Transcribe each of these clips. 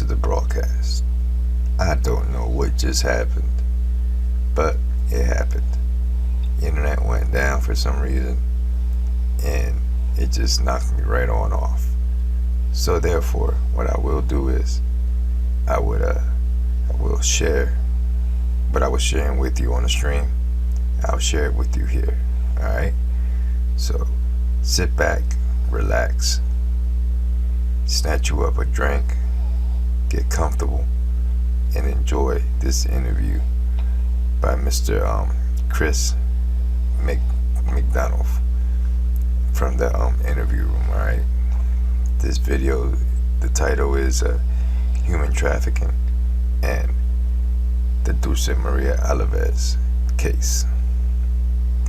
the broadcast. I don't know what just happened, but it happened. The internet went down for some reason, and it just knocked me right on off. So therefore, what I will do is, I will share what I was sharing with you on the stream. I'll share it with you here. Alright? So sit back, relax, snatch you up a drink, get comfortable, and enjoy this interview by Mr. Chris McDonough from the interview room. Alright? This video, the title is Human Trafficking and the Dulce Maria Alavez case.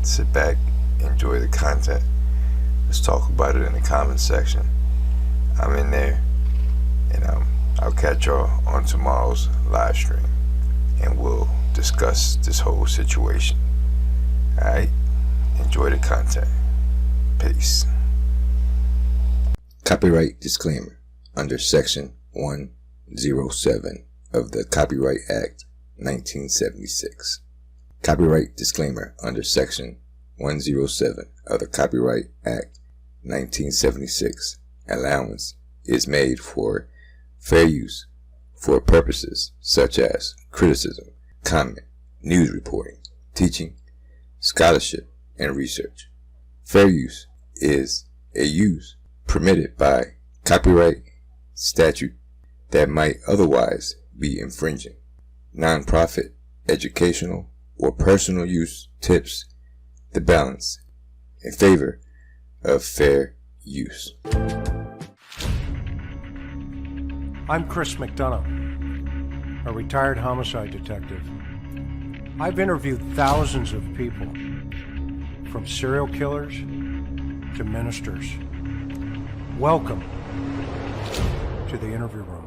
Sit back, enjoy the content. Let's talk about it in the comments section. I'm in there, and I'll catch y'all on tomorrow's live stream, and we'll discuss this whole situation. Alright? Enjoy the content. Peace. Copyright disclaimer under Section 107 of the Copyright Act 1976. Copyright disclaimer under Section 107 of the Copyright Act 1976. Allowance is made for fair use for purposes such as criticism, comment, news reporting, teaching, scholarship, and research. Fair use is a use permitted by copyright statute that might otherwise be infringing. Non-profit, educational, or personal use tips the balance in favor of fair use. I'm Chris McDonough, a retired homicide detective. I've interviewed thousands of people, from serial killers to ministers. Welcome to the interview room.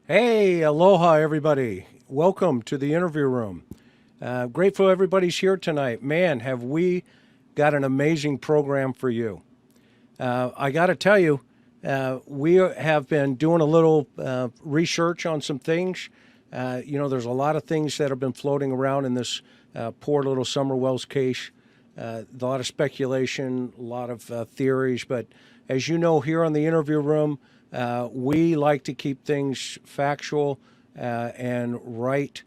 Hey, aloha everybody. Welcome to the interview room. Grateful everybody's here tonight. Man, have we got an amazing program for you. I got to tell you, we have been doing a little research on some things. There's a lot of things that have been floating around in this poor little Summer Wells case. A lot of speculation, a lot of theories, but as you know, here on the interview room, we like to keep things factual and right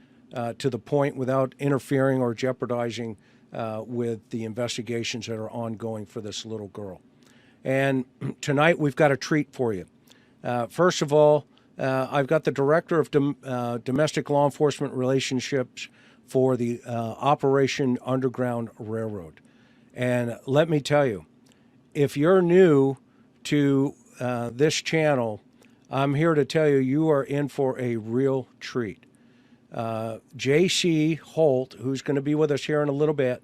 to the point without interfering or jeopardizing with the investigations that are ongoing for this little girl. And tonight we've got a treat for you. First of all, I've got the Director of Domestic Law Enforcement Relationships for the Operation Underground Railroad. And let me tell you, if you're new to this channel, I'm here to tell you, you are in for a real treat. J.C. Holt, who's going to be with us here in a little bit,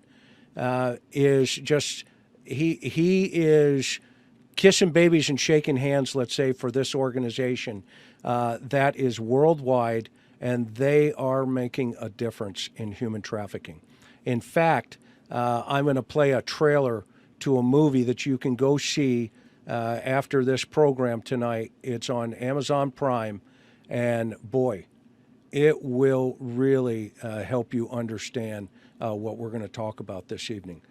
is just, he is kissing babies and shaking hands, let's say, for this organization that is worldwide, and they are making a difference in human trafficking. In fact, I'm going to play a trailer to a movie that you can go see after this program tonight. It's on Amazon Prime, and boy, it will really help you understand what we're going to talk about this evening.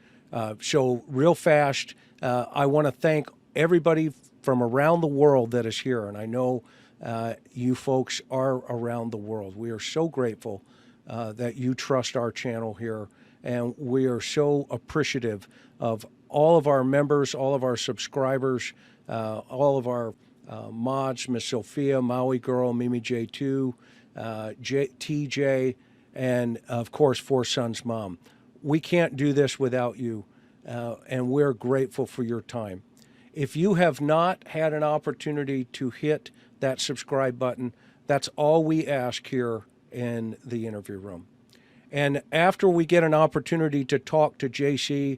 So real fast, I want to thank everybody from around the world that is here, and I know you folks are around the world. We are so grateful that you trust our channel here, and we are so appreciative of all of our members, all of our subscribers, all of our mods, Miss Sophia, Maui Girl, Mimi J2, TJ, and of course, Four Sons' mom. We can't do this without you, and we're grateful for your time. If you have not had an opportunity to hit that subscribe button, that's all we ask here in the interview room. And after we get an opportunity to talk to JC,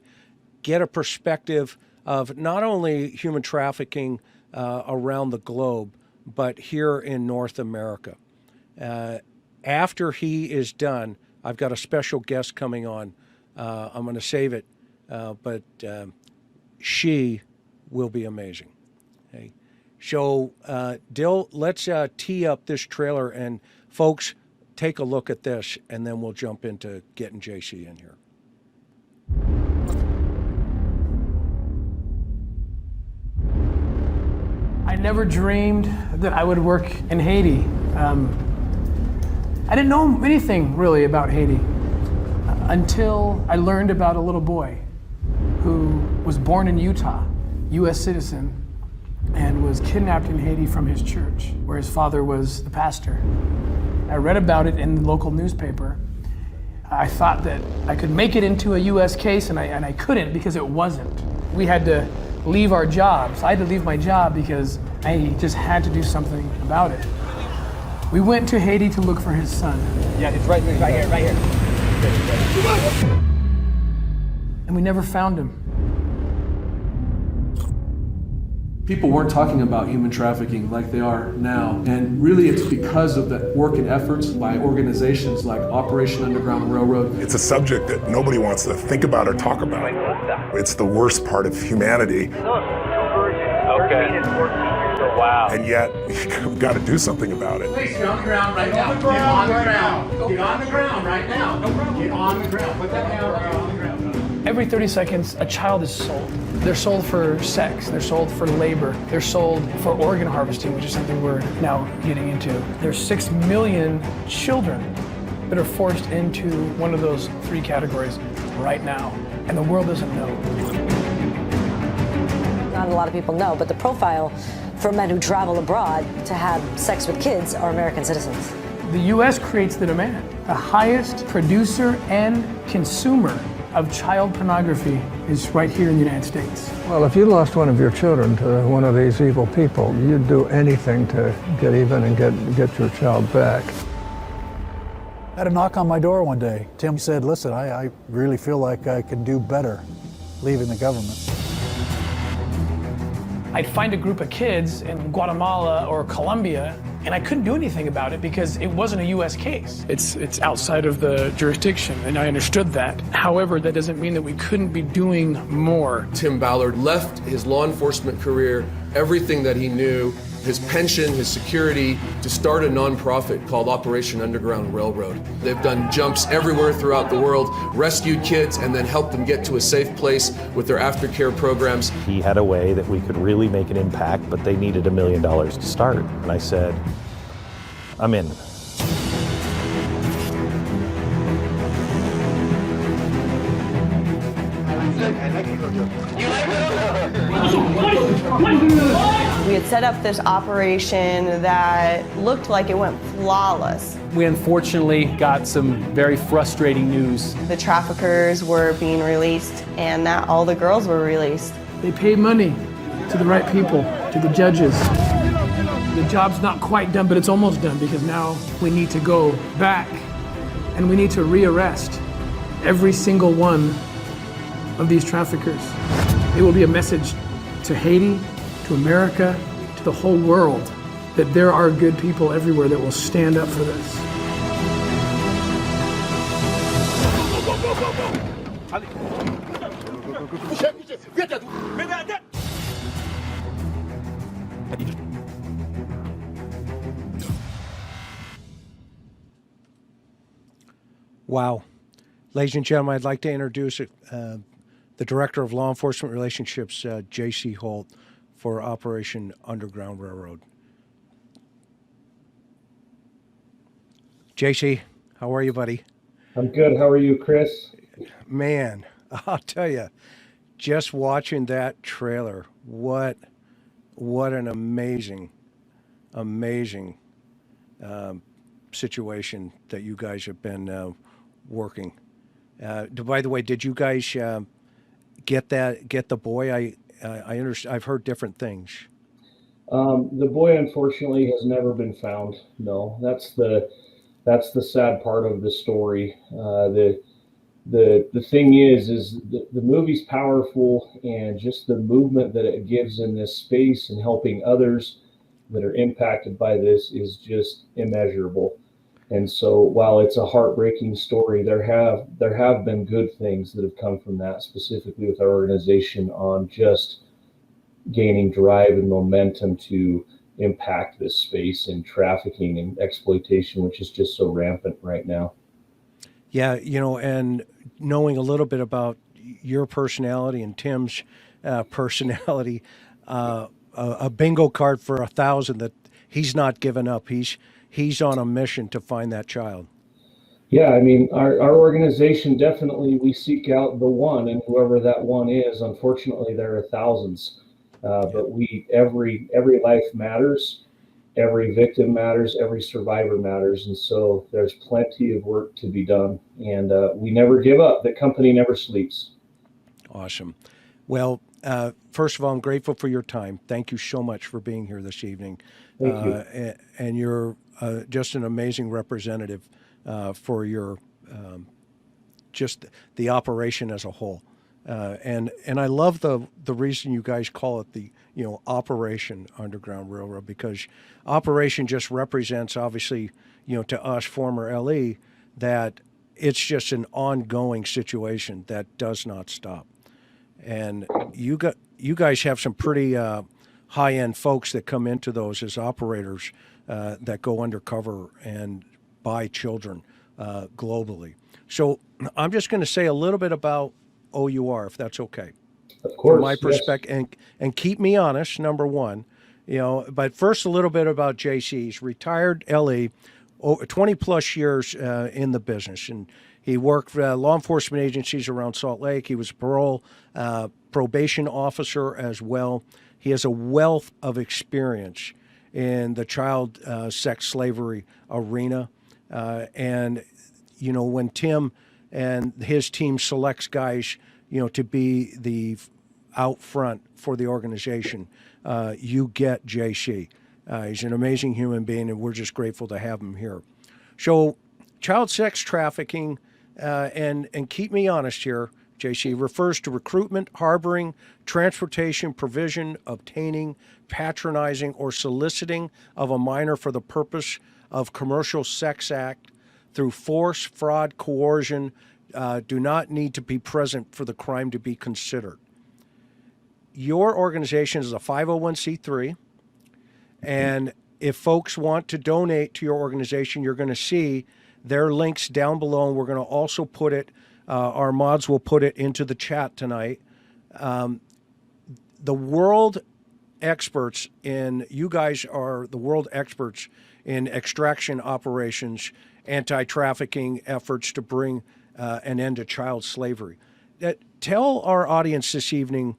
get a perspective of not only human trafficking around the globe, but here in North America. After he is done, I've got a special guest coming on. I'm going to save it, but she will be amazing. Okay. So, Dill, let's tee up this trailer, and folks, take a look at this, and then we'll jump into getting JC in here. I never dreamed that I would work in Haiti. I didn't know anything really about Haiti until I learned about a little boy who was born in Utah, U.S. citizen, and was kidnapped in Haiti from his church, where his father was the pastor. I read about it in the local newspaper. I thought that I could make it into a U.S. case, and I couldn't because it wasn't. We had to leave our jobs. I had to leave my job because I just had to do something about it. We went to Haiti to look for his son. Yeah, it's right here. And we never found him. People weren't talking about human trafficking like they are now. And really it's because of the work and efforts by organizations like Operation Underground Railroad. It's a subject that nobody wants to think about or talk about. It's the worst part of humanity. Okay. Wow. And yet, we've got to do something about it. Please get on the ground right now. Get on the ground. Get on the ground right now. No problem. Get on the ground. Put that down. Get on the ground. Every 30 seconds, a child is sold. They're sold for sex, they're sold for labor, they're sold for organ harvesting, which is something we're now getting into. There's 6 million children that are forced into one of those 3 categories right now, and the world doesn't know. Not a lot of people know, but the profile for men who travel abroad to have sex with kids are American citizens. The U.S. creates the demand. The highest producer and consumer of child pornography is right here in the United States. Well, if you lost one of your children to one of these evil people, you'd do anything to get even and get your child back. I had a knock on my door one day. Tim said, listen, I really feel like I can do better leaving the government. I'd find a group of kids in Guatemala or Colombia, and I couldn't do anything about it because it wasn't a U.S. case. It's outside of the jurisdiction, and I understood that. However, that doesn't mean that we couldn't be doing more. Tim Ballard left his law enforcement career, everything that he knew, his pension, his security, to start a nonprofit called Operation Underground Railroad. They've done jumps everywhere throughout the world, rescued kids, and then helped them get to a safe place with their aftercare programs. He had a way that we could really make an impact, but they needed $1 million to start. And I said, I'm in. We had set up this operation that looked like it went flawless. We unfortunately got some very frustrating news. The traffickers were being released and that all the girls were released. They pay money to the right people, to the judges. The job's not quite done, but it's almost done because now we need to go back and we need to rearrest every single one of these traffickers. It will be a message to Haiti, to America, to the whole world, that there are good people everywhere that will stand up for this. Wow. Ladies and gentlemen, I'd like to introduce the Director of Law Enforcement Relationships, J.C. Holt, for Operation Underground Railroad. JC, how are you, buddy? I'm good. How are you, Chris? Man, I'll tell you, just watching that trailer, what an amazing situation that you guys have been working. By the way, did you guys get the boy? I understand. I've heard different things. The boy, unfortunately, has never been found. No, that's the sad part of the story. The thing is the movie's powerful, and just the movement that it gives in this space and helping others that are impacted by this is just immeasurable. And so while it's a heartbreaking story, there have been good things that have come from that, specifically with our organization on just gaining drive and momentum to impact this space in trafficking and exploitation, which is just so rampant right now. Yeah, and knowing a little bit about your personality and Tim's personality, a bingo card for 1,000 that he's not given up. He's on a mission to find that child. Yeah, I mean, our organization, definitely we seek out the one, and whoever that one is. Unfortunately, there are thousands, but every life matters. Every victim matters, every survivor matters, and so there's plenty of work to be done, and we never give up. The company never sleeps. Awesome. Well, first of all, I'm grateful for your time. Thank you so much for being here this evening. Thank you. And you're just an amazing representative for your just the operation as a whole. And I love the reason you guys call it the Operation Underground Railroad, because operation just represents, obviously, to us former LE, that it's just an ongoing situation that does not stop. And you guys have some pretty high-end folks that come into those as operators that go undercover and buy children globally. So I'm just going to say a little bit about OUR, if that's okay. Of course, from my perspective, and keep me honest, number one, but first a little bit about JC's retired LE, 20 plus years in the business, and he worked for law enforcement agencies around Salt Lake. He was a probation officer as well. He has a wealth of experience in the child sex slavery arena, and when Tim and his team selects guys to be the out front for the organization, you get JC. He's an amazing human being, and we're just grateful to have him here. So child sex trafficking, and keep me honest here, JC, refers to recruitment, harboring, transportation, provision, obtaining, patronizing, or soliciting of a minor for the purpose of commercial sex act through force, fraud, coercion, do not need to be present for the crime to be considered. Your organization is a 501c3, and if folks want to donate to your organization, you're going to see their links down below, and we're going to also put it, our mods will put it into the chat tonight. The world experts you guys are the world experts in extraction operations, anti-trafficking efforts to bring an end to child slavery. Tell our audience this evening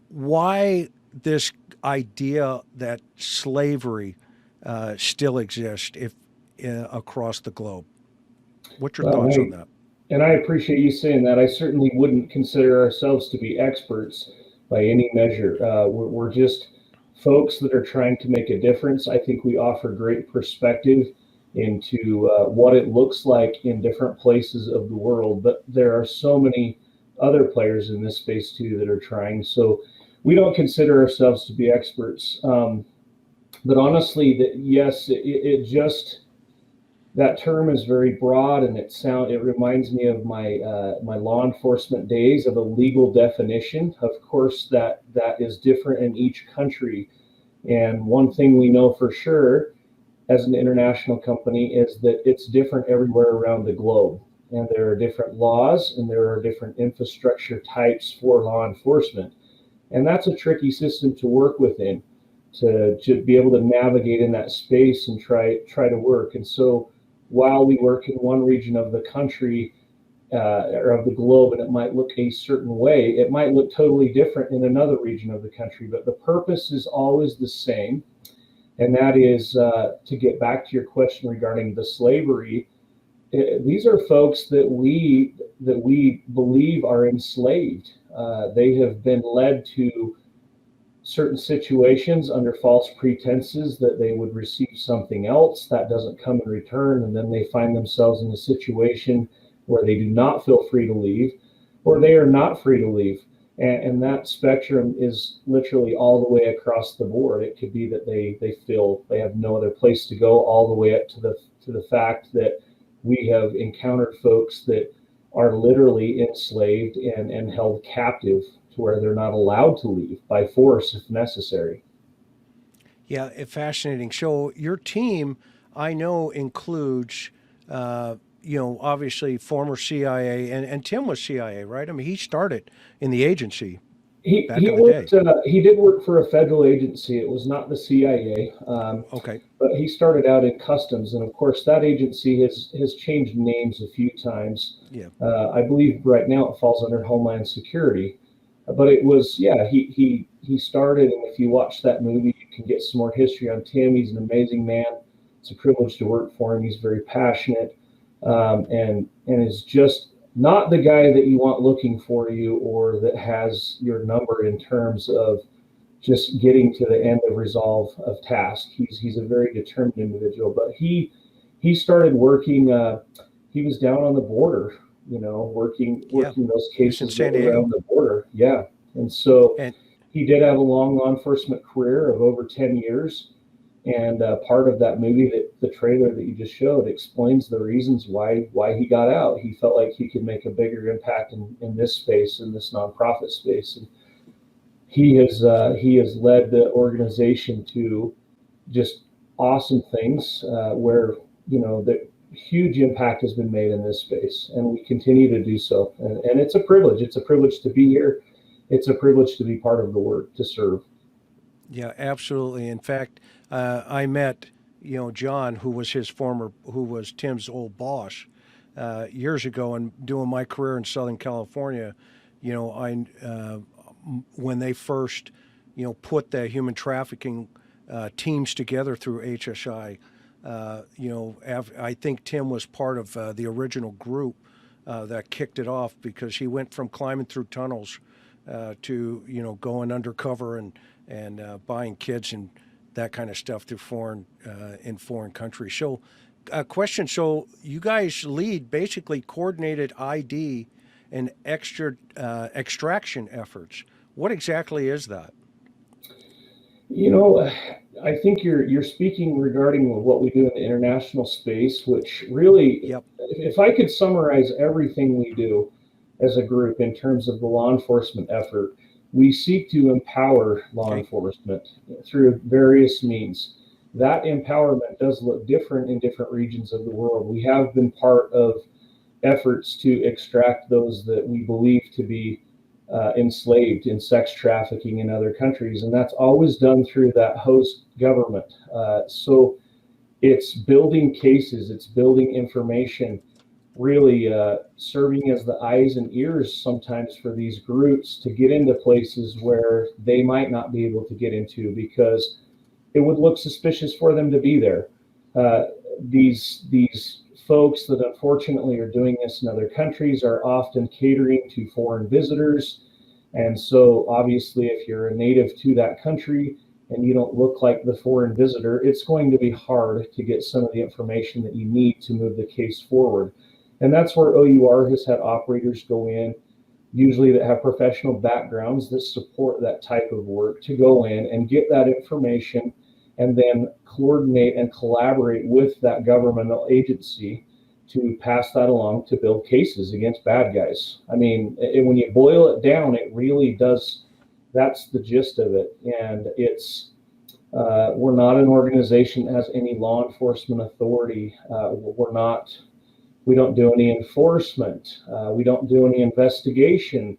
why this idea that slavery still exists across the globe. What's your thoughts on that? And I appreciate you saying that. I certainly wouldn't consider ourselves to be experts by any measure. We're just folks that are trying to make a difference. I think we offer great perspective into what it looks like in different places of the world, but there are so many other players in this space too that are trying. So we don't consider ourselves to be experts, but honestly, it just, that term is very broad, and it reminds me of my my law enforcement days of a legal definition. Of course, that is different in each country, and one thing we know for sure as an international company is that it's different everywhere around the globe, and there are different laws and there are different infrastructure types for law enforcement, and that's a tricky system to work within, to be able to navigate in that space and try to work. And so while we work in one region of the country or of the globe, and it might look a certain way, it might look totally different in another region of the country, but the purpose is always the same. And that is to get back to your question regarding the slavery. These are folks that we believe are enslaved. They have been led to certain situations under false pretenses that they would receive something else that doesn't come in return, and then they find themselves in a situation where they do not feel free to leave, or they are not free to leave. And that spectrum is literally all the way across the board. It could be that they feel they have no other place to go, all the way up to the fact that we have encountered folks that are literally enslaved and held captive to where they're not allowed to leave by force if necessary. Yeah, fascinating. So your team, I know, includes, obviously former CIA, and Tim was CIA, right? I mean, he started in the agency back in the day. He did work for a federal agency. It was not the CIA. Okay. But he started out in customs, and of course that agency has changed names a few times. Yeah. I believe right now it falls under Homeland Security. But it was, he started, and if you watch that movie, you can get some more history on Tim. He's an amazing man. It's a privilege to work for him. He's very passionate, and is just not the guy that you want looking for you, or that has your number in terms of just getting to the end of resolve of task. He's a very determined individual. But he started working. He was down on the border, working those cases around the border. Yeah. And so he did have a long law enforcement career of over 10 years. And part of that movie, the trailer that you just showed, explains the reasons why he got out. He felt like he could make a bigger impact in this space, in this nonprofit space. And he has led the organization to just awesome things where, the huge impact has been made in this space, and we continue to do so. And it's a privilege. It's a privilege to be here. It's a privilege to be part of the work, to serve. Yeah, absolutely. In fact, I met, John, who was Tim's old boss years ago, and doing my career in Southern California, when they first, put the human trafficking teams together through HSI. I think Tim was part of the original group that kicked it off, because he went from climbing through tunnels to going undercover and buying kids and that kind of stuff through in foreign countries. So, question: so you guys lead basically coordinated ID and extraction efforts. What exactly is that? I think you're speaking regarding what we do in the international space, which really, if I could summarize everything we do as a group in terms of the law enforcement effort, we seek to empower law enforcement through various means. That empowerment does look different in different regions of the world. We have been part of efforts to extract those that we believe to be enslaved in sex trafficking in other countries, and that's always done through that host government. So it's building cases, it's building information, really serving as the eyes and ears sometimes for these groups to get into places where they might not be able to get into because it would look suspicious for them to be there. These folks that unfortunately are doing this in other countries are often catering to foreign visitors. And so obviously if you're a native to that country and you don't look like the foreign visitor, it's going to be hard to get some of the information that you need to move the case forward. And that's where OUR has had operators go in, usually that have professional backgrounds that support that type of work, to go in and get that information and then coordinate and collaborate with that governmental agency to pass that along to build cases against bad guys. I mean, when you boil it down, it really does, that's the gist of it. And it's, we're not an organization that has any law enforcement authority. We don't do any enforcement. We don't do any investigation.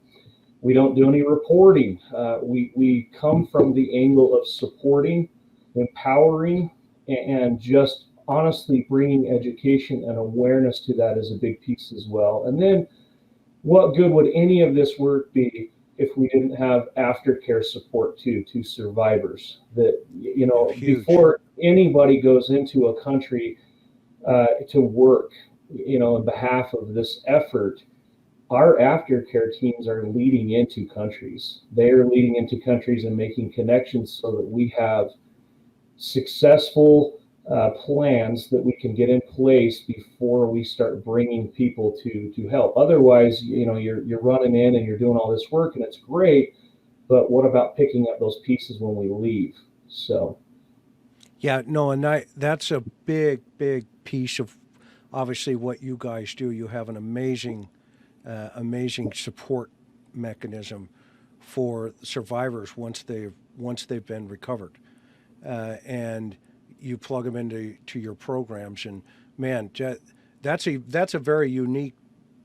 We don't do any reporting. We come from the angle of supporting, empowering, and just honestly bringing education and awareness to that is a big piece as well. And then what good would any of this work be if we didn't have aftercare support too to survivors. That, you know, Huge. before anybody goes into a country to work, you know, on behalf of this effort, our aftercare teams are leading into countries. They are leading into countries and making connections so that we have successful plans that we can get in place before we start bringing people to help. Otherwise, you know, you're running in and you're doing all this work and it's great, but what about picking up those pieces when we leave? So Yeah, no, and that's a big piece of obviously what you guys do. You have an amazing support mechanism for survivors once they've been recovered, and you plug them into your programs. And man, that's a very unique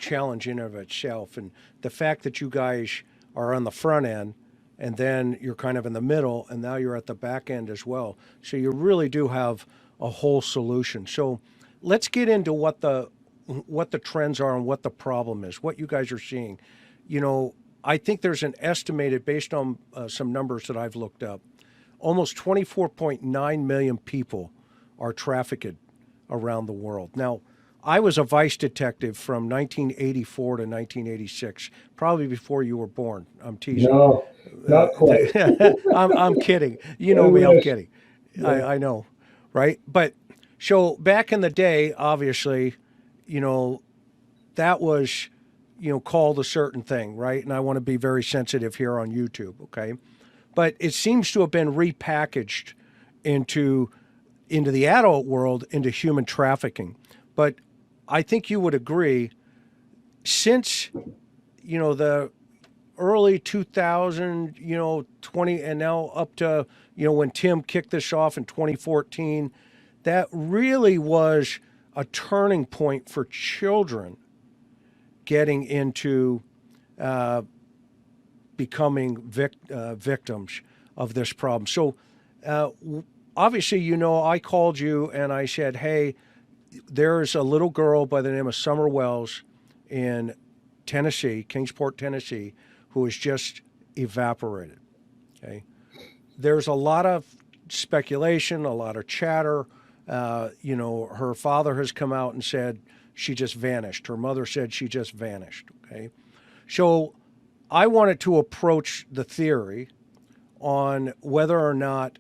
challenge in of itself. And the fact that you guys are on the front end, and then you're kind of in the middle, and now you're at the back end as well. So you really do have a whole solution. So let's get into what the trends are and what the problem is, what you guys are seeing. You know, I think there's an estimated, based on some numbers that I've looked up, almost 24.9 million people are trafficked around the world. Now, I was a vice detective from 1984 to 1986, probably before you were born. I'm teasing. no, not quite. I'm kidding. You know me, I'm kidding. I know, right? But so back in the day, obviously, you know, that was, you know, called a certain thing, right? And I want to be very sensitive here on YouTube, okay? But it seems to have been repackaged into the adult world, into human trafficking. But I think you would agree, since, you know, the early 2000, you know, 20, and now up to, you know, when Tim kicked this off in 2014, that really was a turning point for children getting into becoming victims of this problem. So obviously, you know, I called you and I said, hey, there's a little girl by the name of Summer Wells in Tennessee, Kingsport, Tennessee, who has just evaporated. Okay, there's a lot of speculation, a lot of chatter. You know, her father has come out and said she just vanished. Her mother said she just vanished. Okay, so I wanted to approach the theory on whether or not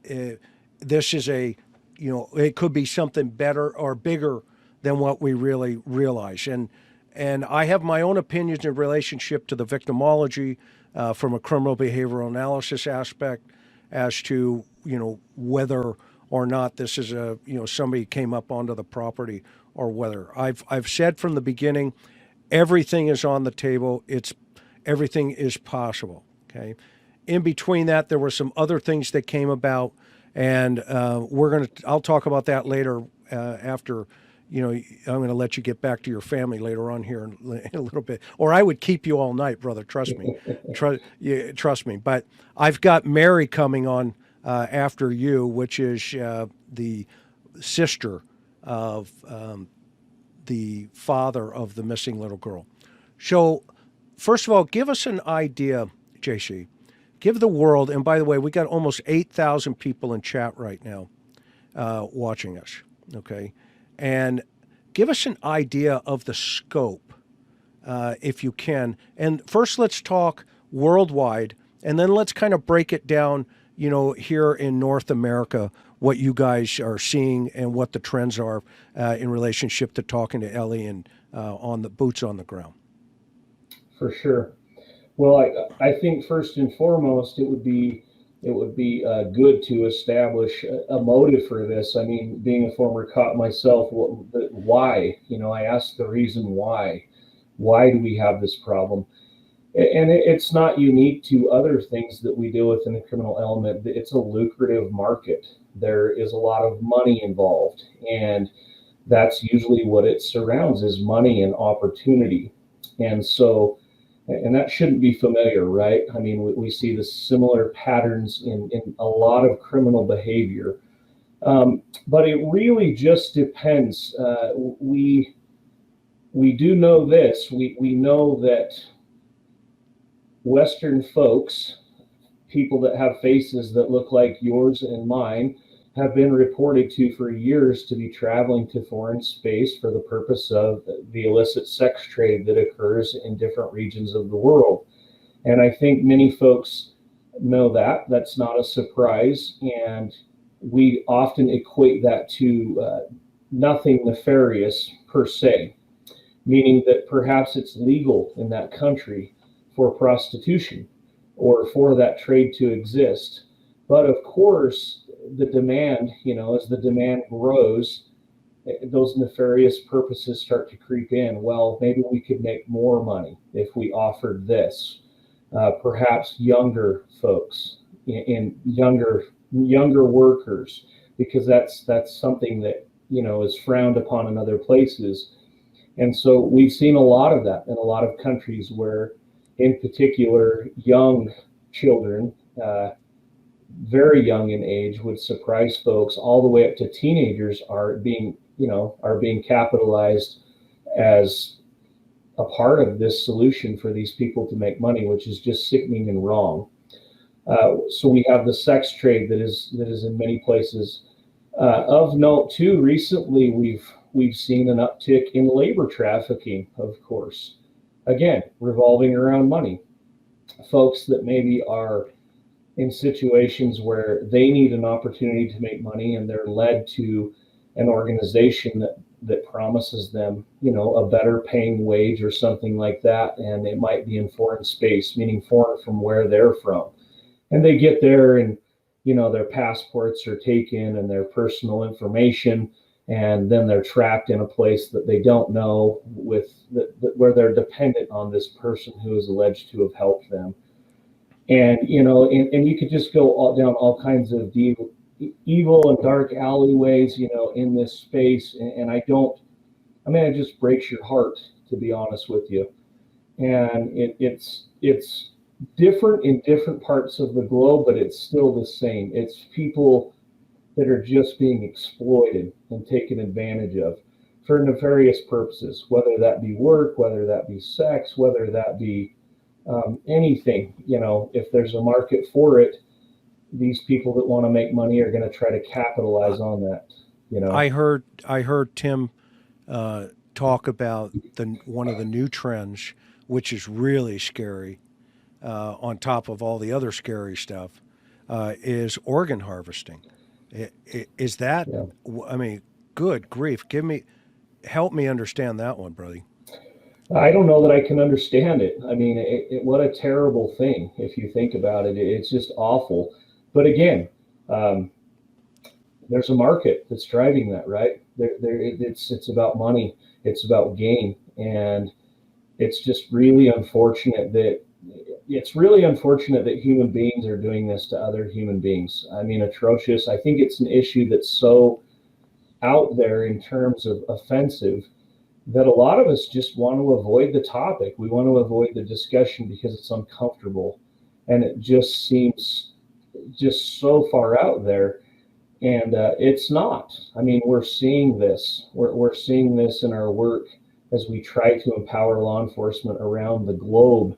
this is a, you know, it could be something better or bigger than what we really realize. And I have my own opinions in relationship to the victimology from a criminal behavioral analysis aspect as to, you know, whether or not this is a, you know, somebody came up onto the property, or whether I've said from the beginning, everything is on the table. Everything is possible. Okay. In between that, there were some other things that came about, and I'll talk about that later after, you know, I'm going to let you get back to your family later on here in a little bit, or I would keep you all night, brother. Trust me. Trust me. But I've got Mary coming on after you, which is the sister of the father of the missing little girl. So first of all, give us an idea, JC. Give the world, and by the way, we got almost 8,000 people in chat right now watching us, okay? And give us an idea of the scope, if you can. And first, let's talk worldwide, and then let's kind of break it down, you know, here in North America, what you guys are seeing and what the trends are in relationship to talking to Ellie and on the boots on the ground. For sure. Well, I think first and foremost, it would be good to establish a motive for this. I mean, being a former cop myself, why? You know, I asked the reason why. Why do we have this problem? And it's not unique to other things that we deal with in the criminal element. It's a lucrative market. There is a lot of money involved, and that's usually what it surrounds, is money and opportunity. And so, and that shouldn't be familiar, right? I mean, we see the similar patterns in a lot of criminal behavior. But it really just depends. We do know this. We know that Western folks, people that have faces that look like yours and mine, have been reported to for years to be traveling to foreign space for the purpose of the illicit sex trade that occurs in different regions of the world. And I think many folks know that. That's not a surprise. And we often equate that to nothing nefarious per se, meaning that perhaps it's legal in that country for prostitution or for that trade to exist. But of course, the demand, as the demand grows, those nefarious purposes start to creep in. Well, maybe we could make more money if we offered this. Perhaps younger folks, in younger workers, because that's something that is frowned upon in other places. And so we've seen a lot of that in a lot of countries where, in particular, young children, very young in age, would surprise folks all the way up to teenagers are being capitalized as a part of this solution for these people to make money, which is just sickening and wrong. So we have the sex trade that is in many places. Of note too, recently we've seen an uptick in labor trafficking, of course. Again, revolving around money. Folks that maybe are in situations where they need an opportunity to make money and they're led to an organization that promises them, a better paying wage or something like that. And it might be in foreign space, meaning foreign from where they're from. And they get there and, their passports are taken and their personal information, and then they're trapped in a place that they don't know where they're dependent on this person who is alleged to have helped them. And, and you could just go down all kinds of evil and dark alleyways, in this space. And it just breaks your heart, to be honest with you. And it's different in different parts of the globe, but it's still the same. It's people that are just being exploited and taken advantage of for nefarious purposes, whether that be work, whether that be sex, whether that be anything. If there's a market for it, these people that want to make money are going to try to capitalize on that. I heard Tim talk about one of the new trends, which is really scary, on top of all the other scary stuff, is organ harvesting. Is that? Yeah. I mean, good grief! Help me understand that one, brother. I don't know that I can understand it. I mean, what a terrible thing if you think about it. It's just awful. But again, there's a market that's driving that, right? It's about money. It's about gain, and it's just really unfortunate that human beings are doing this to other human beings. I mean, atrocious. I think it's an issue that's so out there in terms of offensive that a lot of us just want to avoid the topic. We want to avoid the discussion because it's uncomfortable, and it just seems just so far out there. And it's not. I mean, we're seeing this. We're seeing this in our work as we try to empower law enforcement around the globe,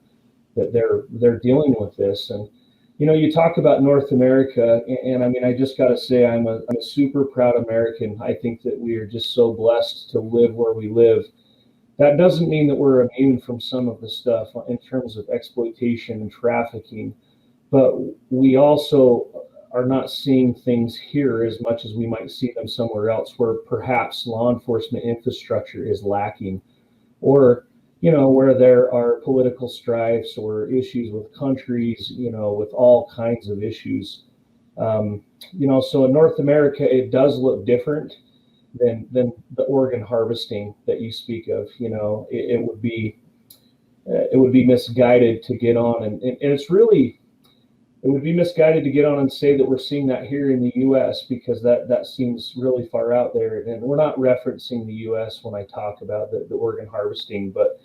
that they're dealing with this. And you talk about North America, and I mean, I just got to say, I'm a super proud American. I think that we are just so blessed to live where we live. That doesn't mean that we're immune from some of the stuff in terms of exploitation and trafficking, but we also are not seeing things here as much as we might see them somewhere else, where perhaps law enforcement infrastructure is lacking, or where there are political strifes or issues with countries, with all kinds of issues. So in North America, it does look different than the organ harvesting that you speak of. It would be misguided to get on, and it would be misguided to get on and say that we're seeing that here in the U.S., because that seems really far out there. And we're not referencing the U.S. when I talk about the organ harvesting, but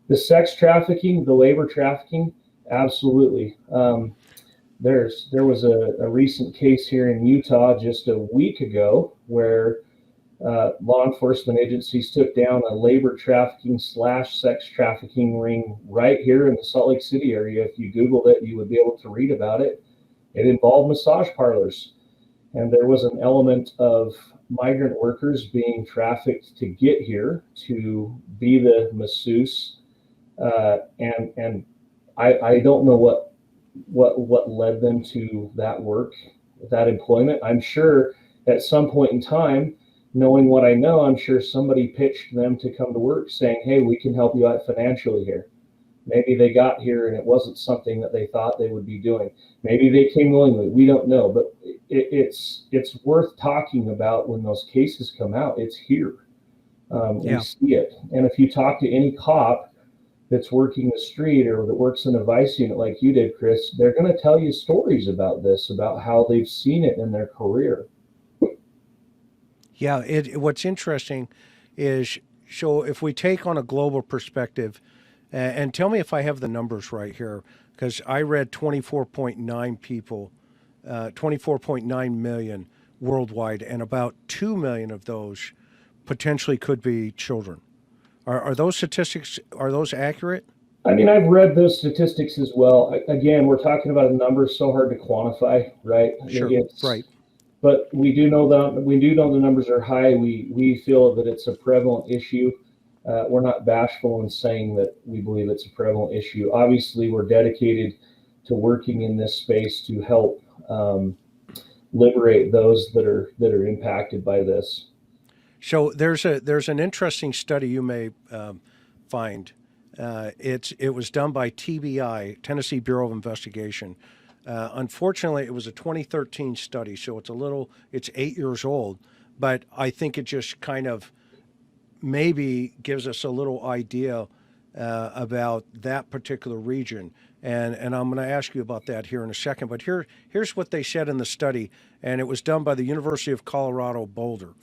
the sex trafficking, the labor trafficking, absolutely. There was a recent case here in Utah just a week ago where law enforcement agencies took down a labor trafficking / sex trafficking ring right here in the Salt Lake City area. If you Googled it, you would be able to read about it. It involved massage parlors. And there was an element of migrant workers being trafficked to get here to be the masseuse. And I don't know what led them to that work, that employment. I'm sure at some point in time, knowing what I know, I'm sure somebody pitched them to come to work saying, hey, we can help you out financially here. Maybe they got here and it wasn't something that they thought they would be doing. Maybe they came willingly. We don't know, but it's worth talking about when those cases come out. It's here. We see it. And if you talk to any cop that's working the street or that works in a vice unit like you did, Chris, they're going to tell you stories about this, about how they've seen it in their career. Yeah, what's interesting is, so if we take on a global perspective, and tell me if I have the numbers right here, because I read 24.9 people, 24.9 million worldwide, and about 2 million of those potentially could be children. Are those statistics, are those accurate? I mean, I've read those statistics as well. Again, we're talking about a number so hard to quantify, right? Sure, right. But we do know the numbers are high. We feel that it's a prevalent issue. We're not bashful in saying that we believe it's a prevalent issue. Obviously, we're dedicated to working in this space to help liberate those that are impacted by this. So there's an interesting study you may find. It was done by TBI, Tennessee Bureau of Investigation. Unfortunately, it was a 2013 study, so it's 8 years old, but I think it just kind of maybe gives us a little idea about that particular region. And I'm going to ask you about that here in a second. But here's what they said in the study, and it was done by the University of Colorado Boulder.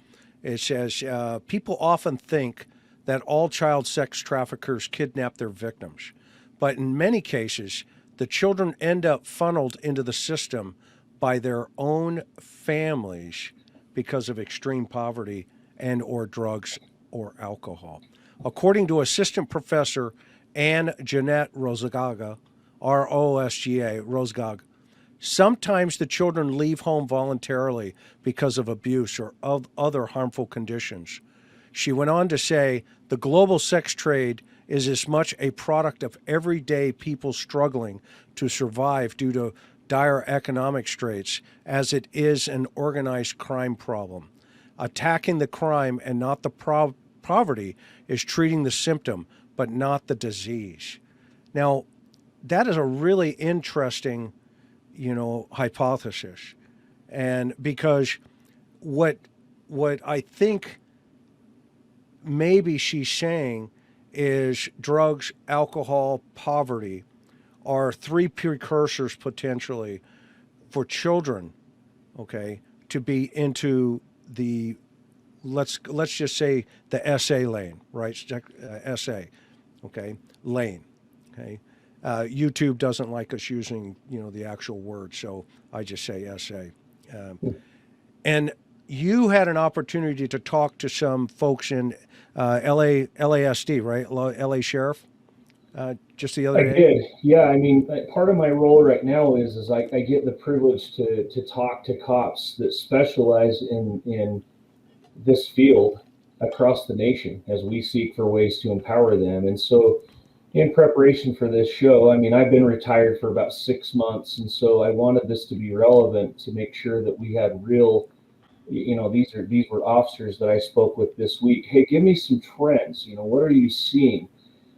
It says, people often think that all child sex traffickers kidnap their victims, but in many cases, the children end up funneled into the system by their own families because of extreme poverty and or drugs or alcohol. According to Assistant Professor Ann Jeanette Rosgaga, R-O-S-G-A, Rosgaga, sometimes the children leave home voluntarily because of abuse or of other harmful conditions. She went on to say, the global sex trade is as much a product of everyday people struggling to survive due to dire economic straits as it is an organized crime problem. Attacking the crime and not the poverty is treating the symptom, but not the disease. Now, that is a really interesting, hypothesis. And because what I think maybe she's saying is drugs, alcohol, poverty are three precursors potentially for children, okay, to be into the, let's just say the SA lane, right? SA, okay, lane, okay. YouTube doesn't like us using, the actual word, so I just say SA. And you had an opportunity to talk to some folks in LASD, right? LA Sheriff, just the other day? I did, yeah. I mean, part of my role right now is I get the privilege to talk to cops that specialize in this field across the nation as we seek for ways to empower them. And so in preparation for this show, I mean, I've been retired for about 6 months, and so I wanted this to be relevant to make sure that we had real, these were officers that I spoke with this week. Hey, give me some trends. What are you seeing?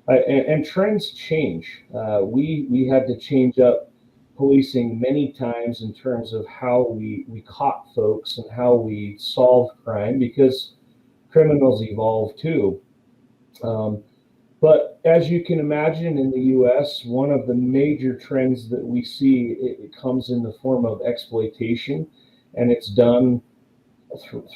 And trends change. We had to change up policing many times in terms of how we caught folks and how we solved crime, because criminals evolve too. But as you can imagine, in the U.S., one of the major trends that we see, it comes in the form of exploitation, and it's done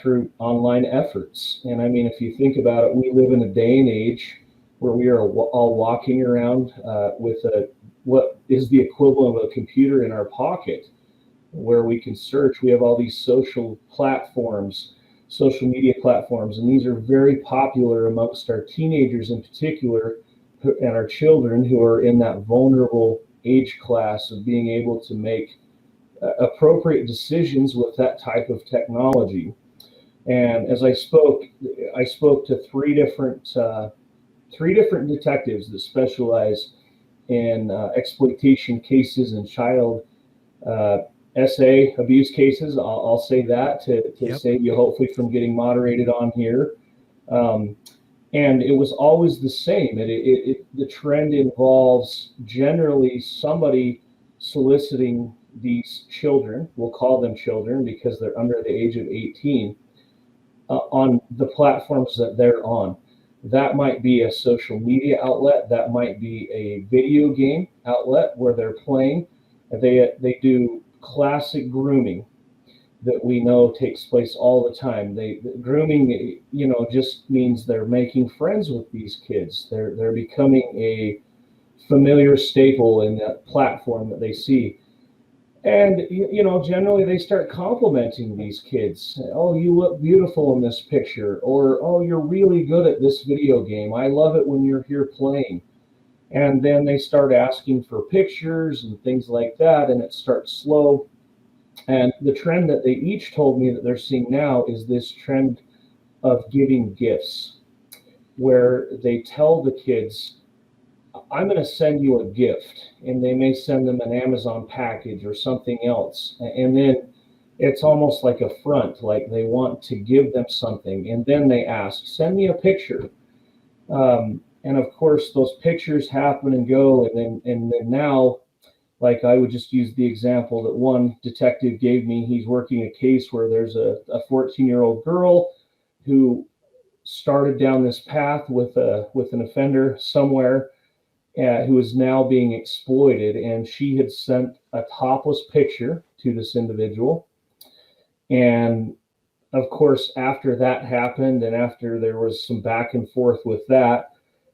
through online efforts. And I mean, if you think about it, we live in a day and age where we are all walking around with what is the equivalent of a computer in our pocket, where we can search. We have all these social platforms social media platforms, and these are very popular amongst our teenagers in particular, and our children who are in that vulnerable age class of being able to make appropriate decisions with that type of technology. And as I spoke to three different detectives that specialize in exploitation cases and child SA abuse cases. I'll say that to save you hopefully from getting moderated on here. And it was always the same. The trend involves generally somebody soliciting these children, we'll call them children because they're under the age of 18, on the platforms that they're on. That might be a social media outlet. That might be a video game outlet where they're playing. They do classic grooming that we know takes place all the time. Grooming, just means they're making friends with these kids. They're becoming a familiar staple in that platform that they see. And, generally they start complimenting these kids. Oh, you look beautiful in this picture. Or, oh, you're really good at this video game. I love it when you're here playing. And then they start asking for pictures and things like that, and it starts slow. And the trend that they each told me that they're seeing now is this trend of giving gifts, where they tell the kids, I'm going to send you a gift, and they may send them an Amazon package or something else. And then it's almost like a front, like they want to give them something. And then they ask, send me a picture. And of course, those pictures happen and go. And then now, like I would just use the example that one detective gave me. He's working a case where there's a 14-year-old girl who started down this path with an offender somewhere, who is now being exploited, and she had sent a topless picture to this individual. And of course, after that happened, and after there was some back and forth with that,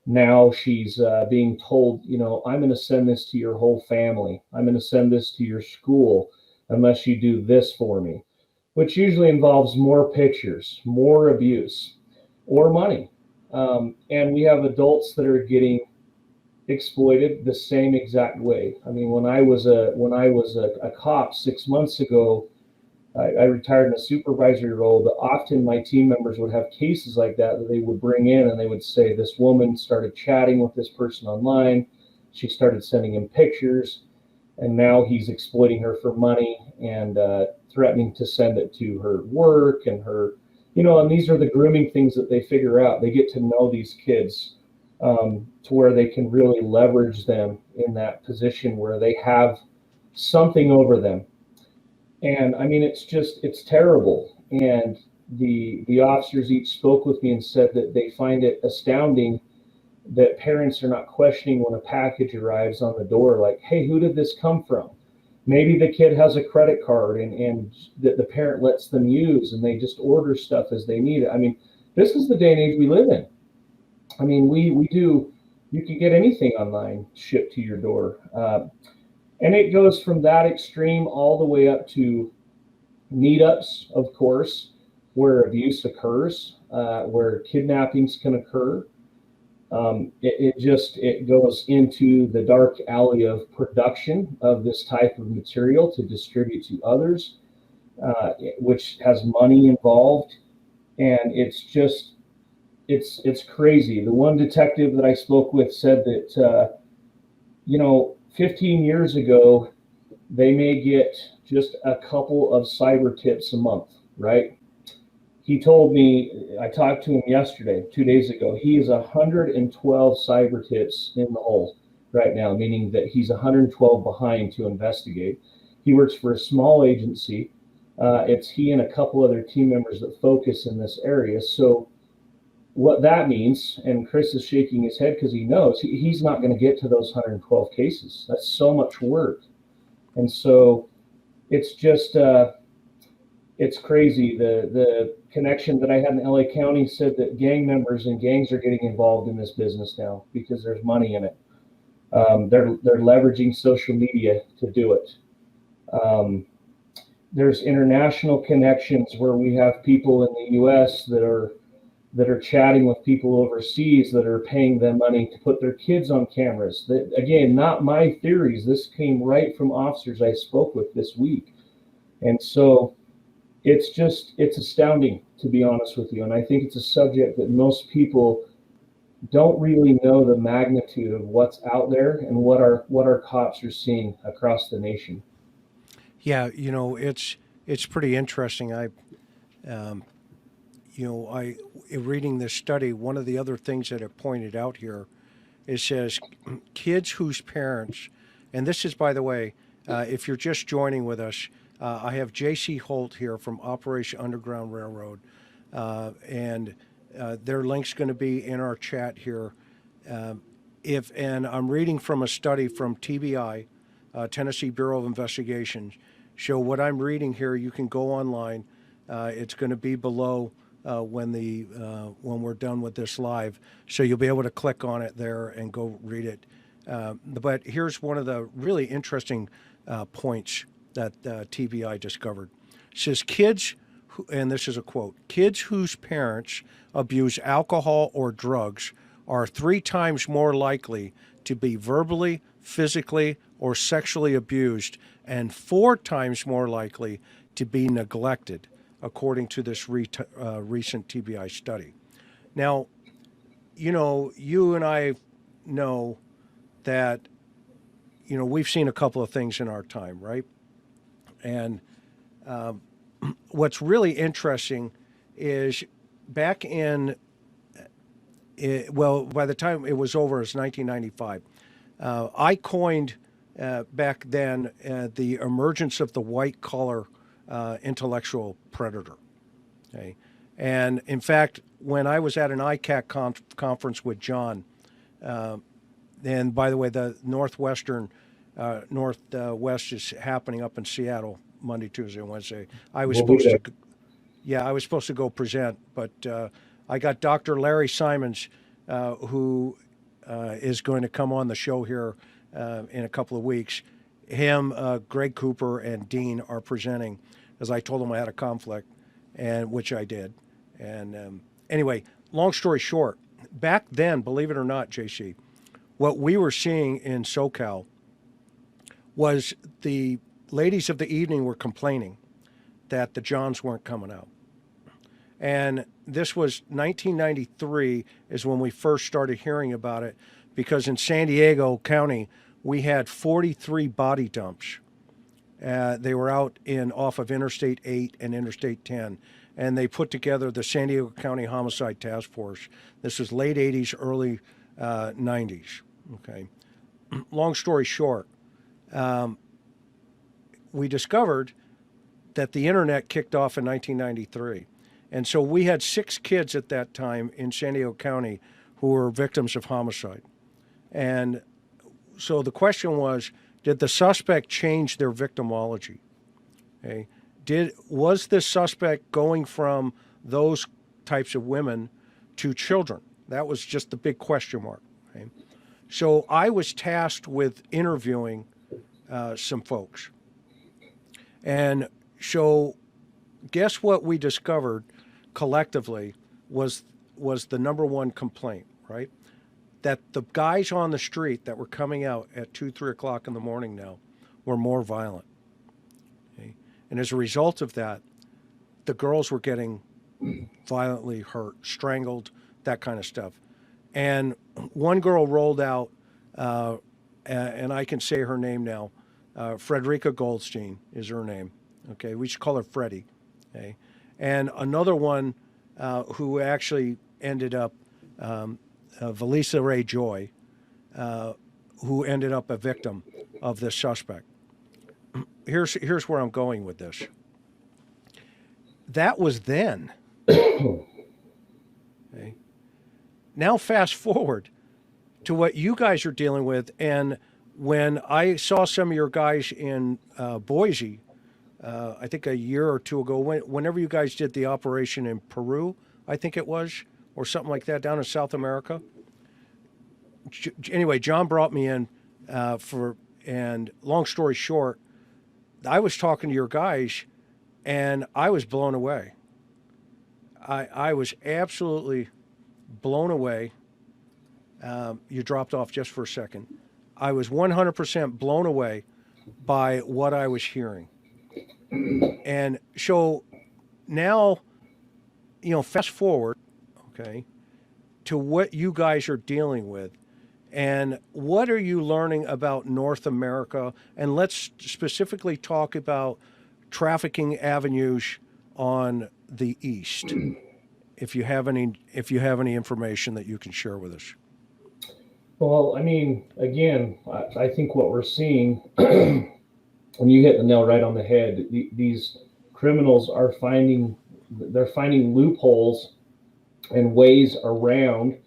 now she's being told, I'm going to send this to your whole family. I'm going to send this to your school unless you do this for me, which usually involves more pictures, more abuse, or money. And we have adults that are getting exploited the same exact way. I mean, when I was a cop 6 months ago, I retired in a supervisory role, but often my team members would have cases like that they would bring in, and they would say, this woman started chatting with this person online. She started sending him pictures, and now he's exploiting her for money and threatening to send it to her work and her, and these are the grooming things that they figure out. They get to know these kids to where they can really leverage them in that position where they have something over them. And I mean, it's terrible. And the officers each spoke with me and said that they find it astounding that parents are not questioning when a package arrives on the door, like, hey, who did this come from? Maybe the kid has a credit card and that the parent lets them use, and they just order stuff as they need it. I mean, this is the day and age we live in. I mean, you can get anything online shipped to your door. And it goes from that extreme all the way up to meetups, of course, where abuse occurs, where kidnappings can occur. It goes into the dark alley of production of this type of material to distribute to others, which has money involved. And it's crazy. The one detective that I spoke with said that, 15 years ago, they may get just a couple of cyber tips a month, right? He told me, I talked to him yesterday, 2 days ago, he is 112 cyber tips in the hole right now, meaning that he's 112 behind to investigate. He works for a small agency. It's he and a couple other team members that focus in this area. So what that means, and Chris is shaking his head because he knows he's not going to get to those 112 cases. That's so much work. And so it's just, it's crazy. The connection that I had in LA County said that gang members and gangs are getting involved in this business now because there's money in it. They're leveraging social media to do it. There's international connections where we have people in the U.S. that are chatting with people overseas that are paying them money to put their kids on cameras. That, again, not my theories. This came right from officers I spoke with this week. And so it's astounding, to be honest with you. And I think it's a subject that most people don't really know the magnitude of what's out there and what our cops are seeing across the nation. Yeah, it's pretty interesting. Reading this study, one of the other things that it pointed out here, it says kids whose parents, and this is, by the way, if you're just joining with us, I have J.C. Holt here from Operation Underground Railroad, and their link's going to be in our chat here. And I'm reading from a study from TBI, Tennessee Bureau of Investigation. So what I'm reading here, you can go online. It's going to be below when we're done with this live, so you'll be able to click on it there and go read it. But here's one of the really interesting points that TBI discovered. It says kids, and this is a quote, kids whose parents abuse alcohol or drugs are 3 times more likely to be verbally, physically, or sexually abused, and 4 times more likely to be neglected, according to this recent TBI study. Now, you and I know that, we've seen a couple of things in our time, right? And what's really interesting is back in, by the time it was over, it's 1995. I coined back then the emergence of the white-collar intellectual predator. Okay, and in fact, when I was at an ICAC conference with John, and by the way, the Northwest is happening up in Seattle Monday, Tuesday, and Wednesday. I was supposed to go present, but I got Dr. Larry Simons, who is going to come on the show here in a couple of weeks. Him, Greg Cooper, and Dean are presenting, as I told them I had a conflict, and which I did. And anyway, long story short, back then, believe it or not, JC, what we were seeing in SoCal was the ladies of the evening were complaining that the Johns weren't coming out. And this was 1993 is when we first started hearing about it, because in San Diego County, we had 43 body dumps. They were out off of Interstate 8 and Interstate 10, and they put together the San Diego County Homicide Task Force. This was late 80s, early 90s. Okay. Long story short, we discovered that the internet kicked off in 1993. And so we had 6 kids at that time in San Diego County who were victims of homicide. And so the question was, did the suspect change their victimology? Okay. Was this suspect going from those types of women to children? That was just the big question mark. Okay. So I was tasked with interviewing some folks. And so guess what we discovered collectively was the number one complaint, right? That the guys on the street that were coming out at 2, 3 o'clock in the morning now were more violent. Okay? And as a result of that, the girls were getting violently hurt, strangled, that kind of stuff. And one girl rolled out, and I can say her name now, Frederica Goldstein is her name. Okay, we should call her Freddie. Okay, and another one who actually ended up, Valisa Ray Joy, who ended up a victim of this suspect. Here's where I'm going with this. That was then. Okay. Now fast forward to what you guys are dealing with, and when I saw some of your guys in Boise, I think a year or two ago, whenever you guys did the operation in Peru, I think it was, or something like that, down in South America. Anyway, John brought me in and long story short, I was talking to your guys, And I was blown away. I was absolutely blown away. You dropped off just for a second. I was 100% blown away by what I was hearing. And so now, fast forward, okay, to what you guys are dealing with. And what are you learning about North America? And let's specifically talk about trafficking avenues on the East. If you have any information that you can share with us. Well, I mean, again, I think what we're seeing, and you hit the nail right on the head, these criminals are finding loopholes and ways around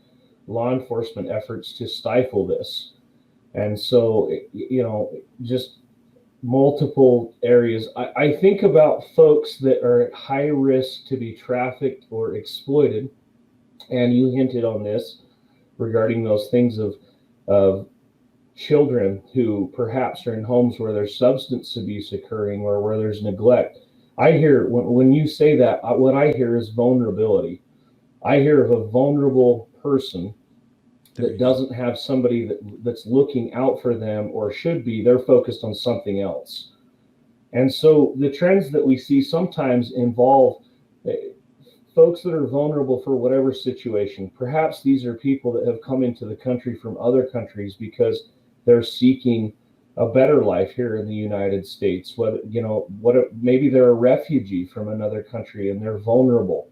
law enforcement efforts to stifle this. And so, just multiple areas. I think about folks that are at high risk to be trafficked or exploited, and you hinted on this regarding those things of children who perhaps are in homes where there's substance abuse occurring or where there's neglect. I hear, when you say that, what I hear is vulnerability. I hear of a vulnerable person that doesn't have somebody that's looking out for them, or should be. They're focused on something else. And so the trends that we see sometimes involve folks that are vulnerable for whatever situation. Perhaps these are people that have come into the country from other countries because they're seeking a better life here in the United States. Maybe they're a refugee from another country and they're vulnerable.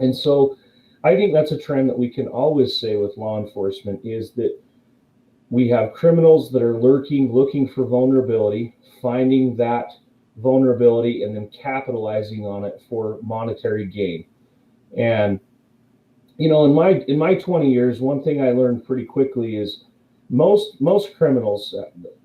And so I think that's a trend that we can always say with law enforcement, is that we have criminals that are looking for vulnerability, finding that vulnerability and then capitalizing on it for monetary gain. And in my 20 years, one thing I learned pretty quickly is most criminals,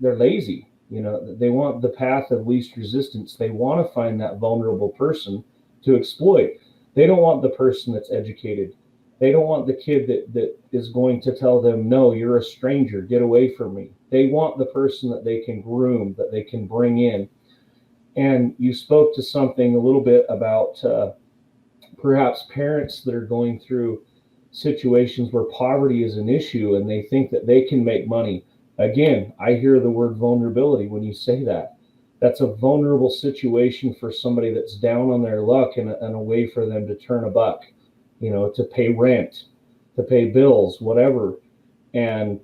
they're lazy. They want the path of least resistance. They want to find that vulnerable person to exploit. They don't want the person that's educated. They don't want the kid that is going to tell them, no, you're a stranger, get away from me. They want the person that they can groom, that they can bring in. And you spoke to something a little bit about perhaps parents that are going through situations where poverty is an issue and they think that they can make money. Again, I hear the word vulnerability when you say that. That's a vulnerable situation for somebody that's down on their luck, and a way for them to turn a buck, to pay rent, to pay bills, whatever. And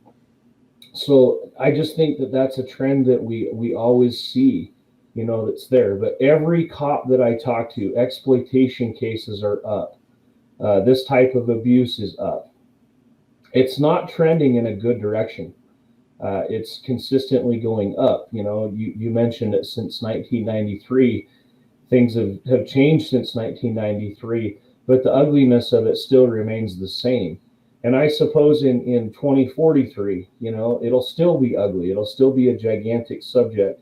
so I just think that that's a trend that we always see, that's there. But every cop that I talk to, exploitation cases are up. This type of abuse is up. It's not trending in a good direction. It's consistently going up. You mentioned it since 1993. Things have changed since 1993, but the ugliness of it still remains the same. And I suppose in 2043, it'll still be ugly. It'll still be a gigantic subject.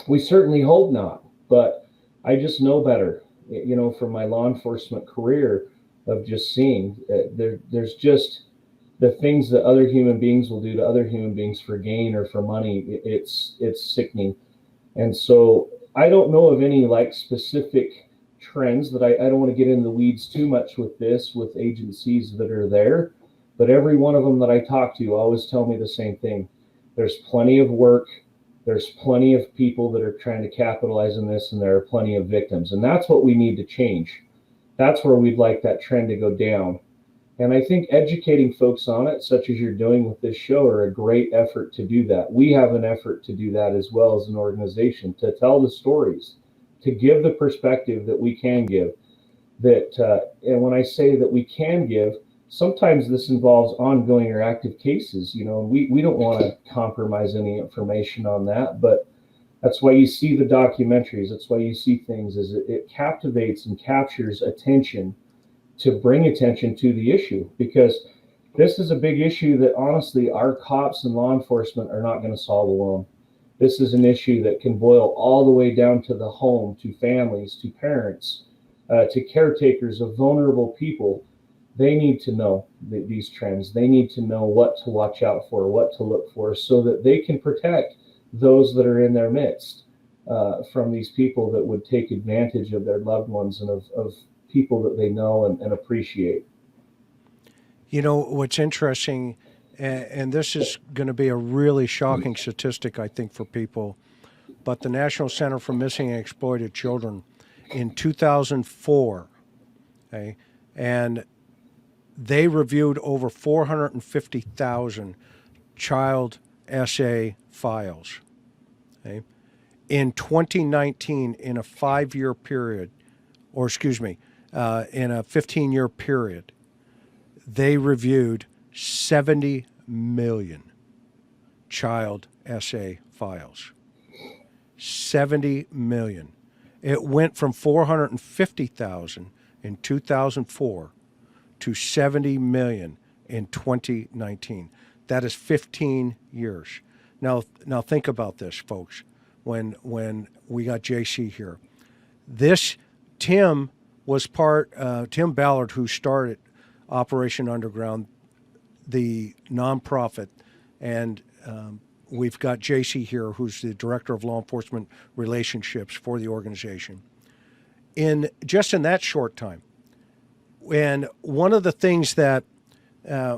We certainly hope not, but I just know better, from my law enforcement career, of just seeing there's just the things that other human beings will do to other human beings for gain or for money. It's sickening. And so I don't know of any specific trends that I don't want to get in the weeds too much with agencies that are there, but every one of them that I talk to always tell me the same thing. There's plenty of work. There's plenty of people that are trying to capitalize on this, and there are plenty of victims. And that's what we need to change. That's where we'd like that trend to go down. And I think educating folks on it, such as you're doing with this show, are a great effort to do that. We have an effort to do that as well as an organization, to tell the stories, to give the perspective that we can give. And when I say that we can give, sometimes this involves ongoing or active cases. We don't want to compromise any information on that, but that's why you see the documentaries. That's why you see things, is it captivates and captures attention to bring attention to the issue, because this is a big issue that honestly our cops and law enforcement are not going to solve alone. This is an issue that can boil all the way down to the home, to families, to parents, to caretakers of vulnerable people. They need to know these trends. They need to know what to watch out for, what to look for, so that they can protect those that are in their midst. from these people that would take advantage of their loved ones and of people that they know and appreciate. You know, what's interesting, and this is going to be a really shocking statistic, I think, for people, but the National Center for Missing and Exploited Children in 2004, okay, and they reviewed over 450,000 child SA files. Okay. In 2019, in a 5-year period, or excuse me, in a 15-year period, they reviewed 70 million child SA files. 70 million. It went from 450,000 in 2004 to 70 million in 2019. That is 15 years. Now think about this, folks. When we got JC here, Tim was Tim Ballard, who started Operation Underground, the nonprofit, and we've got JC here, who's the director of law enforcement relationships for the organization. In that short time, and one of the things that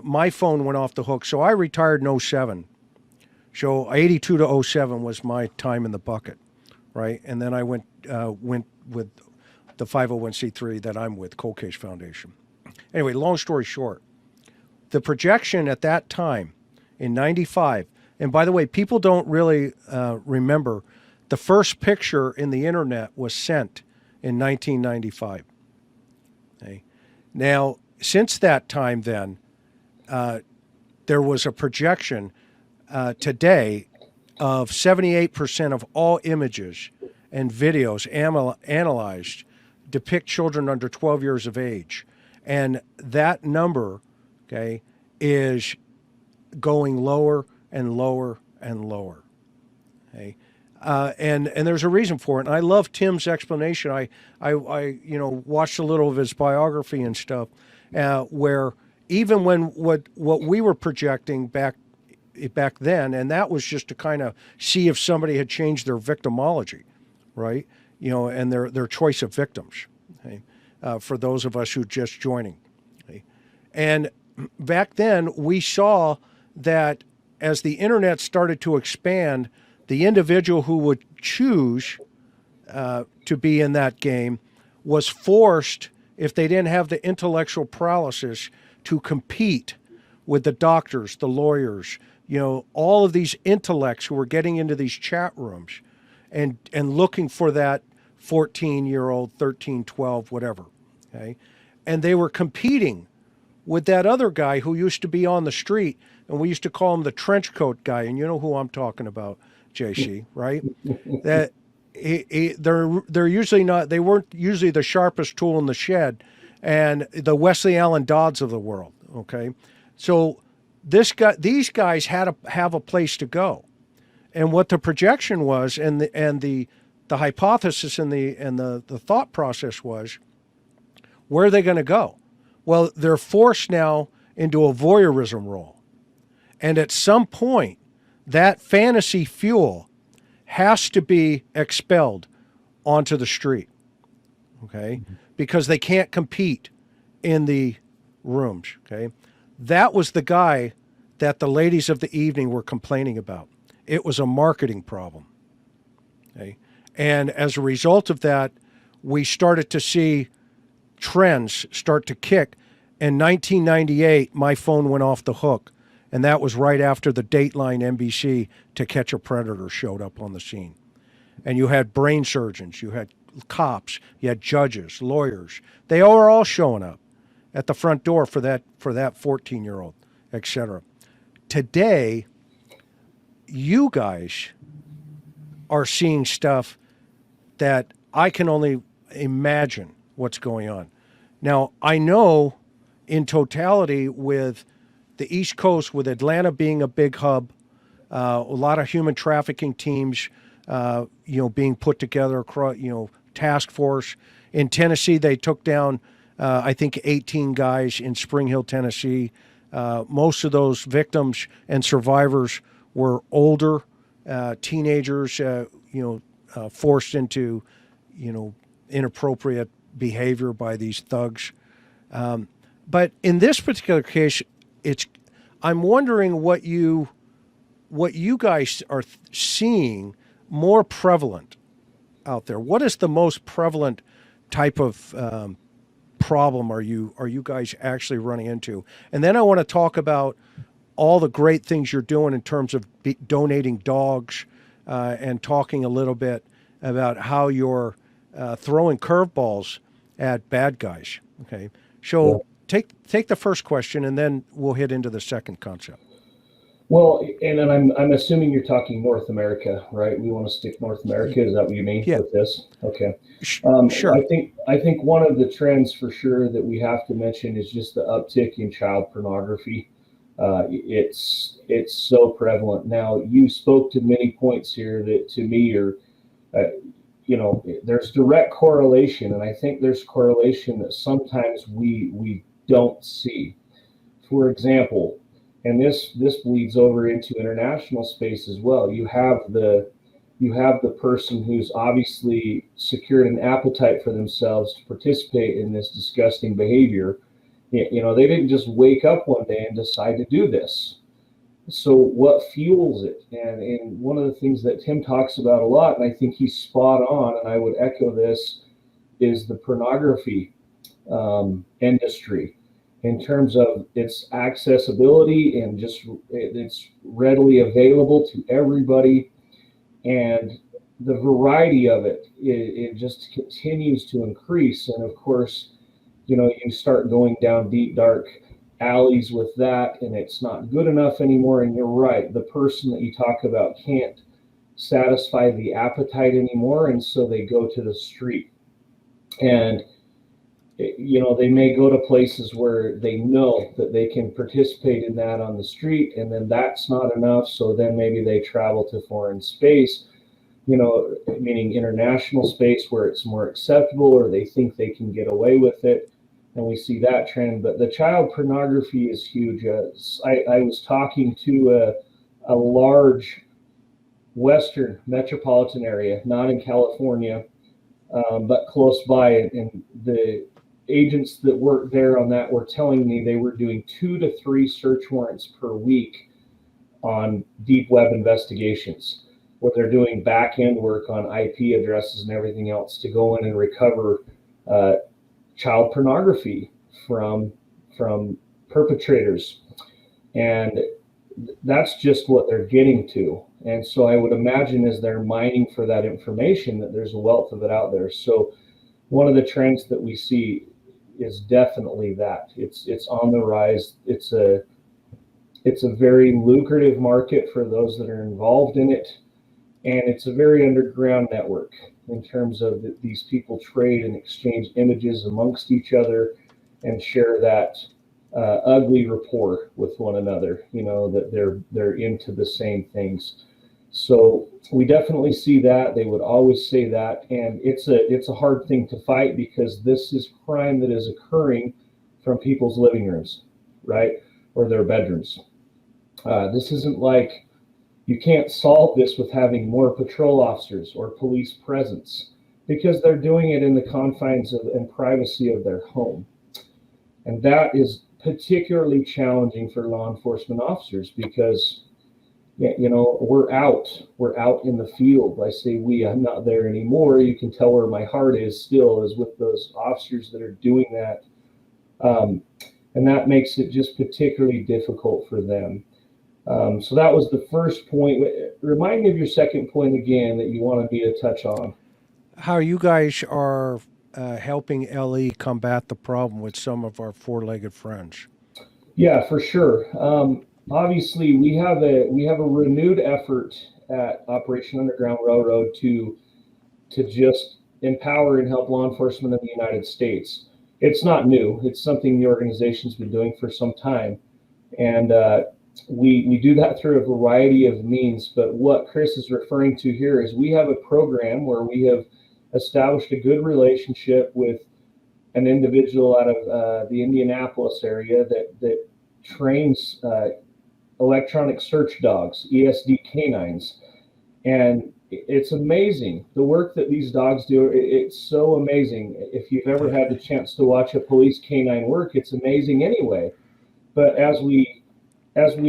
my phone went off the hook. So I retired in 07. So 82 to 07 was my time in the bucket, right? And then I went with the 501c3 that I'm with, Cold Case Foundation. Anyway, long story short, the projection at that time in 95, and by the way, people don't really remember, the first picture in the internet was sent in 1995. Okay. Now, since that time then, there was a projection today of 78% of all images and videos analyzed depict children under 12 years of age. And that number, okay, is going lower and lower and lower. Okay. And there's a reason for it. And I love Tim's explanation. I watched a little of his biography and stuff, where even when what we were projecting back then, and that was just to kind of see if somebody had changed their victimology, right? And their choice of victims, okay? For those of us who just joining. Okay? And back then we saw that as the internet started to expand, the individual who would choose to be in that game was forced, if they didn't have the intellectual paralysis, to compete with the doctors, the lawyers, all of these intellects who were getting into these chat rooms and looking for that 14-year-old, 13, 12, whatever, okay? And they were competing with that other guy who used to be on the street, and we used to call him the trench coat guy, and you know who I'm talking about, JC, right? That they're usually not, they weren't usually the sharpest tool in the shed, and the Wesley Allen Dodds of the world, okay? So these guys had to have a place to go. And what the projection was, and the hypothesis and the thought process was, where are they going to go? Well, they're forced now into a voyeurism role. And at some point, that fantasy fuel has to be expelled onto the street, okay? Because they can't compete in the rooms, okay? That was the guy that the ladies of the evening were complaining about. It was a marketing problem, okay? And as a result of that, we started to see trends start to kick. In 1998, my phone went off the hook, and that was right after the Dateline NBC To Catch a Predator showed up on the scene. And you had brain surgeons, you had cops, you had judges, lawyers. They were all showing up at the front door for that 14-year-old, etc. Today, you guys are seeing stuff that I can only imagine what's going on. Now, I know in totality with the East Coast, with Atlanta being a big hub, a lot of human trafficking teams, being put together across, task force. In Tennessee, they took down, I think, 18 guys in Spring Hill, Tennessee. Most of those victims and survivors were older, teenagers, forced into, inappropriate behavior by these thugs. But in this particular case, I'm wondering what you guys are seeing more prevalent out there. What is the most prevalent type of problem are you guys actually running into? And then I want to talk about all the great things you're doing in terms of donating dogs, and talking a little bit about how you're throwing curveballs at bad guys. Okay, so take the first question, and then we'll hit into the second concept. Well, and then I'm assuming you're talking North America, right? We want to stick North America. Is that what you mean with this? Okay. Sure. I think one of the trends for sure that we have to mention is just the uptick in child pornography. It's so prevalent now. You spoke to many points here that to me are, there's direct correlation, and I think there's correlation that sometimes we don't see. For example, and this bleeds over into international space as well. You have the person who's obviously secured an appetite for themselves to participate in this disgusting behavior. They didn't just wake up one day and decide to do this. So what fuels it? And one of the things that Tim talks about a lot, and I think he's spot on, and I would echo this, is the pornography industry, in terms of its accessibility and just it's readily available to everybody, and the variety of it just continues to increase. And of course, you start going down deep dark alleys with that, and it's not good enough anymore. And you're right, the person that you talk about can't satisfy the appetite anymore, and so they go to the street. And they may go to places where they know that they can participate in that on the street, and then that's not enough. So then maybe they travel to foreign space, meaning international space where it's more acceptable, or they think they can get away with it. And we see that trend. But the child pornography is huge. I was talking to a large Western metropolitan area, not in California, but close by, and the agents that work there on that were telling me they were doing 2 to 3 search warrants per week on deep web investigations, where they're doing back end work on IP addresses and everything else to go in and recover child pornography from perpetrators. And that's just what they're getting to. And so I would imagine as they're mining for that information, that there's a wealth of it out there. So one of the trends that we see is definitely that it's on the rise. It's a very lucrative market for those that are involved in it, and it's a very underground network in terms of these people trade and exchange images amongst each other and share that ugly rapport with one another, that they're into the same things. So we definitely see that. They would always say that, and it's a hard thing to fight, because this is crime that is occurring from people's living rooms, right, or their bedrooms. This isn't like, you can't solve this with having more patrol officers or police presence, because they're doing it in the confines and privacy of their home. And that is particularly challenging for law enforcement officers, because we're out in the field. I say we, I'm not there anymore. You can tell where my heart is still, is with those officers that are doing that. And that makes it just particularly difficult for them. So that was the first point. Remind me of your second point again that you wanted me to touch on. How you guys are helping LE combat the problem with some of our four-legged friends. Yeah, for sure. Obviously, we have a renewed effort at Operation Underground Railroad to just empower and help law enforcement in the United States. It's not new. It's something the organization's been doing for some time, and we do that through a variety of means. But what Chris is referring to here is we have a program where we have established a good relationship with an individual out of the Indianapolis area that trains electronic search dogs, ESD canines. And it's amazing the work that these dogs do. It's so amazing. If you've ever had the chance to watch a police canine work, it's amazing anyway. But as we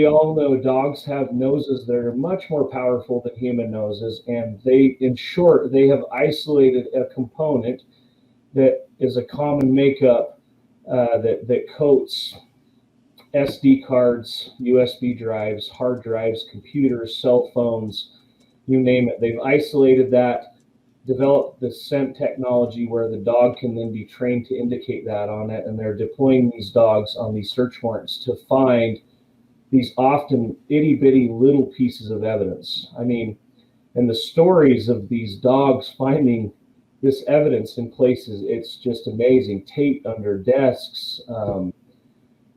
all know, dogs have noses that are much more powerful than human noses, and in short, they have isolated a component that is a common makeup that coats SD cards, USB drives, hard drives, computers, cell phones, you name it. They've isolated that, developed the scent technology where the dog can then be trained to indicate that on it, and they're deploying these dogs on these search warrants to find these often itty-bitty little pieces of evidence. I mean, and the stories of these dogs finding this evidence in places, it's just amazing. Tape under desks.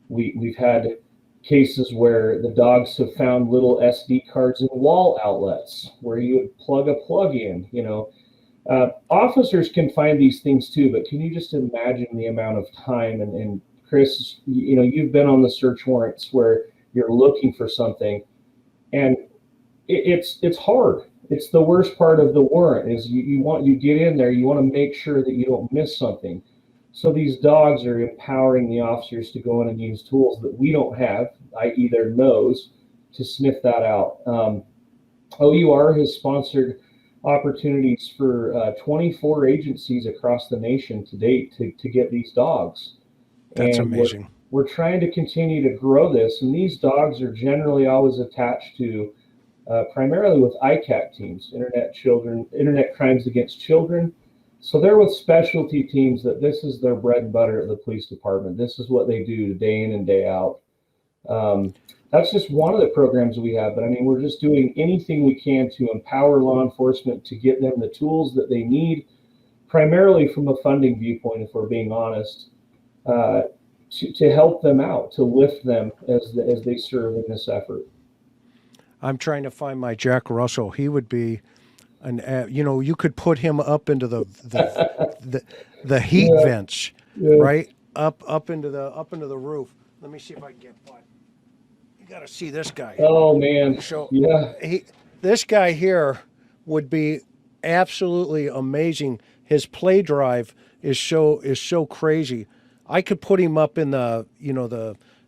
We've had cases where the dogs have found little SD cards in wall outlets where you would plug a plug in, officers can find these things too, but can you just imagine the amount of time and Chris, you've been on the search warrants where you're looking for something and it's hard. It's the worst part of the warrant is you get in there, you want to make sure that you don't miss something. So these dogs are empowering the officers to go in and use tools that we don't have, i.e. their nose, to sniff that out. OUR has sponsored opportunities for 24 agencies across the nation to date to get these dogs. That's and amazing. We're trying to continue to grow this, and these dogs are generally always attached to primarily with ICAC teams, Internet Crimes Against Children. So they're with specialty teams that this is their bread and butter at the police department. This is what they do day in and day out. That's just one of the programs we have. But I mean, we're just doing anything we can to empower law enforcement to get them the tools that they need, primarily from a funding viewpoint, if we're being honest, to help them out, to lift them as they serve in this effort. I'm trying to find my Jack Russell. He would be you could put him up into the heat vents, right? Up into the roof. Let me see if I can get one. You got to see this guy. Oh man. So yeah. This guy here would be absolutely amazing. His play drive is so crazy. I could put him up in the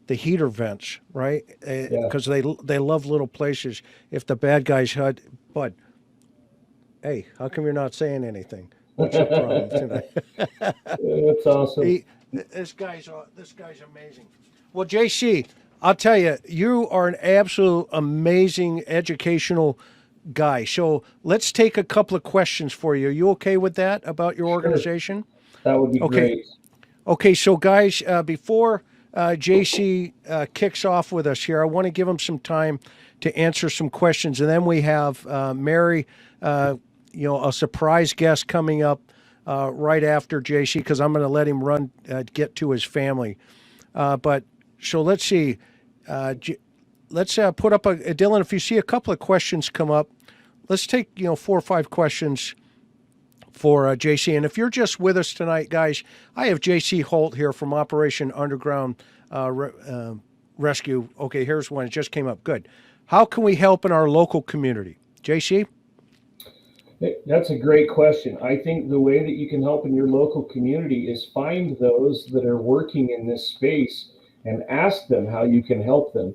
heater vents, right? Because they love little places. If the bad guys had, but hey, how come you're not saying anything? What's your problem tonight? That's awesome. This guy's amazing. Well, JC, I'll tell you, you are an absolute amazing educational guy. So let's take a couple of questions for you. Are you okay with that about your organization? That would be great. Okay, so guys, before JC kicks off with us here, I want to give him some time to answer some questions, and then we have Mary, a surprise guest coming up right after JC, because I'm going to let him get to his family. But so let's see. Let's put up Dylan. If you see a couple of questions come up, let's take 4 or 5 questions for JC. And if you're just with us tonight, guys, I have JC Holt here from Operation Underground Rescue. Okay, here's one. It just came up. Good. How can we help in our local community? JC? That's a great question. I think the way that you can help in your local community is find those that are working in this space and ask them how you can help them.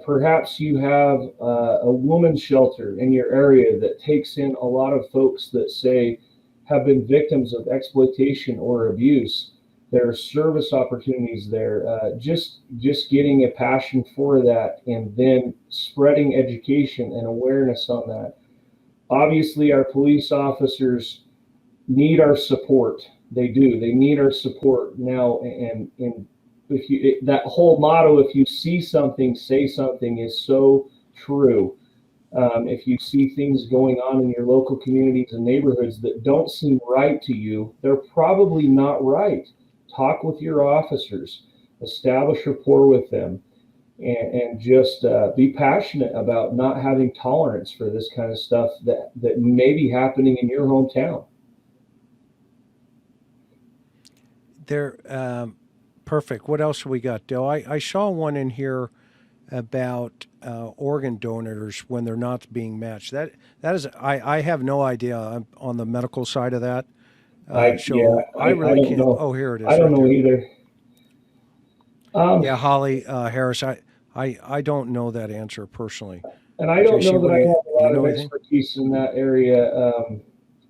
Perhaps you have a woman's shelter in your area that takes in a lot of folks that say have been victims of exploitation or abuse. There are service opportunities there. Just getting a passion for that and then spreading education and awareness on that. Obviously, our police officers need our support. They do. They need our support now. And if that whole motto, if you see something, say something, is so true. If you see things going on in your local communities and neighborhoods that don't seem right to you, they're probably not right. Talk with your officers, establish rapport with them, and just be passionate about not having tolerance for this kind of stuff that may be happening in your hometown. Perfect. What else we got, Dale? I saw one in here. about organ donors when they're not being matched. That is, I have no idea. I'm on the medical side of that. I really don't can't. know. Oh, here it is. I don't right know there. either. Yeah, Holly Harris. I don't know that answer personally. And I don't JC, know that I have a lot of anything? expertise in that area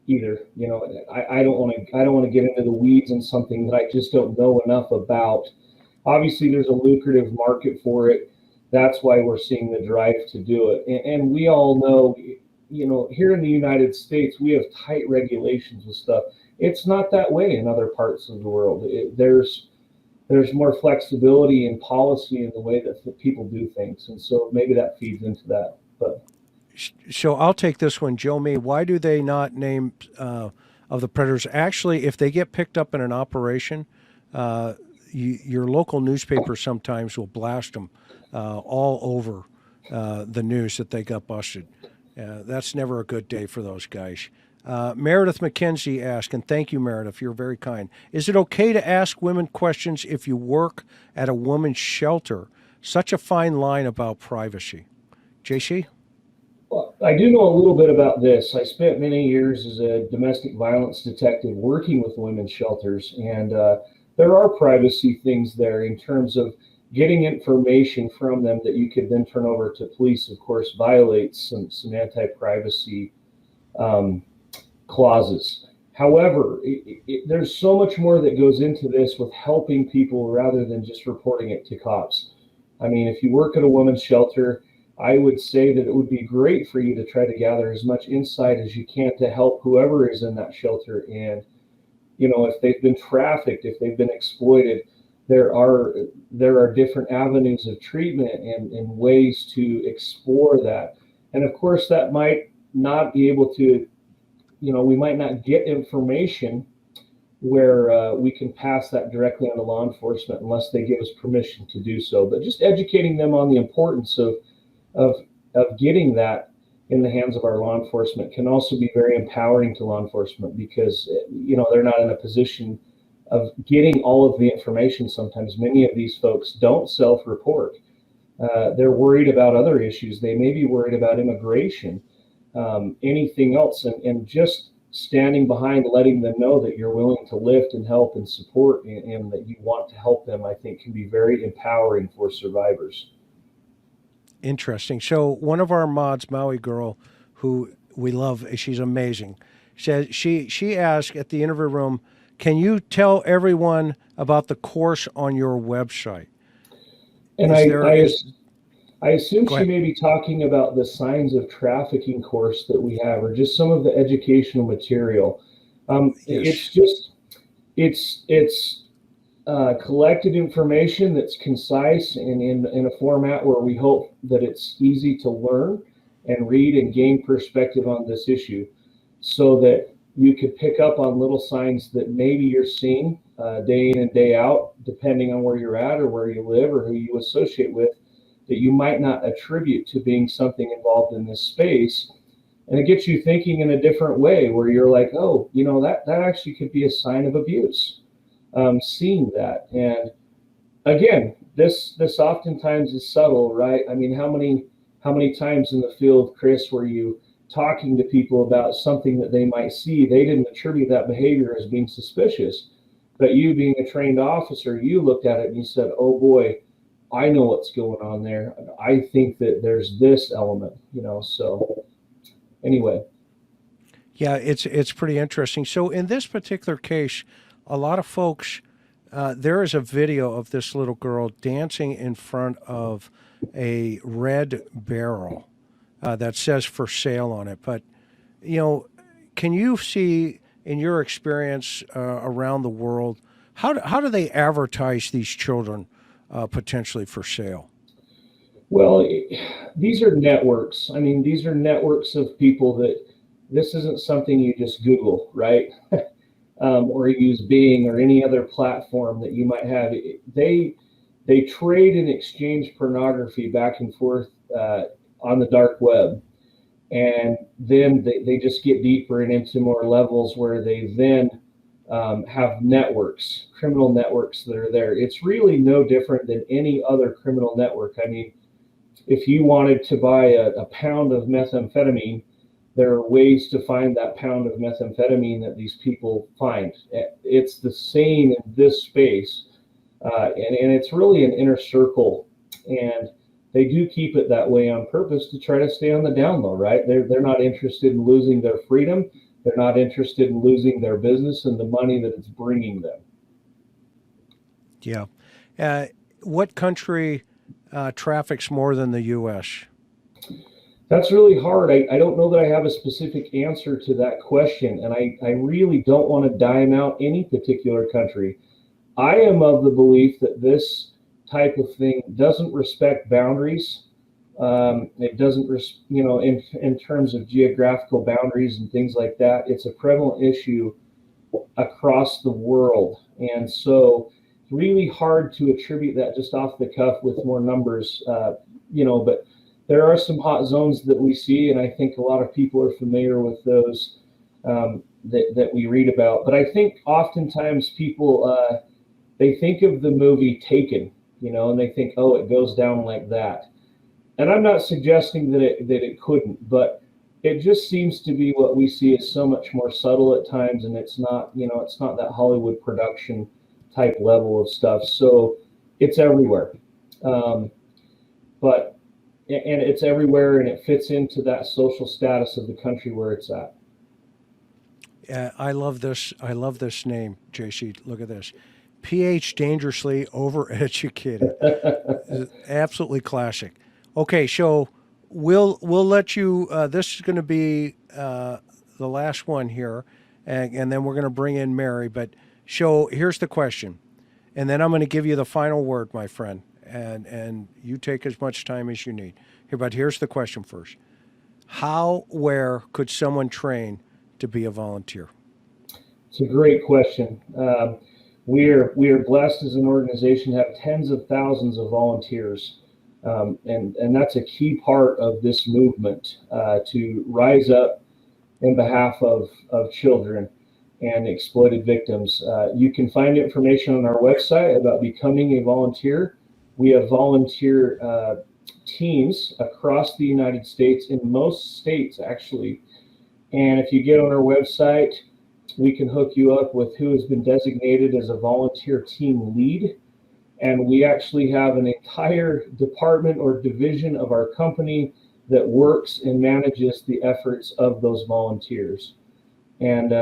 either. You know, I don't want to get into the weeds on something that I just don't know enough about. Obviously, there's a lucrative market for it. That's why we're seeing the drive to do it. And we all know, you know, here in the United States, we have tight regulations with stuff. It's not that way in other parts of the world. There's more flexibility in policy in the way that people do things, and so maybe that feeds into that. But so I'll take this one, Joe. Me, why do they not name of the predators? Actually, if they get picked up in an operation, your local newspaper sometimes will blast them all over the news that they got busted. That's never a good day for those guys. Meredith McKenzie asked, and thank you, Meredith, you're very kind. Is it okay to ask women questions if you work at a women's shelter? Such a fine line about privacy. JC? well, I do know a little bit about this. I spent many years as a domestic violence detective working with women's shelters, and there are privacy things there in terms of getting information from them that you could then turn over to police. Of course, violates some anti-privacy clauses. However, there's so much more that goes into this with helping people rather than just reporting it to cops. I mean, if you work at a women's shelter, I would say that it would be great for you to try to gather as much insight as you can to help whoever is in that shelter. And, you know, if they've been trafficked, if they've been exploited, there are different avenues of treatment and ways to explore that. And of course, that might not be able to, you know, we might not get information where we can pass that directly on to law enforcement unless they give us permission to do so. But just educating them on the importance of getting that in the hands of our law enforcement can also be very empowering to law enforcement, because, you know, they're not in a position of getting all of the information. Sometimes many of these folks don't self-report. They're worried about other issues. They may be worried about immigration, anything else, and just standing behind, letting them know that you're willing to lift and help and support and that you want to help them, I think can be very empowering for survivors. Interesting. So one of our mods, Maui Girl, who we love, she's amazing, said she asked at the interview room, can you tell everyone about the course on your website? And I assume she may be talking about the signs of trafficking course that we have, or just some of the educational material. Yes. It's collected information that's concise and in a format where we hope that it's easy to learn and read and gain perspective on this issue, so that you could pick up on little signs that maybe you're seeing day in and day out, depending on where you're at or where you live or who you associate with, that you might not attribute to being something involved in this space. And it gets you thinking in a different way, where you're like, oh, you know, that actually could be a sign of abuse. Seeing that. And again, this oftentimes is subtle, right? I mean, how many times in the field, Chris, were you talking to people about something that they might see? They didn't attribute that behavior as being suspicious, but you, being a trained officer, you looked at it and you said, oh boy, I know what's going on there. I think that there's this element, you know. So anyway. Yeah, it's pretty interesting. So in this particular case, a lot of folks, there is a video of this little girl dancing in front of a red barrel that says for sale on it. But, you know, can you see in your experience around the world, how do they advertise these children potentially for sale? Well, these are networks. I mean, these are networks of people that this isn't something you just Google, right? Or use Bing or any other platform that you might have. They trade and exchange pornography back and forth on the dark web. And then they just get deeper and into more levels where they then have networks, criminal networks that are there. It's really no different than any other criminal network. I mean, if you wanted to buy a pound of methamphetamine, there are ways to find that pound of methamphetamine that these people find. It's the same in this space, and it's really an inner circle, and they do keep it that way on purpose to try to stay on the down low, right? They're not interested in losing their freedom. They're not interested in losing their business and the money that it's bringing them. Yeah. What country traffics more than the U.S.? That's really hard. I don't know that I have a specific answer to that question, and I really don't want to dime out any particular country. I am of the belief that this type of thing doesn't respect boundaries. It doesn't, in terms of geographical boundaries and things like that. It's a prevalent issue across the world, and so really hard to attribute that just off the cuff with more numbers, but there are some hot zones that we see, and I think a lot of people are familiar with those that we read about. But I think oftentimes people, they think of the movie Taken, and they think, oh, it goes down like that. And I'm not suggesting that it couldn't, but it just seems to be what we see is so much more subtle at times, and it's not that Hollywood production type level of stuff. So it's everywhere. And it's everywhere, and it fits into that social status of the country where it's at. I love this. I love this name, JC. Look at this. PH dangerously overeducated. Absolutely classic. Okay, so we'll let you. This is going to be the last one here, and then we're going to bring in Mary. But here's the question, and then I'm going to give you the final word, my friend. And you take as much time as you need. But here's the question first. Where could someone train to be a volunteer? It's a great question. We are blessed as an organization to have tens of thousands of volunteers. And that's a key part of this movement, to rise up in behalf of children and exploited victims. You can find information on our website about becoming a volunteer. We have volunteer teams across the United States, in most states actually. And if you get on our website, we can hook you up with who has been designated as a volunteer team lead. And we actually have an entire department or division of our company that works and manages the efforts of those volunteers. And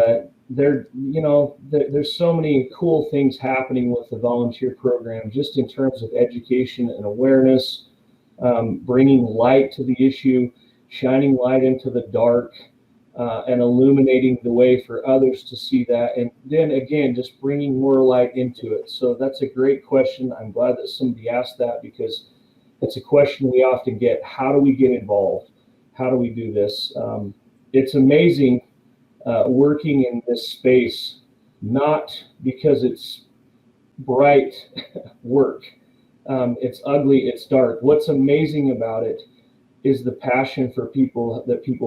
there's so many cool things happening with the volunteer program, just in terms of education and awareness, bringing light to the issue, shining light into the dark, and illuminating the way for others to see that. And then again, just bringing more light into it. So that's a great question. I'm glad that somebody asked that, because it's a question we often get. How do we get involved? How do we do this? It's amazing working in this space, not because it's bright work. It's ugly, it's dark. What's amazing about it is the passion for people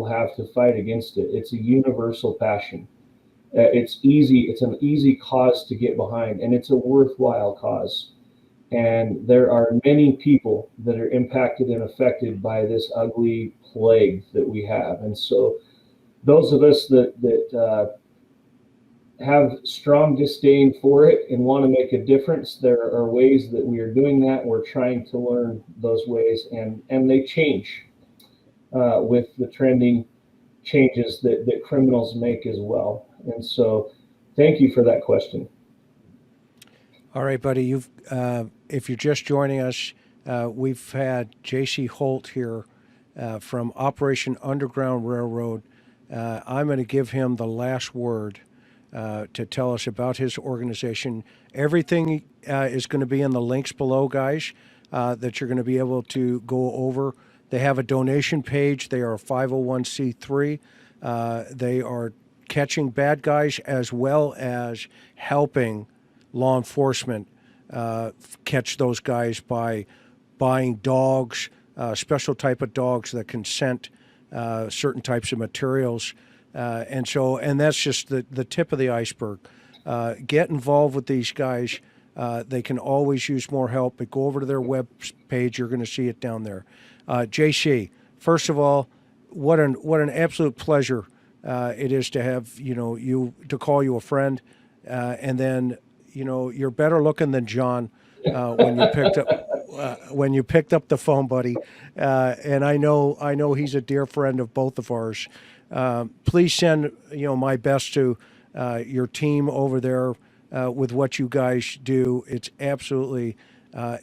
have to fight against it. It's a universal passion. It's an easy cause to get behind, and it's a worthwhile cause. And there are many people that are impacted and affected by this ugly plague that we have. And so those of us that have strong disdain for it and want to make a difference, there are ways that we are doing that. We're trying to learn those ways, and they change with the trending changes that criminals make as well. And so thank you for that question. All right, buddy. If you're just joining us, we've had J.C. Holt here from Operation Underground Railroad. I'm going to give him the last word to tell us about his organization. Everything is going to be in the links below, guys, that you're going to be able to go over. They have a donation page. They are a 501c3. They are catching bad guys as well as helping law enforcement catch those guys by buying dogs, special type of dogs that can scent certain types of materials. And that's just the tip of the iceberg. Get involved with these guys. They can always use more help, but go over to their web page. You're going to see it down there. JC, first of all, what an absolute pleasure it is to have you to call you a friend, and then you're better looking than John when you picked up the phone, buddy, and I know he's a dear friend of both of ours. Please send my best to your team over there with what you guys do. It's absolutely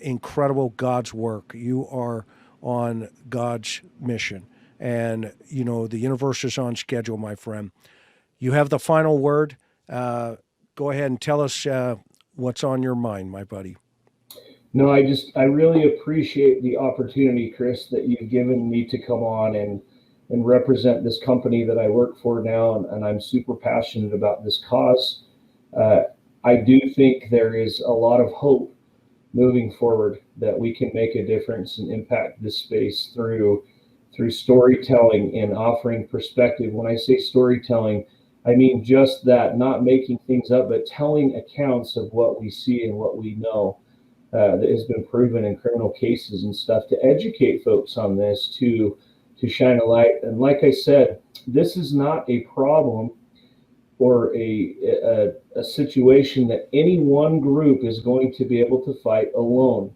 incredible God's work. You are on God's mission, and the universe is on schedule, my friend. You have the final word. Go ahead and tell us what's on your mind, my buddy. No, I really appreciate the opportunity, Chris, that you've given me to come on and represent this company that I work for now, and I'm super passionate about this cause. I do think there is a lot of hope moving forward that we can make a difference and impact this space through storytelling and offering perspective. When I say storytelling, I mean just that, not making things up, but telling accounts of what we see and what we know that has been proven in criminal cases and stuff, to educate folks on this, to shine a light. And like I said, this is not a problem or a situation that any one group is going to be able to fight alone.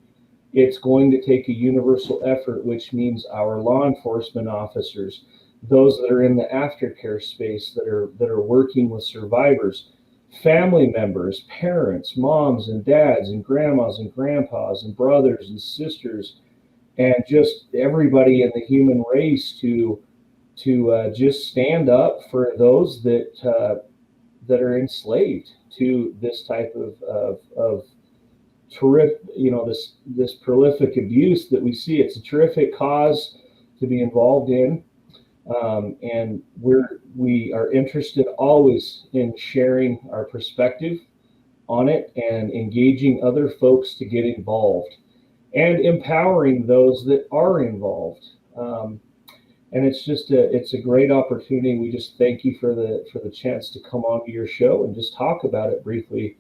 It's going to take a universal effort, which means our law enforcement officers, those that are in the aftercare space, that are working with survivors, family members, parents, moms and dads and grandmas and grandpas and brothers and sisters, and just everybody in the human race to just stand up for those that are enslaved to this type of terrific, this prolific abuse that we see. It's a terrific cause to be involved in, and we are interested always in sharing our perspective on it and engaging other folks to get involved and empowering those that are involved. And it's a great opportunity. We just thank you for the chance to come onto your show and just talk about it briefly.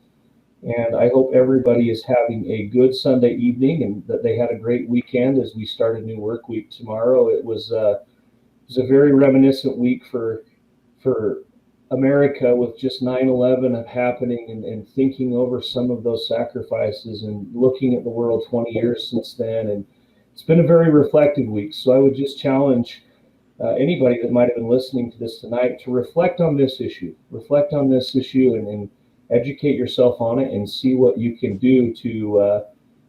And I hope everybody is having a good Sunday evening and that they had a great weekend as we start a new work week tomorrow. It was a very reminiscent week for America, with just 9/11 happening and thinking over some of those sacrifices and looking at the world 20 years since then. And it's been a very reflective week. So I would just challenge anybody that might have been listening to this tonight to reflect on this issue and educate yourself on it and see what you can do to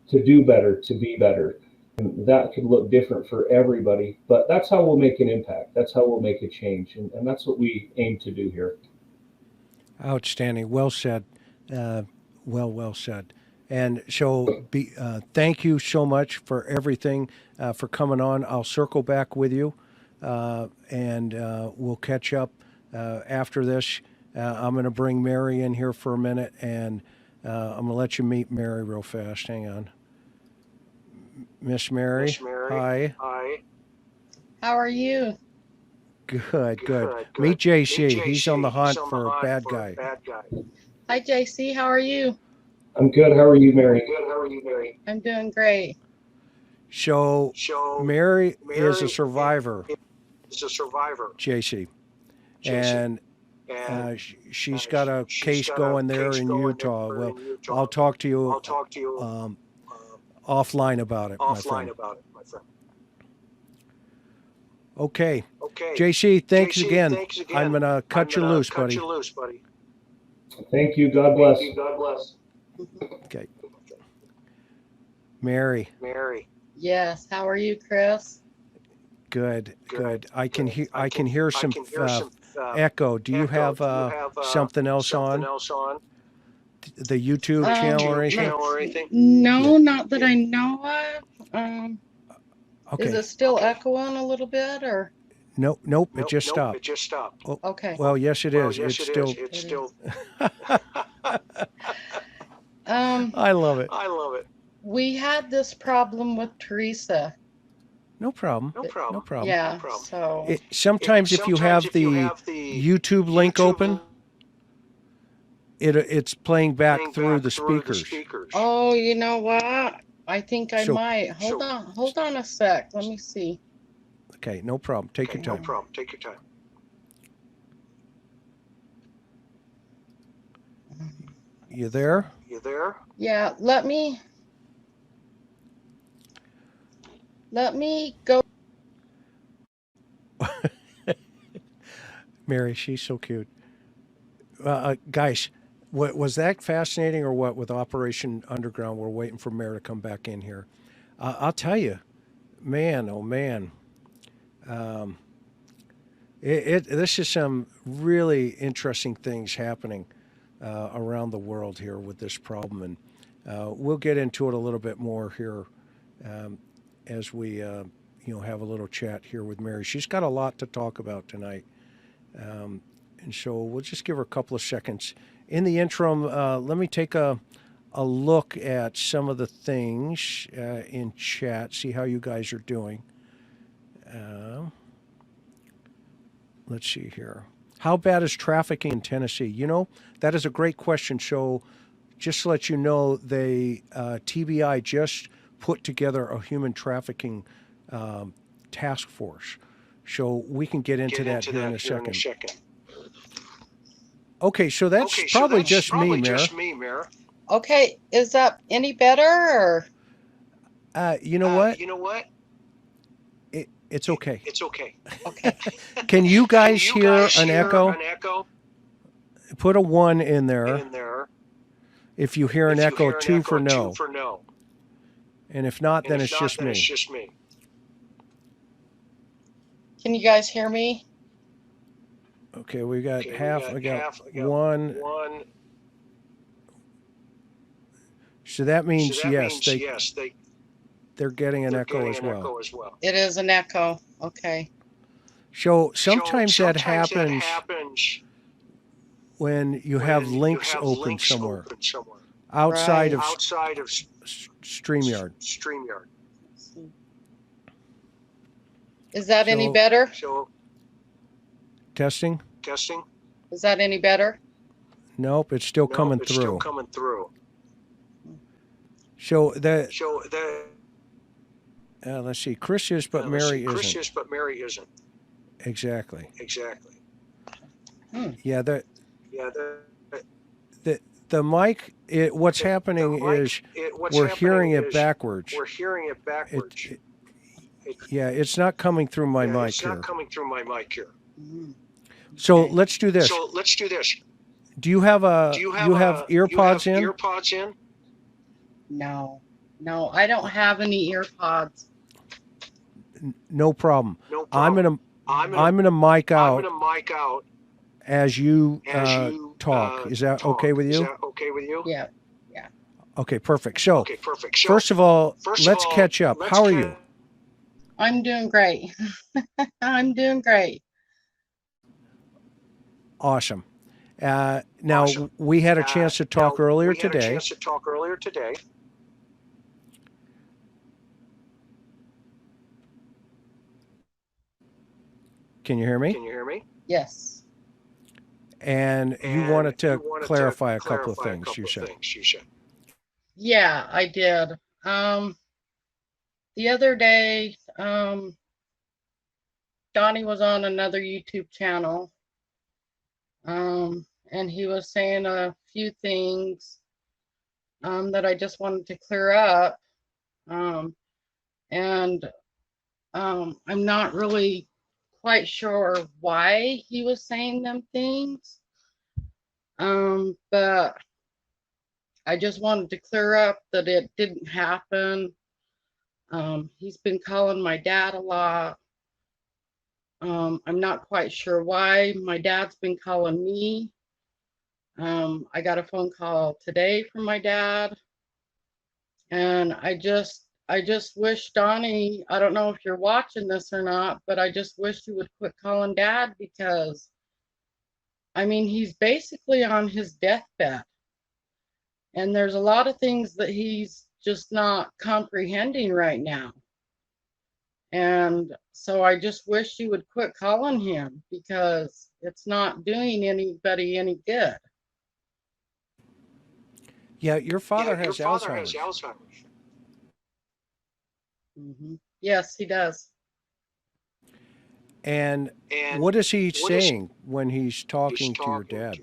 do better, to be better. And that could look different for everybody, but that's how we'll make an impact. That's how we'll make a change. And that's what we aim to do here. Outstanding. Well said. Well said. And so thank you so much for everything, for coming on. I'll circle back with you, and we'll catch up after this. I'm going to bring Mary in here for a minute, and I'm going to let you meet Mary real fast. Hang on. Miss Mary. Hi. How are you? Good. Meet JC. He's on the hunt for a bad guy. Hi, JC. How are you? I'm good. How are you, Mary? I'm doing great. So Mary is a survivor. JC. And she's got a case going there in Utah. Well, I'll talk to you offline about it, my friend. Okay. JC, thanks again. I'm going to cut you loose, buddy. Thank you. God bless. Okay. Mary. Yes. How are you, Chris? Good. I can hear some echo. Do you have something else on? The YouTube channel or anything? No, not that I know of. Okay. Is it still echoing a little bit, or? Nope. It just stopped. Oh, okay. Well, yes, it is. It's still. I love it. We had this problem with Teresa. No problem. Yeah. So sometimes if you have the YouTube link open, it's playing back through the speakers. Oh, you know what? I think I So- might. Hold on a sec. Let me see. Okay, no problem. Take your time. No problem. Take your time. You there? You there? Yeah, let me go. Mary, she's so cute. Guys, what was that fascinating or what with Operation Underground? We're waiting for Mary to come back in here. I'll tell you, man, oh man. This is some really interesting things happening around the world here with this problem, and we'll get into it a little bit more here as we have a little chat here with Mary. She's got a lot to talk about tonight, and so we'll just give her a couple of seconds. In the interim, let me take a look at some of the things in chat, see how you guys are doing. Let's see here. How bad is trafficking in Tennessee? You know, that is a great question. So just to let you know, TBI just put together a human trafficking task force. So we can get into that here in a second. Okay, so that's probably just me, Mayor. Okay, is that any better? Or? You know what? It's okay. Okay. Can you guys hear an echo? Put a 1 in there. If you hear an echo, 2 for no. And if not, then it's just me. Can you guys hear me? Okay, we got half. I got 1. So that means yes, they're getting an echo as well. It is an echo. Okay. So sometimes that happens when you have links open somewhere outside of StreamYard. Is that any better? Testing? Is that any better? Nope, it's still coming through. So let's see. Chris is, but Mary isn't. Exactly. Yeah. The mic. What's happening is we're hearing it backwards. Yeah, it's not coming through my mic here. So let's do this. Do you have earpods in? No, I don't have any earpods. No problem. I'm gonna mic out as you talk. Is that okay with you? Yeah. Okay, perfect. So, first of all, let's catch up. How are you? I'm doing great. I'm doing great. Awesome. Now, we had a chance to talk earlier today. Can you hear me? Yes. And you wanted to clarify a couple of things, you said. Yeah, I did. The other day, Donnie was on another YouTube channel, and he was saying a few things that I just wanted to clear up. And I'm not really quite sure why he was saying them things, but I just wanted to clear up that it didn't happen. He's been calling my dad a lot. I'm not quite sure why. My dad's been calling me. I got a phone call today from my dad, and I just wish Donnie, I don't know if you're watching this or not, but I just wish you would quit calling dad, because I mean, he's basically on his deathbed, and there's a lot of things that he's just not comprehending right now. And so I just wish you would quit calling him, because it's not doing anybody any good. Yeah, your father has Alzheimer's. Yes, he does. And what is he saying when he's talking to your dad?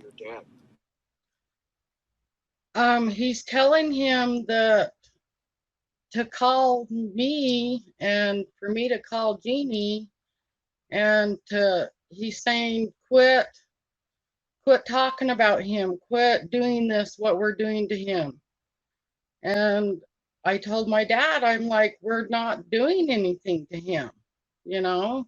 He's telling him that to call me and for me to call Jeannie, and he's saying quit talking about him, quit doing this, what we're doing to him. And I told my dad, I'm like, we're not doing anything to him, you know?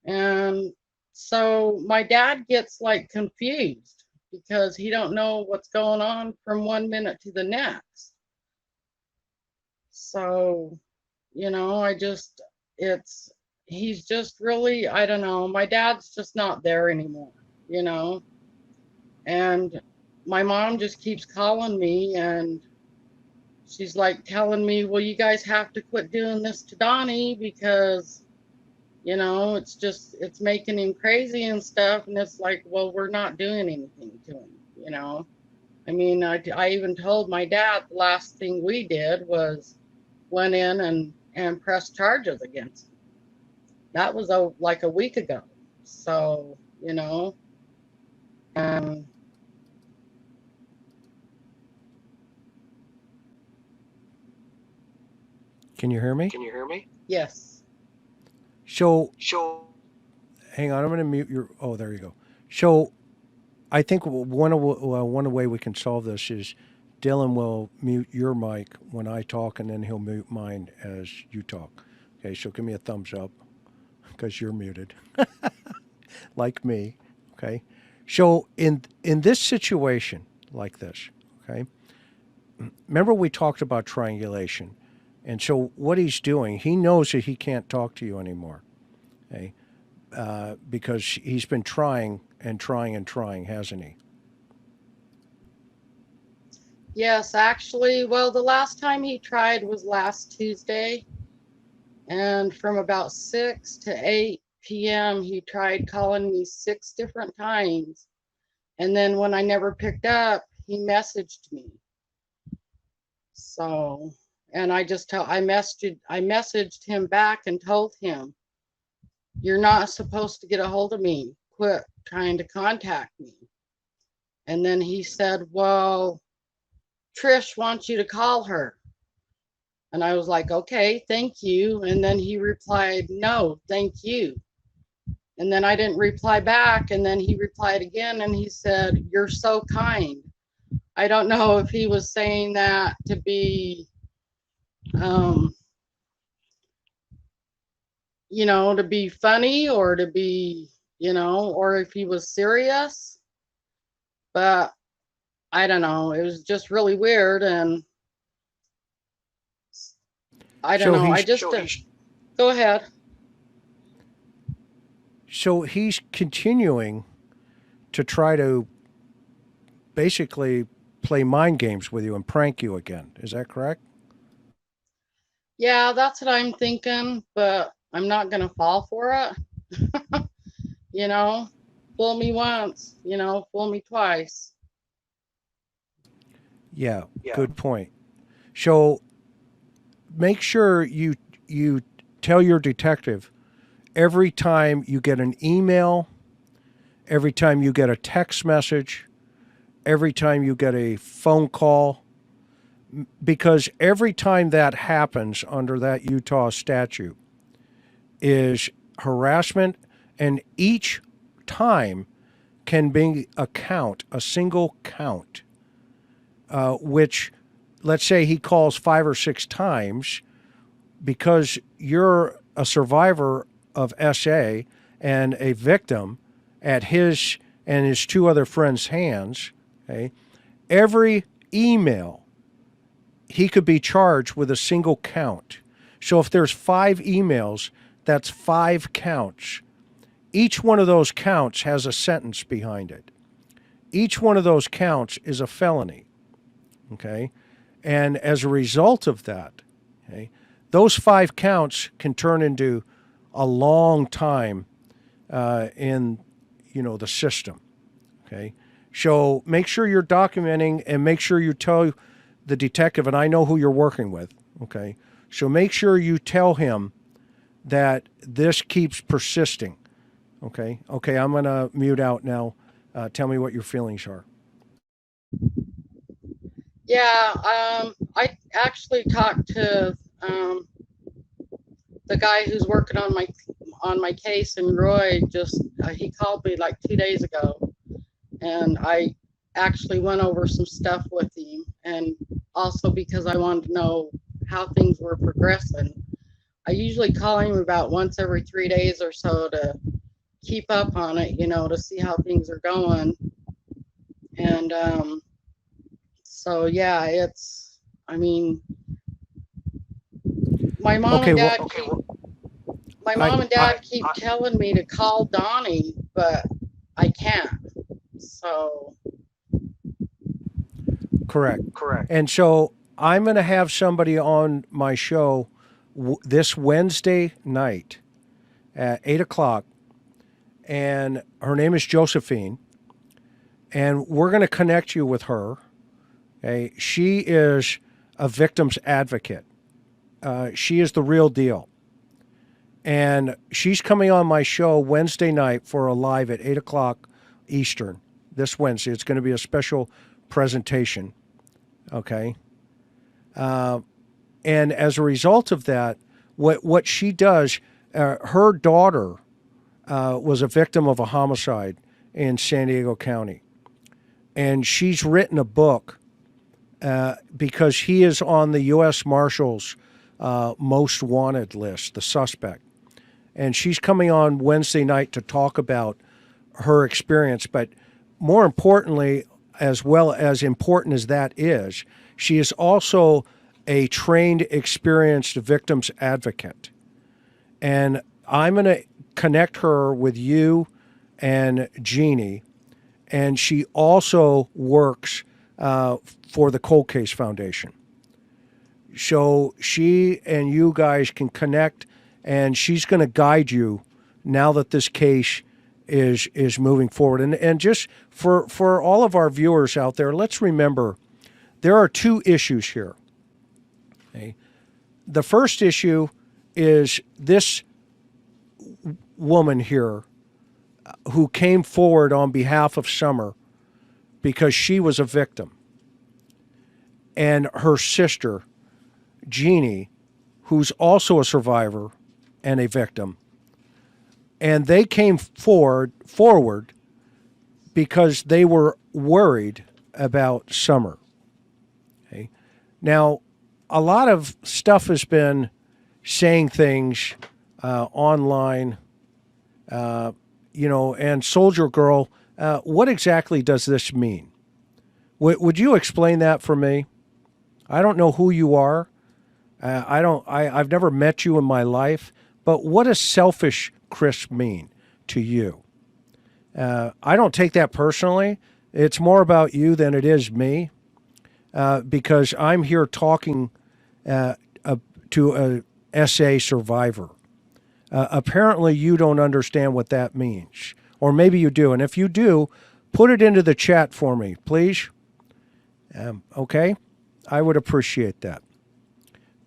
And so my dad gets like confused because he don't know what's going on from 1 minute to the next. So, you know, he's just really, I don't know, my dad's just not there anymore, you know? And my mom just keeps calling me and she's like telling me, well, you guys have to quit doing this to Donnie because, you know, it's making him crazy and stuff. And it's like, well, we're not doing anything to him, you know? I mean, I even told my dad the last thing we did was went in and pressed charges against him. That was like a week ago. So, you know, Can you hear me? yes. So, hang on, I'm going to mute your. Oh, there you go. So, I think one way we can solve this is Dylan will mute your mic when I talk, and then he'll mute mine as you talk. Okay, so give me a thumbs up because you're muted, like me. Okay, so in this situation like this, okay, remember we talked about triangulation, and so what he's doing, he knows that he can't talk to you anymore, okay, because he's been trying and trying and trying, hasn't he? Yes, actually, well, the last time he tried was last Tuesday. And from about 6 to 8 p.m., he tried calling me 6 different times. And then when I never picked up, he messaged me. So, and I messaged him back and told him, you're not supposed to get a hold of me. Quit trying to contact me. And then he said, well, Trish wants you to call her. And I was like, okay, thank you. And then he replied, no, thank you. And then I didn't reply back. And then he replied again and he said, you're so kind. I don't know if he was saying that to be, you know, to be funny or to be, you know, or if he was serious. But I don't know. It was just really weird. And I don't know. Go ahead. So he's continuing to try to basically play mind games with you and prank you again. Is that correct? Yeah, that's what I'm thinking, but I'm not going to fall for it. You know, fool me once, you know, fool me twice. Yeah, good point. So make sure you tell your detective every time you get an email, every time you get a text message, every time you get a phone call, because every time that happens under that Utah statute is harassment, and each time can be a single count, which, let's say he calls 5 or 6 times, because you're a survivor of SA and a victim at his and his 2 other friends' hands, okay, every email he could be charged with a single count. So if there's 5 emails, that's 5 counts. Each one of those counts has a sentence behind it. Each one of those counts is a felony, okay? And as a result of that, okay, those 5 counts can turn into a long time in, you know, the system, okay? So make sure you're documenting and make sure you tell the detective, and I know who you're working with, okay? So make sure you tell him that this keeps persisting. Okay? Okay, I'm going to mute out now. Tell me what your feelings are. Yeah, I actually talked to the guy who's working on my case, and Roy just he called me like 2 days ago, and I actually went over some stuff with him, and also because I wanted to know how things were progressing. I usually call him about once every 3 days or so to keep up on it, to see how things are going. And so yeah, my mom and dad keep telling me to call Donnie, but I can't. So Correct. And so I'm going to have somebody on my show this Wednesday night at 8 o'clock, and her name is Josephine, and we're going to connect you with her. Okay? She is a victim's advocate. She is the real deal. And she's coming on my show Wednesday night for a live at 8 o'clock Eastern this Wednesday. It's going to be a special presentation. Okay. And as a result of that, what she does, her daughter was a victim of a homicide in San Diego County. And she's written a book because he is on the U.S. Marshals most wanted list, the suspect. And she's coming on Wednesday night to talk about her experience. But more importantly, as well as important as that is, she is also a trained, experienced victims advocate. And I'm going to connect her with you and Jeannie. And she also works for the Cold Case Foundation. So she and you guys can connect, and she's going to guide you now that this case is moving forward. And just for all of our viewers out there, let's remember there are two issues here. Okay? The first issue is this woman here who came forward on behalf of Summer because she was a victim. And her sister, Jeannie, who's also a survivor and a victim. And they came forward because they were worried about Summer. Okay? Now, a lot of stuff has been saying things online, and Soldier Girl, what exactly does this mean? Would you explain that for me? I don't know who you are. I've never met you in my life, but what does selfish Chris mean to you? I don't take that personally. It's more about you than it is me, because I'm here talking to a SA survivor. Apparently you don't understand what that means, or maybe you do. And if you do, put it into the chat for me, please. Okay? I would appreciate that.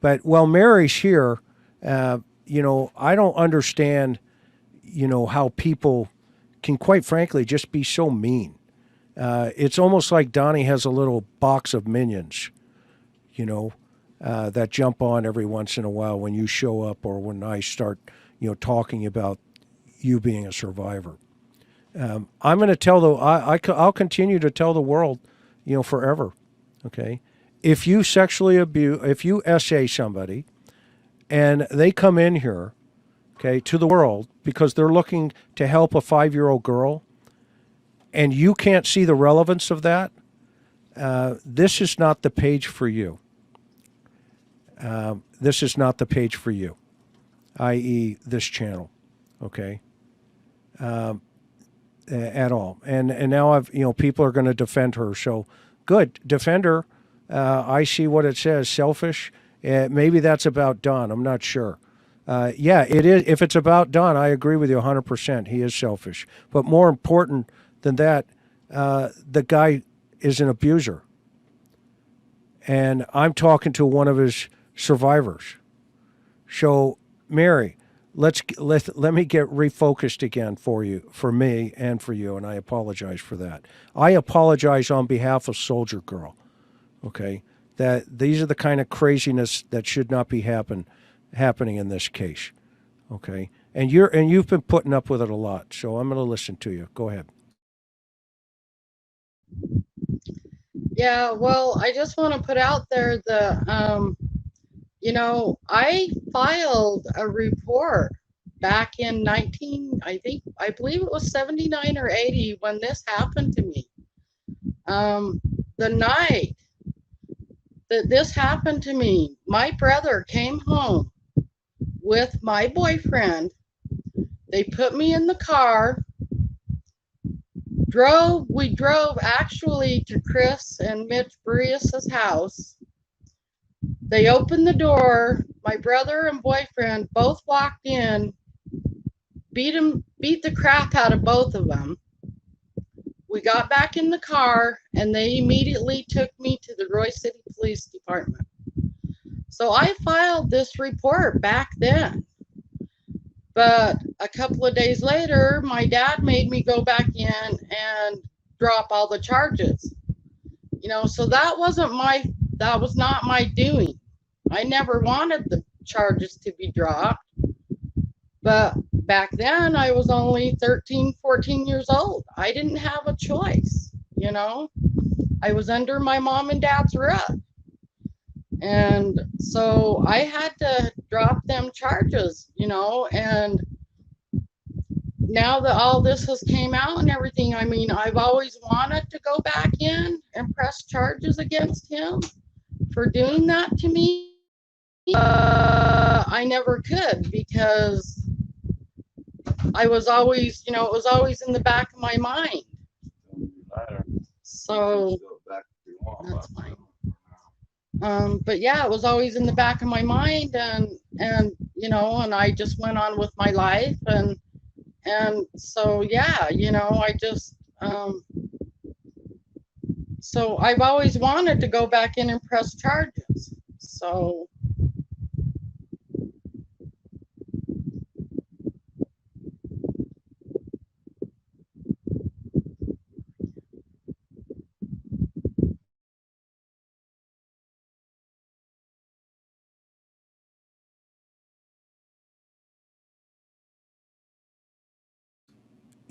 But while Mary's here, I don't understand, how people can, quite frankly, just be so mean. It's almost like Donnie has a little box of minions, that jump on every once in a while when you show up or when I start, talking about you being a survivor. I'm going to tell I'll continue to tell the world, forever. Okay. If you sexually abuse, if you SA somebody and they come in here, okay, to the world because they're looking to help a 5-year-old girl and you can't see the relevance of that, this is not the page for you. This is not the page for you, i.e. this channel, okay, at all. And now people are going to defend her. So good, defend her. I see what it says, selfish. Maybe that's about Don. I'm not sure. Yeah, it is. If it's about Don, I agree with you 100%. He is selfish. But more important than that, the guy is an abuser. And I'm talking to one of his survivors. So, Mary, let me get refocused again for me, and for you, and I apologize for that. I apologize on behalf of Soldier Girl. Okay, that these are the kind of craziness that should not be happening in this case. Okay, and you've been putting up with it a lot, so I'm going to listen to you. Go ahead. Yeah, well, I just want to put out there that, I filed a report back in I believe it was 79 or 80 when this happened to me. The night that this happened to me, my brother came home with my boyfriend. They put me in the car, we drove actually to Chris and Mitch Brius's house. They opened the door. My brother and boyfriend both walked in, beat the crap out of both of them. We got back in the car, and they immediately took me to the Roy City Police Department. So I filed this report back then. But a couple of days later, my dad made me go back in and drop all the charges. So that was not my doing. I never wanted the charges to be dropped. But back then I was only 13, 14 years old. I didn't have a choice, I was under my mom and dad's roof. And so I had to drop them charges, and now that all this has came out and everything, I've always wanted to go back in and press charges against him for doing that to me. I never could because I was always, it was always in the back of my mind. So that's fine. But yeah, it was always in the back of my mind, and I just went on with my life, and so yeah, I just so I've always wanted to go back in and press charges. So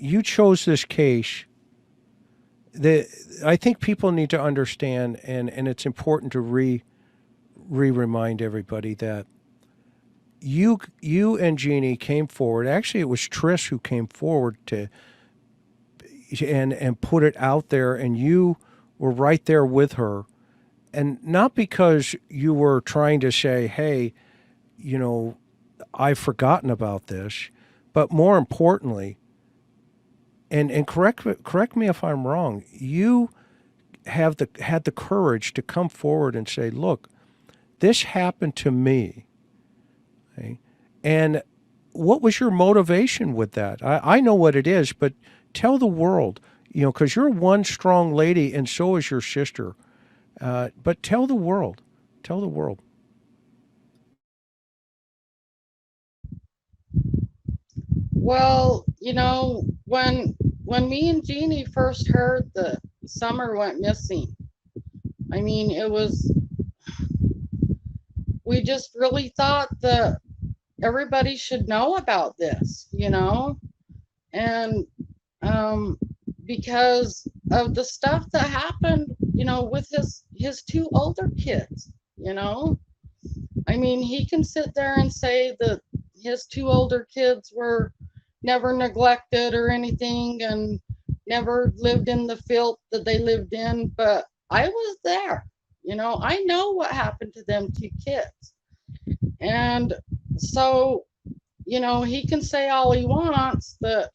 you chose this case. I think people need to understand, and it's important to remind everybody that you and Jeannie came forward. Actually, it was Trish who came forward and put it out there, and you were right there with her, and not because you were trying to say, hey, I've forgotten about this, but more importantly, and correct me if I'm wrong, you had the courage to come forward and say, look, this happened to me. Okay? And what was your motivation with that? I know what it is, but tell the world, because you're one strong lady and so is your sister. But tell the world. Well, when me and Jeannie first heard that Summer went missing, we just really thought that everybody should know about this, and because of the stuff that happened, with his two older kids, he can sit there and say that his two older kids were never neglected or anything and never lived in the filth that they lived in, but I was there. I know what happened to them two kids. And so, he can say all he wants that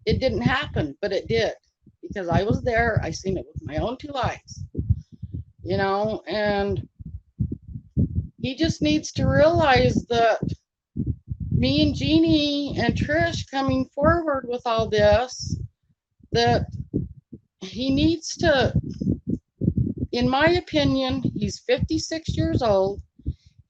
it didn't happen, but it did, because I was there. I seen it with my own two eyes, and he just needs to realize that me and Jeannie and Trish coming forward with all this, that he needs to, in my opinion, he's 56 years old.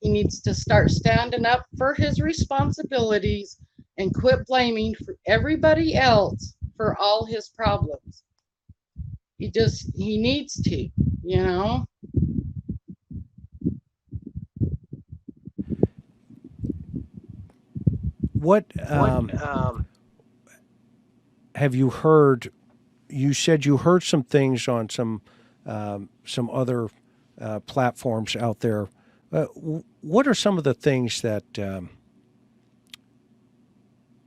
He needs to start standing up for his responsibilities and quit blaming for everybody else for all his problems. He needs to, you know? What have you heard? You said you heard some things on some other platforms out there. What are some of the things that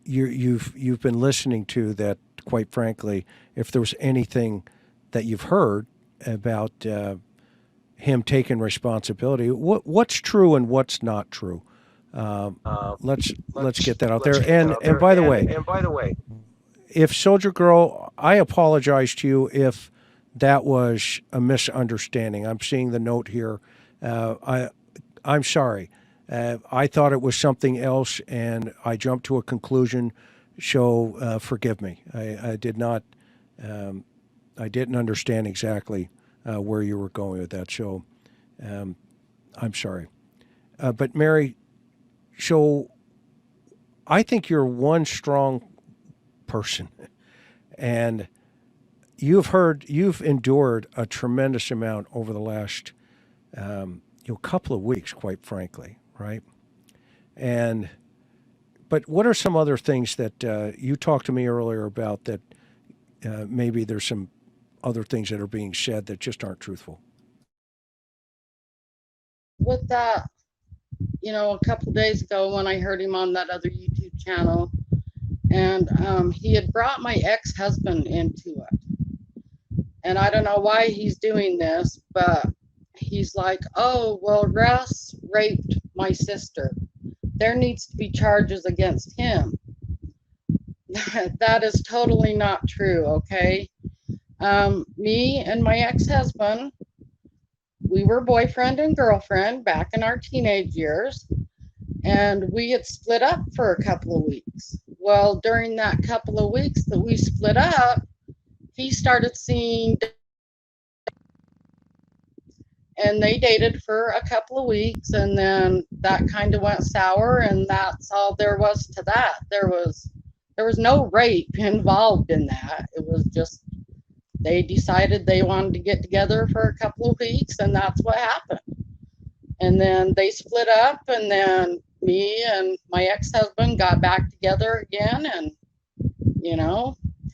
you've been listening to that, quite frankly, if there was anything that you've heard about him taking responsibility, what's true and what's not true? Let's get that out there. And by the way, if Soldier Girl, I apologize to you if that was a misunderstanding. I'm seeing the note here. I'm sorry. I thought it was something else, and I jumped to a conclusion. So forgive me. I did not. I didn't understand exactly where you were going with that. So I'm sorry. But Mary, so I think you're one strong person, and you've endured a tremendous amount over the last couple of weeks, quite frankly, right? But what are some other things that you talked to me earlier about that maybe there's some other things that are being said that just aren't truthful? With that, a couple days ago when I heard him on that other YouTube channel, and he had brought my ex-husband into it. And I don't know why he's doing this, but he's like, oh, well, Russ raped my sister. There needs to be charges against him. That is totally not true, okay? Me and my ex-husband, we were boyfriend and girlfriend back in our teenage years, and we had split up for a couple of weeks. Well, during that couple of weeks that we split up, he started seeing, and they dated for a couple of weeks, and then that kind of went sour, and that's all there was to that. There was no rape involved in that. It was just they decided they wanted to get together for a couple of weeks, and that's what happened. And then they split up, and then me and my ex-husband got back together again, and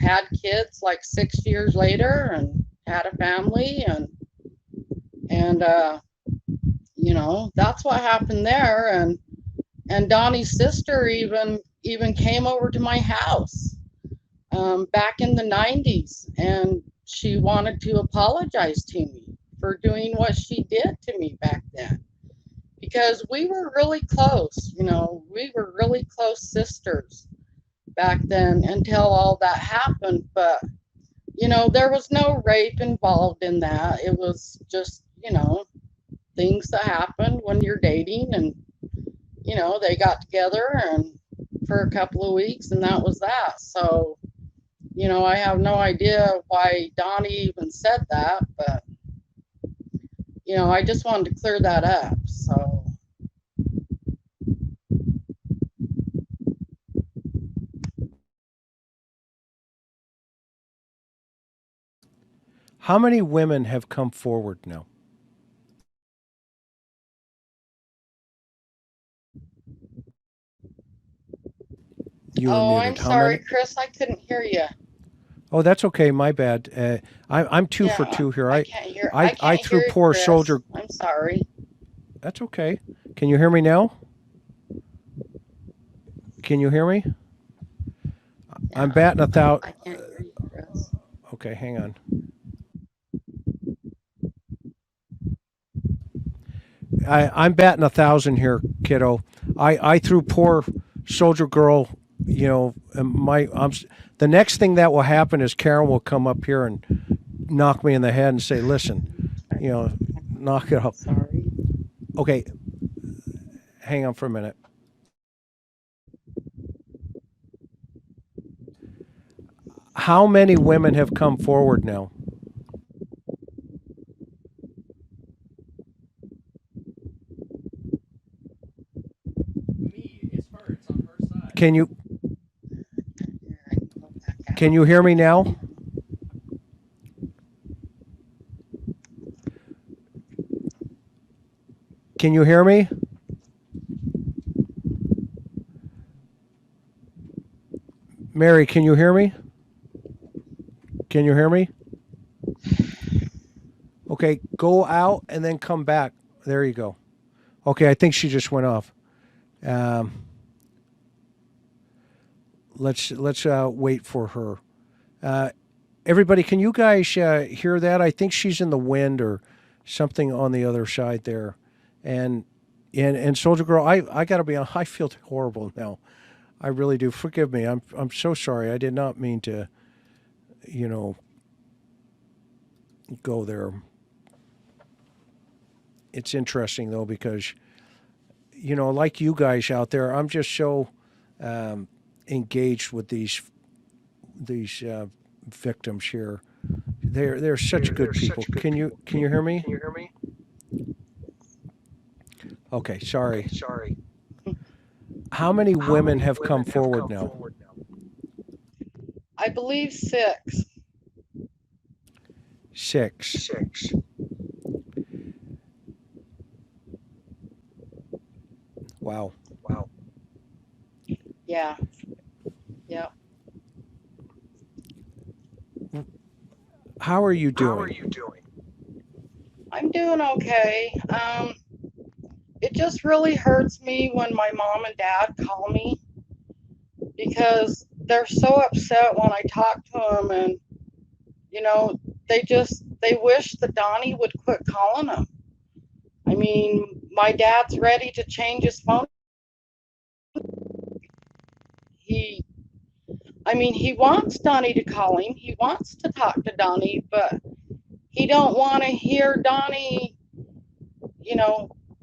had kids like 6 years later, and had a family, and that's what happened there. And Donnie's sister even came over to my house back in the 90s, and she wanted to apologize to me for doing what she did to me back then, because we were really close. We were really close sisters back then until all that happened. But there was no rape involved in that. It was just things that happen when you're dating, and they got together and for a couple of weeks, and that was that. So I have no idea why Donnie even said that, but I just wanted to clear that up. So how many women have come forward now? You were muted. I'm sorry, Chris, I couldn't hear you. Oh, that's okay. My bad. I'm two for two here. I can't hear. I threw hear you, poor Chris. Soldier. I'm sorry. That's okay. Can you hear me now? Can you hear me? Yeah, I'm batting 1,000. I can't hear you, Chris. Okay, hang on. I'm batting 1,000 here, kiddo. I threw poor Soldier Girl. The next thing that will happen is Karen will come up here and knock me in the head and say, "Listen, knock it off." Sorry. Okay, hang on for a minute. How many women have come forward now? Can you hear me now? Can you hear me? Mary, can you hear me? Can you hear me? Okay, go out and then come back. There you go. Okay, I think she just went off. Let's wait for her. Everybody, can you guys hear that? I think she's in the wind or something on the other side there. And Soldier Girl, I got to be honest, I feel horrible now. I really do. Forgive me. I'm so sorry. I did not mean to, go there. It's interesting though because, like you guys out there, I'm just so engaged with these victims here. They're such good people. Can you hear me? Can you hear me? Okay, sorry. How many women have come forward now? I believe 6. 6. Wow. Yeah. Yeah. How are you doing? I'm doing okay. It just really hurts me when my mom and dad call me because they're so upset when I talk to them, and they wish that Donnie would quit calling them. I mean, my dad's ready to change his phone. He wants Donnie to call him. He wants to talk to Donnie, but he don't want to hear Donnie,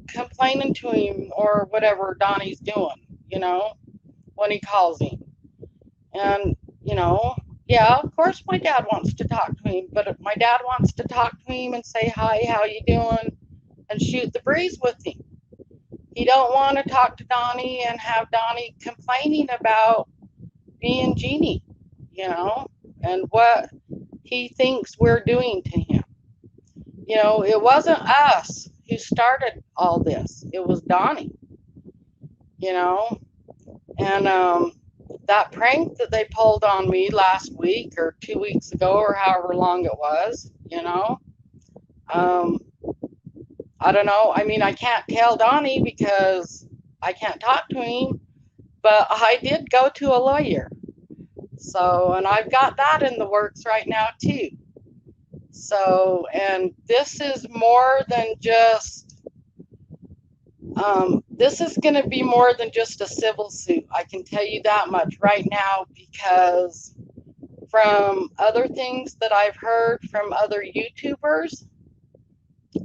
complaining to him or whatever Donnie's doing, when he calls him. And, yeah, of course my dad wants to talk to him, but my dad wants to talk to him and say, hi, how you doing? And shoot the breeze with him. He don't want to talk to Donnie and have Donnie complaining about being Jeannie, and what he thinks we're doing to him. It wasn't us who started all this. It was Donnie, and that prank that they pulled on me last week or 2 weeks ago or however long it was, I don't know. I mean, I can't tell Donnie because I can't talk to him, but I did go to a lawyer. So, and I've got that in the works right now too. So, and this is more than just, this is going to be more than just a civil suit. I can tell you that much right now, because from other things that I've heard from other YouTubers,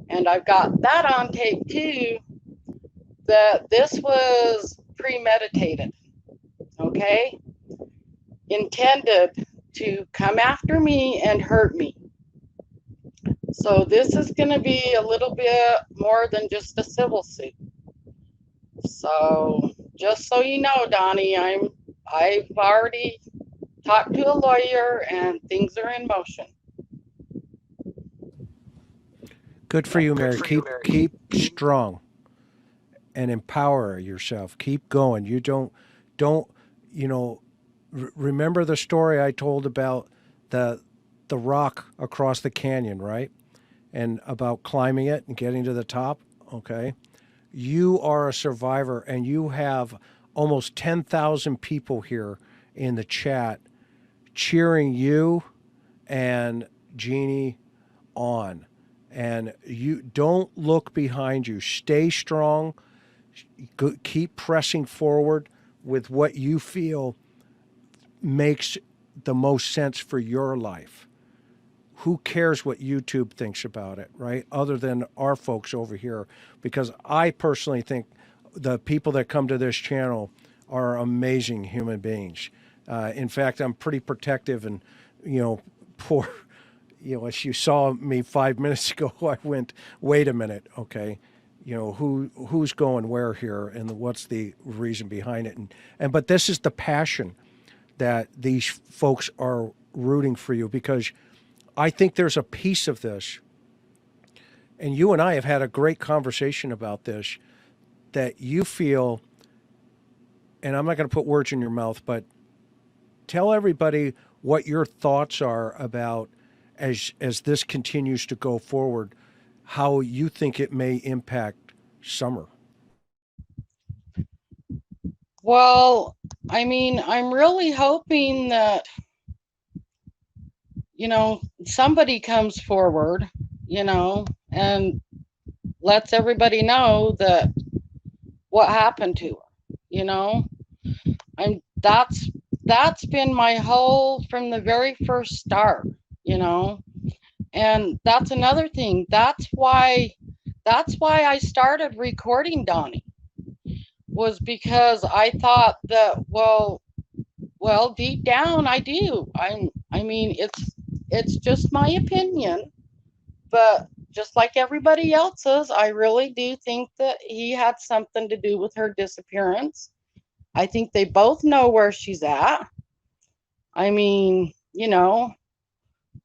and I've got that on tape too, that this was premeditated, okay? Intended to come after me and hurt me. So this is going to be a little bit more than just a civil suit. So just so you know, Donnie, I've already talked to a lawyer and things are in motion. Good for you, Mary. Keep strong and empower yourself. Keep going. You don't remember the story I told about the rock across the canyon, right? And about climbing it and getting to the top, okay? You are a survivor, and you have almost 10,000 people here in the chat cheering you and Jeannie on. And you don't look behind you. Stay strong. Keep pressing forward with what you feel makes the most sense for your life. Who cares what YouTube thinks about it, right? Other than our folks over here. Because I personally think the people that come to this channel are amazing human beings. In fact, I'm pretty protective, and, as you saw me 5 minutes ago, I went, wait a minute, okay? who's going where here and what's the reason behind it. But this is the passion that these folks are rooting for you, because I think there's a piece of this, and you and I have had a great conversation about this, that you feel, and I'm not going to put words in your mouth, but tell everybody what your thoughts are about as this continues to go forward, how you think it may impact Summer. Well, I mean, I'm really hoping that, somebody comes forward, and lets everybody know that what happened to her, that's been my whole, from the very first start, and that's another thing. That's why I started recording Donnie, was because I thought that, well, deep down I do. I mean, it's just my opinion, but just like everybody else's, I really do think that he had something to do with her disappearance. I think they both know where she's at. I mean,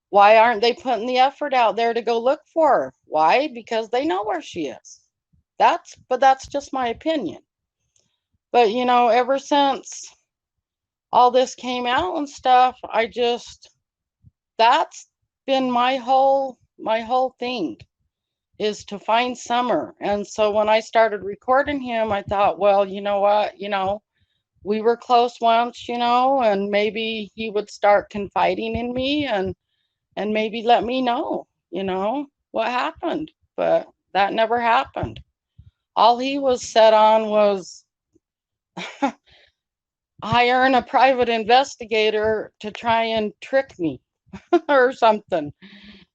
why aren't they putting the effort out there to go look for her? Why? Because they know where she is. But that's just my opinion. But, ever since all this came out and stuff, that's been my whole thing, is to find Summer. And so when I started recording him, I thought, well, you know what, we were close once, and maybe he would start confiding in me and maybe let me know, what happened. But that never happened. All he was set on was hiring a private investigator to try and trick me or something.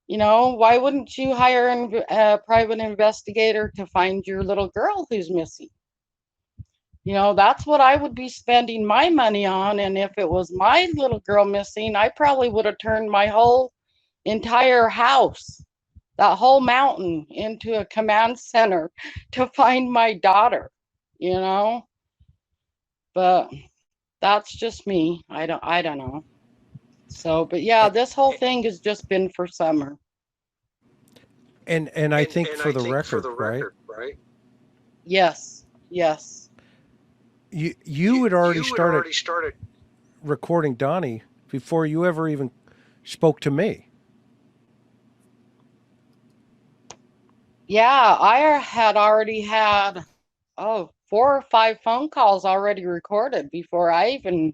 Why wouldn't you hire a private investigator to find your little girl who's missing? That's what I would be spending my money on. And if it was my little girl missing, I probably would have turned my whole entire house, that whole mountain, into a command center to find my daughter, But that's just me. I don't know. So, but yeah, this whole thing has just been for Summer. And I think for the record, right? Yes. You had already started recording Donnie before you ever even spoke to me. Yeah, I had already had 4 or 5 phone calls already recorded before I even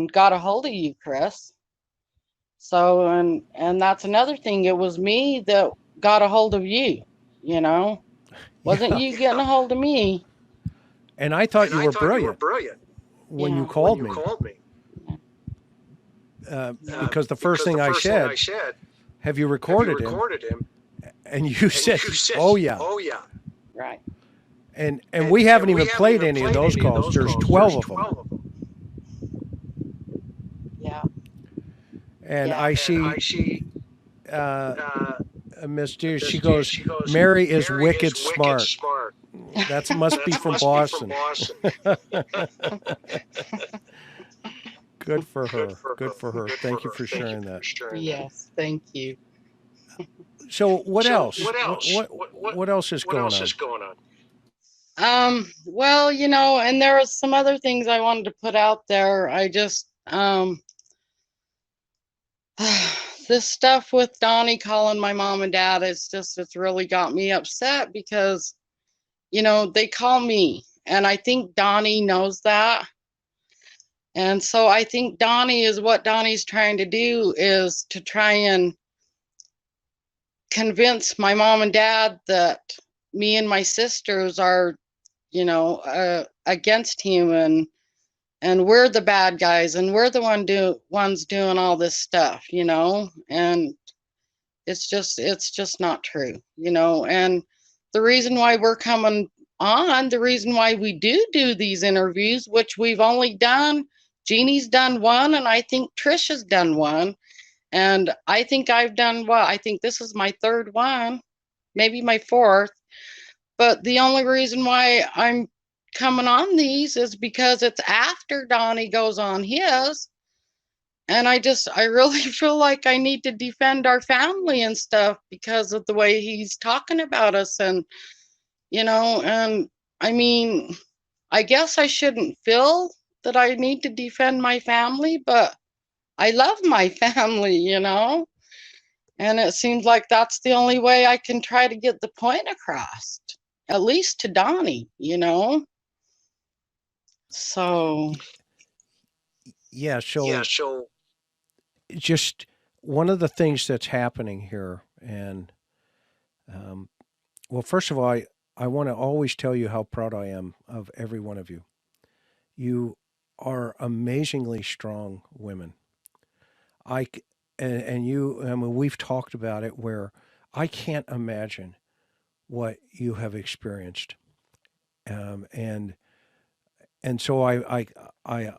got a hold of you, Chris. So, and that's another thing. It was me that got a hold of you, Wasn't you getting a hold of me? And I thought you were brilliant when you called me. Because the first thing I said, have you recorded him? And you said, oh yeah. Right. And we haven't even played any of those calls. There's 12 of them. Yeah. And I see Miss Deer, she goes, Mary is wicked smart. That must be from Boston. Good for her. Thank you for sharing that. Yes, thank you. So what else? What else is going on? Well, and there was some other things I wanted to put out there. I just this stuff with Donnie calling my mom and dad, it's really got me upset because, they call me, and I think Donnie knows that. And so I think what Donnie's trying to do is to try and convince my mom and dad that me and my sisters are, against him, and we're the bad guys, and we're the ones doing all this stuff, and it's just not true, and the reason why we're coming on, the reason why we do these interviews, which we've only done, Jeannie's done one, and I think Trisha's done one, and I think I've done I think this is my 3rd one, maybe my fourth. But the only reason why I'm coming on these is because it's after Donnie goes on his. And I really feel like I need to defend our family and stuff because of the way he's talking about us. And, and I mean, I guess I shouldn't feel that I need to defend my family, but I love my family, and it seems like that's the only way I can try to get the point across, at least to Donnie, So. Yeah, so just one of the things that's happening here, and well, first of all, I want to always tell you how proud I am of every one of you. You are amazingly strong women. And you, I mean, we've talked about it where I can't imagine what you have experienced. And so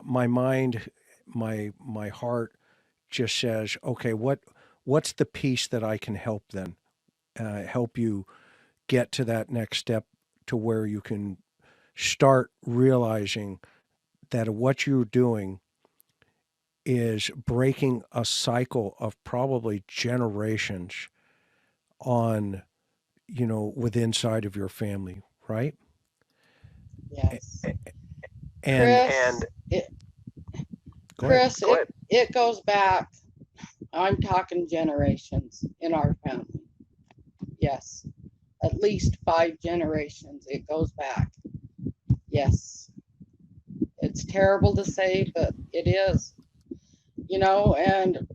my mind, my heart just says, okay, what's the piece that I can help then, help you get to that next step to where you can start realizing that what you're doing is breaking a cycle of probably generations on, with inside of your family, right? Yes. And Chris, it goes back, I'm talking generations in our family. Yes. At least 5 generations it goes back. Yes. It's terrible to say, but it is. And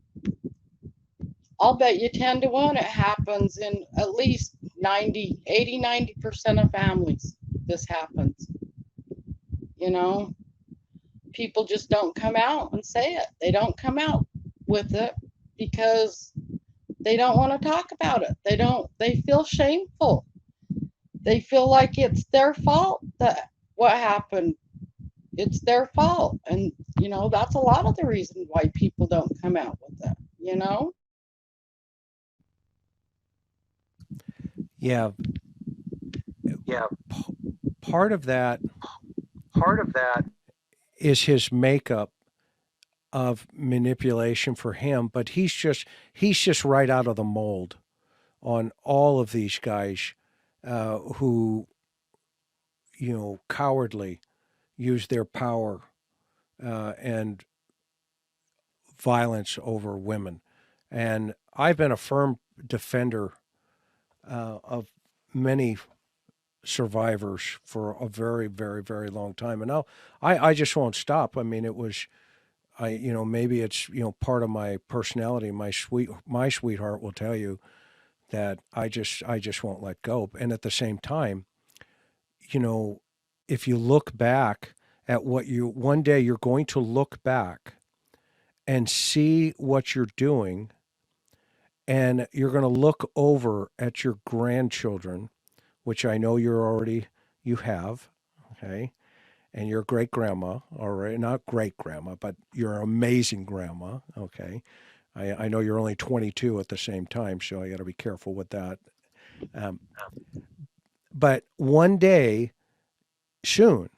I'll bet you 10 to 1 it happens in at least 90% of families. This happens. People just don't come out and say it. They don't come out with it because they don't want to talk about it. They feel shameful. They feel like it's their fault that what happened. It's their fault. And, that's a lot of the reason why people don't come out with it, Yeah. Part of that is his makeup of manipulation for him, but he's just right out of the mold on all of these guys who, cowardly use their power and violence over women. And I've been a firm defender of many survivors for a very, very, very long time. And I just won't stop. I mean, it was, maybe it's, part of my personality. My sweetheart will tell you that I just won't let go. And at the same time, if you look back at one day you're going to look back and see what you're doing, and you're going to look over at your grandchildren, which I know you have, okay, and your great grandma, all right, not great grandma, but your amazing grandma, okay. I know you're only 22 at the same time, so I got to be careful with that. But one day, soon,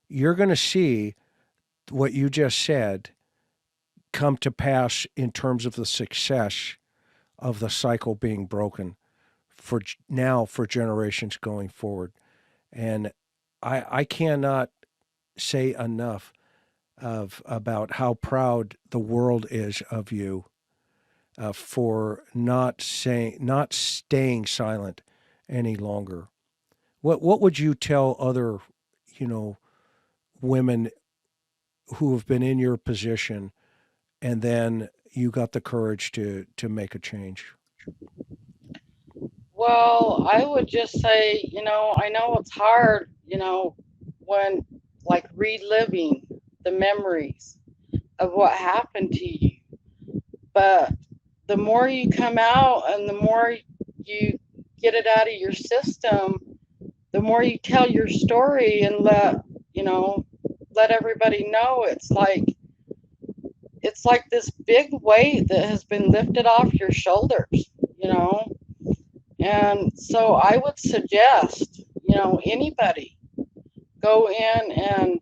you're going to see what you just said come to pass in terms of the success of the cycle being broken for generations going forward. And I cannot say enough about how proud the world is of you for not staying silent any longer. What would you tell other, women who have been in your position and then you got the courage to make a change? Well, I would just say, I know it's hard, when like reliving the memories of what happened to you. But the more you come out and the more you get it out of your system, the more you tell your story and let everybody know, it's like this big weight that has been lifted off your shoulders, And so I would suggest, anybody go in and,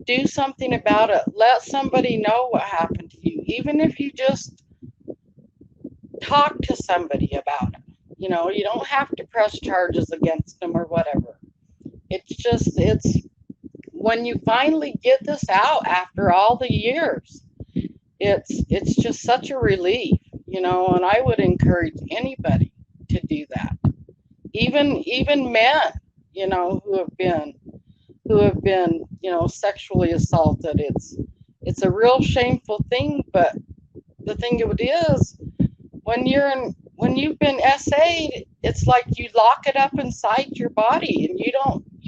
do something about it. Let somebody know what happened to you, even if you just talk to somebody about it. You don't have to press charges against them or whatever. It's when you finally get this out after all the years, it's just such a relief, and I would encourage anybody to do that. Even men, who have been, sexually assaulted. It's a real shameful thing, but the thing of it is, when you've been SA'd, it's like you lock it up inside your body and you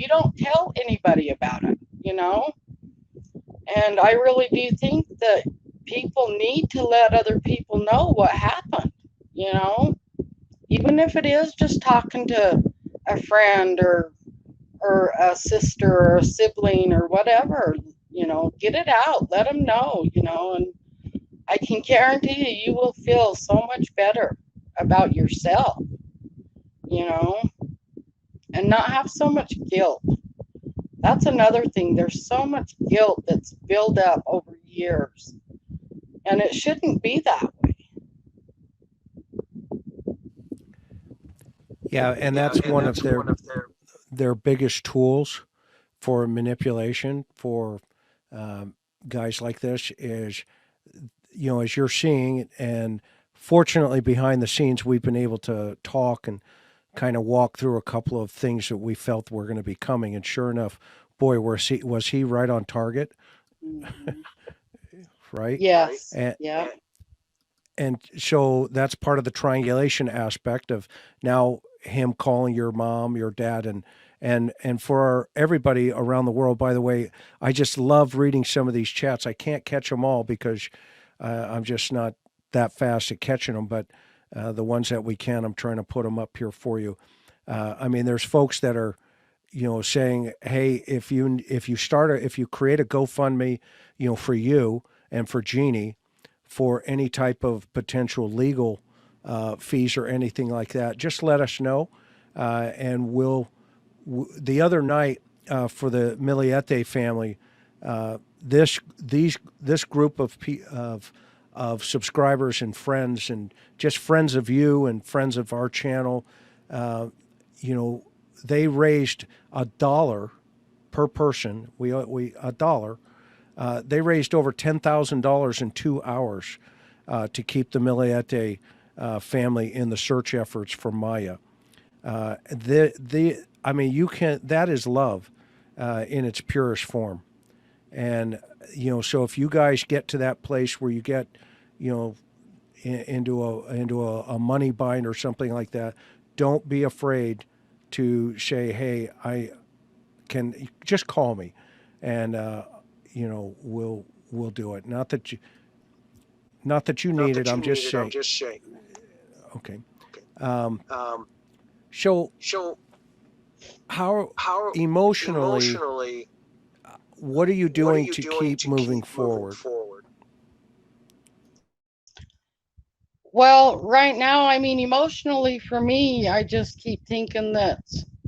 don't tell anybody about it, And I really do think that people need to let other people know what happened, Even if it is just talking to a friend or a sister or a sibling or whatever, get it out, let them know, and I can guarantee you will feel so much better about yourself, and not have so much guilt. That's another thing. There's so much guilt that's built up over years, and it shouldn't be that way. Yeah, and that's one of their biggest tools for manipulation for guys like this is, as you're seeing, and fortunately behind the scenes, we've been able to talk and kind of walk through a couple of things that we felt were going to be coming. And sure enough, boy, was he right on target? Mm-hmm. Right? Yes. And, yeah. And so that's part of the triangulation aspect of now him calling your mom, your dad, and for everybody around the world. By the way, I just love reading some of these chats. I can't catch them all because I'm just not that fast at catching them, but the ones that we can, I'm trying to put them up here for you. I mean, there's folks that are, saying, hey, if you create a GoFundMe, for you and for Jeannie, for any type of potential legal fees or anything like that, just let us know, and the other night for the Miliete family, this group of subscribers and friends and just friends of you and friends of our channel, they raised $1 per person. We $1. They raised over $10,000 in 2 hours to keep the Miliete family in the search efforts for Maya. I mean, that is love in its purest form. And, so if you guys get to that place where you get, into a money bind or something like that, don't be afraid to say, hey, I can just call me, and we'll do it. Not that you need it. I'm just saying. Okay. So how emotionally, what are you doing to keep moving forward? Well, right now, I mean, emotionally for me, I just keep thinking that,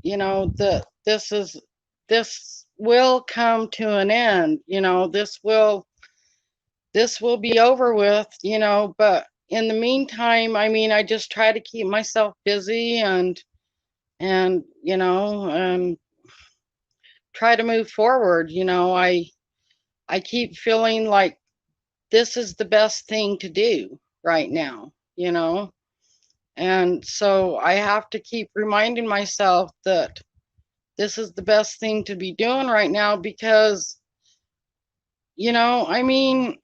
that this will come to an end, this will be over with, but in the meantime, I mean, I just try to keep myself busy and try to move forward. I keep feeling like this is the best thing to do right now, and so I have to keep reminding myself that this is the best thing to be doing right now because, I mean,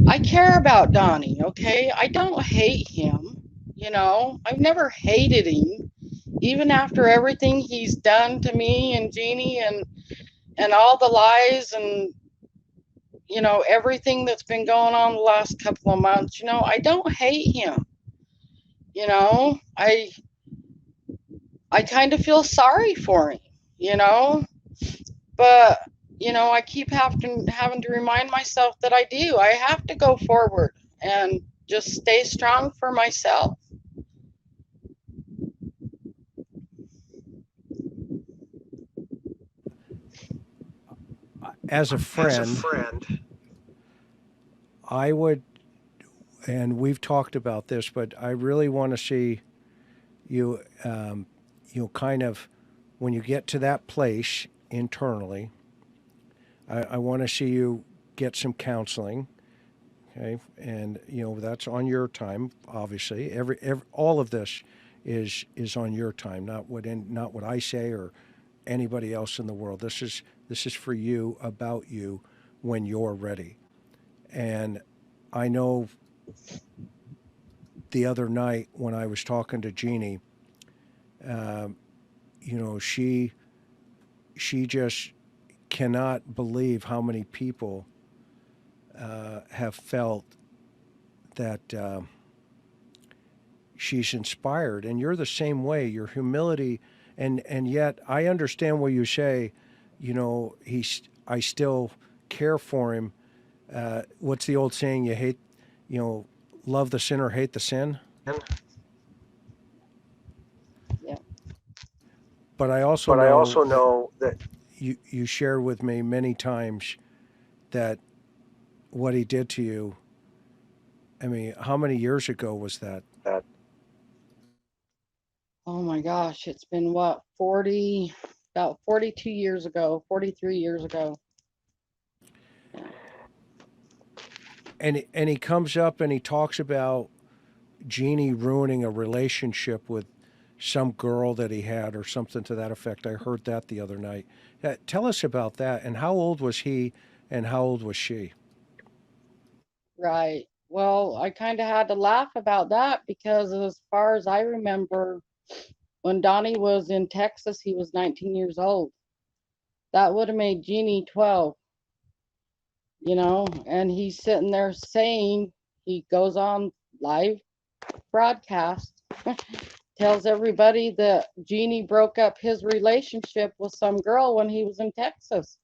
I care about Donnie, okay? I don't hate him, I've never hated him, even after everything he's done to me and Jeannie and all the lies and, everything that's been going on the last couple of months, I don't hate him. I kind of feel sorry for him, but I keep having to remind myself that I have to go forward and just stay strong for myself. As a friend, I would, and we've talked about this, but I really want to see you, kind of, when you get to that place internally, I want to see you get some counseling. Okay, and that's on your time. Obviously, every all of this is on your time, not what I say or anybody else in the world. This is for you, about you, when you're ready. And I know the other night when I was talking to Jeannie, she just cannot believe how many people have felt that she's inspired, and you're the same way. Your humility, and yet I understand what you say. I still care for him. What's the old saying? You hate, love the sinner, hate the sin. Yeah. But I also know that you shared with me many times that what he did to you. I mean, how many years ago was that? Oh my gosh, it's been what, about 42 years ago, 43 years ago. And he comes up and he talks about Jeannie ruining a relationship with some girl that he had or something to that effect. I heard that the other night. Tell us about that. And how old was he and how old was she? Right. Well, I kind of had to laugh about that because as far as I remember, when Donnie was in Texas, he was 19 years old. That would have made Jeannie 12, and he's sitting there saying, he goes on live broadcast, tells everybody that Jeannie broke up his relationship with some girl when he was in Texas.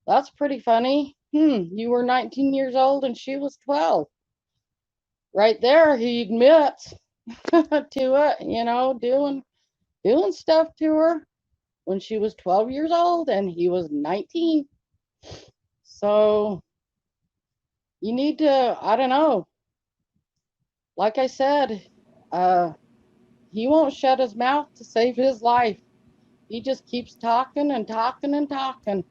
That's pretty funny. You were 19 years old and she was 12. Right there, he admits to it, doing stuff to her when she was 12 years old and he was 19. So you need to, I don't know. Like I said, he won't shut his mouth to save his life. He just keeps talking and talking and talking.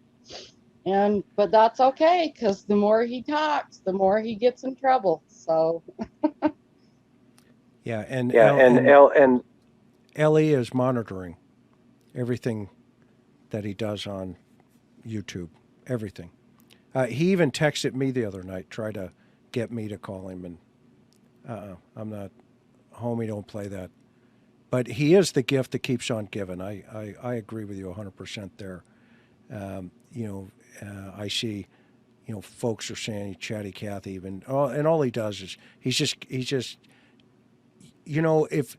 But that's okay, because the more he talks, the more he gets in trouble. So Yeah, and Ellie is monitoring everything that he does on YouTube. Everything. He even texted me the other night, tried to get me to call him, and I'm not, homie, don't play that. But he is the gift that keeps on giving. I agree with you 100% there. I see, folks are saying chatty Cathy, and all he does is he's just, if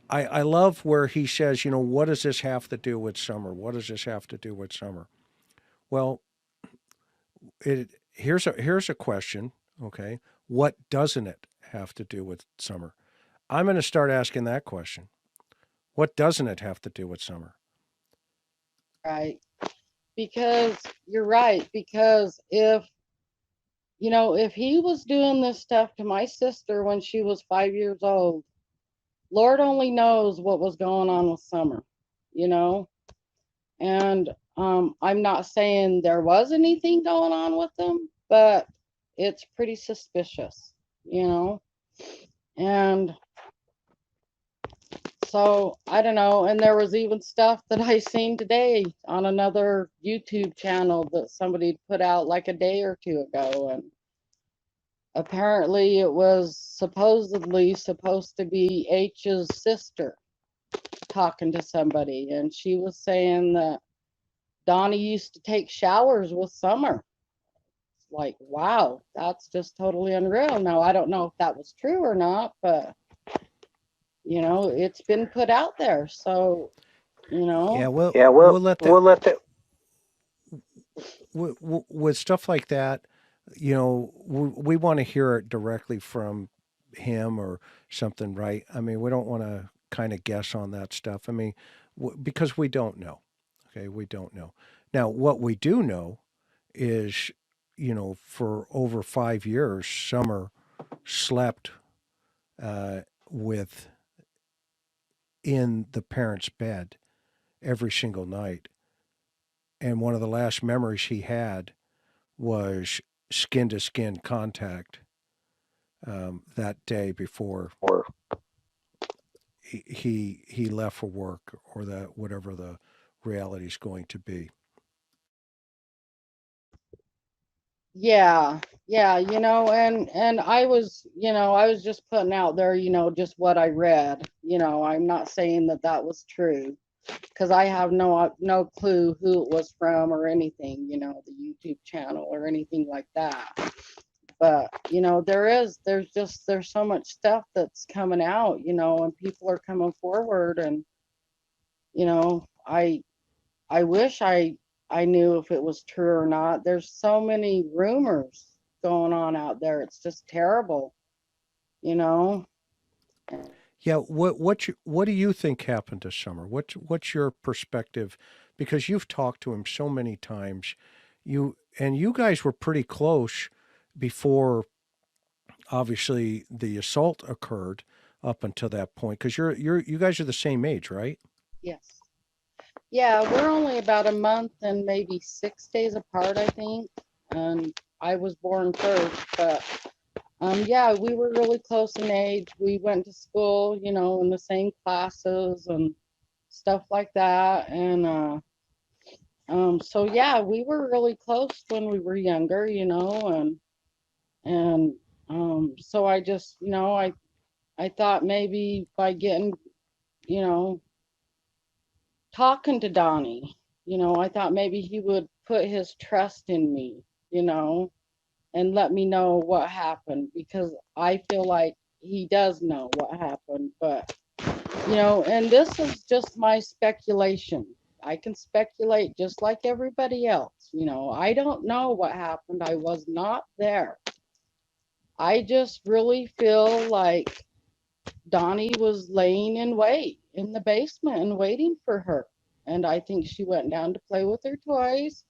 I love where he says, what does this have to do with summer? What does this have to do with summer? Well, here's a question. Okay, what doesn't it have to do with summer? I'm going to start asking that question. What doesn't it have to do with summer? right, because you're right. Because if he was doing this stuff to my sister when she was 5 years old, Lord only knows what was going on with Summer, and I'm not saying there was anything going on with them, but it's pretty suspicious, and so I don't know. And there was even stuff that I seen today on another YouTube channel that somebody put out like a day or two ago, and apparently it was supposedly supposed to be H's sister talking to somebody, and she was saying that Donnie used to take showers with Summer. It's like, wow, that's just totally unreal. Now, I don't know if that was true or not, but it's been put out there. So, Yeah, we'll let that. With stuff like that, we want to hear it directly from him or something, right? I mean, we don't want to kind of guess on that stuff. I mean, because we don't know. Okay, we don't know. Now, what we do know is, for over 5 years, Summer slept with in the parents' bed every single night. And one of the last memories he had was skin to skin contact that day before he left for work or that whatever the reality is going to be. Yeah, yeah, and I was just putting out there, just what I read. I'm not saying that that was true because I have no clue who it was from or anything, the YouTube channel or anything like that. But there's so much stuff that's coming out, and people are coming forward, and you know, I I wish I knew if it was true or not. There's so many rumors going on out there. It's just terrible, you know. Yeah, what do you think happened to Summer? What's your perspective? Because you've talked to him so many times, you guys were pretty close before obviously the assault occurred up until that point. Because you guys are the same age, right? Yes. Yeah, we're only about a month and maybe 6 days apart, I think. And I was born first, but yeah, we were really close in age. We went to school, in the same classes and stuff like that. And so yeah, we were really close when we were younger, and so I just, I thought maybe by getting, you know, talking to Donnie, I thought maybe he would put his trust in me, and let me know what happened because I feel like he does know what happened, but and this is just my speculation. I can speculate just like everybody else. I don't know what happened. I was not there. I just really feel like Donnie was laying in wait in the basement and waiting for her. And I think she went down to play with her toys.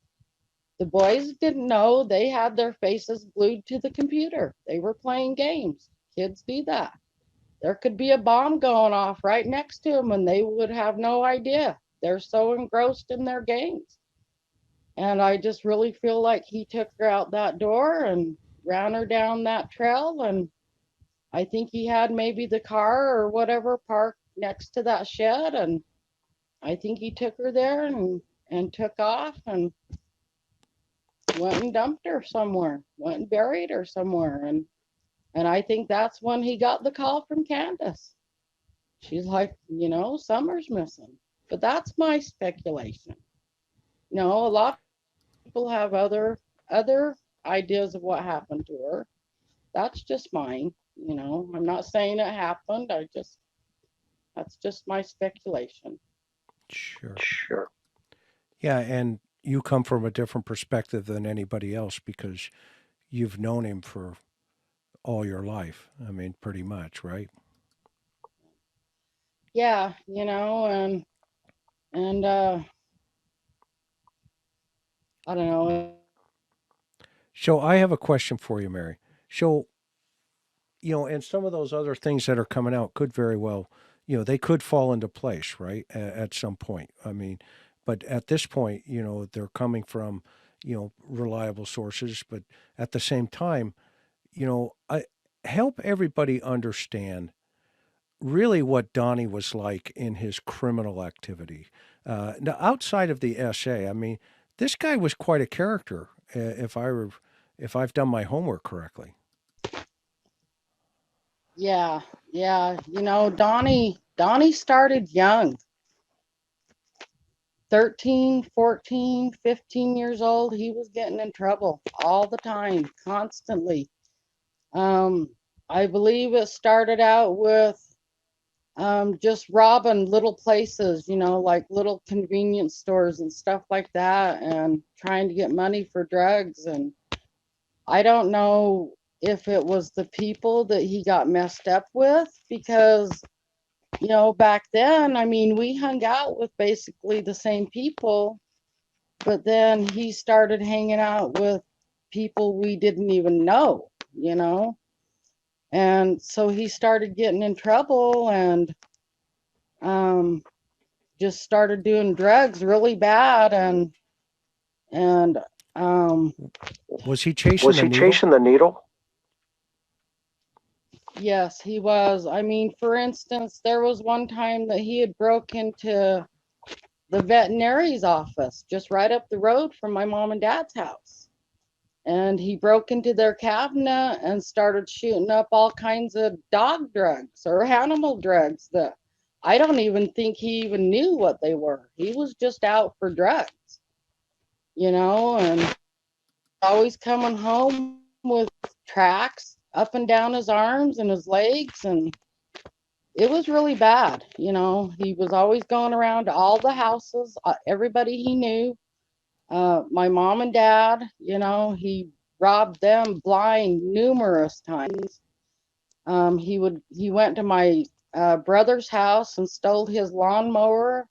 The boys didn't know. They had their faces glued to the computer. They were playing games. Kids do that. There could be a bomb going off right next to them and they would have no idea. They're so engrossed in their games. And I just really feel like he took her out that door and ran her down that trail. And I think he had maybe the car or whatever parked next to that shed. And I think he took her there and took off and went and dumped her somewhere, went and buried her somewhere. And I think that's when he got the call from Candace. She's like, Summer's missing. But that's my speculation. A lot of people have other ideas of what happened to her. That's just mine. I'm not saying it happened. That's just my speculation. Sure. Yeah, and you come from a different perspective than anybody else because you've known him for all your life. I mean, pretty much, right? Yeah, and I don't know. So I have a question for you, Mary. So, and some of those other things that are coming out could very well, they could fall into place, right? At some point. I mean, but at this point, they're coming from, reliable sources, but at the same time, I help everybody understand really what Donnie was like in his criminal activity. Now, outside of the essay, I mean, this guy was quite a character. If I've done my homework correctly. Yeah, yeah. Donnie started young. 13, 14, 15 years old. He was getting in trouble all the time, constantly. I believe it started out with just robbing little places, like little convenience stores and stuff like that, and trying to get money for drugs. And I don't know if it was the people that he got messed up with, because, you know, back then, I mean, we hung out with basically the same people, but then he started hanging out with people we didn't even know, you know? And so he started getting in trouble and um, just started doing drugs really bad. And um, Was he chasing Was the he needle? chasing the needle? yes, he was. I mean, for instance, there was one time that he had broke into the veterinary's office just right up the road from my mom and dad's house. And he broke into their cabinet and started shooting up all kinds of dog drugs or animal drugs that I don't even think he even knew what they were. He was just out for drugs, you know, and always coming home with tracks up and down his arms and his legs. And it was really bad. You know, he was always going around to all the houses, everybody he knew. My mom and dad, you know, he robbed them blind numerous times. He went to my brother's house and stole his lawnmower.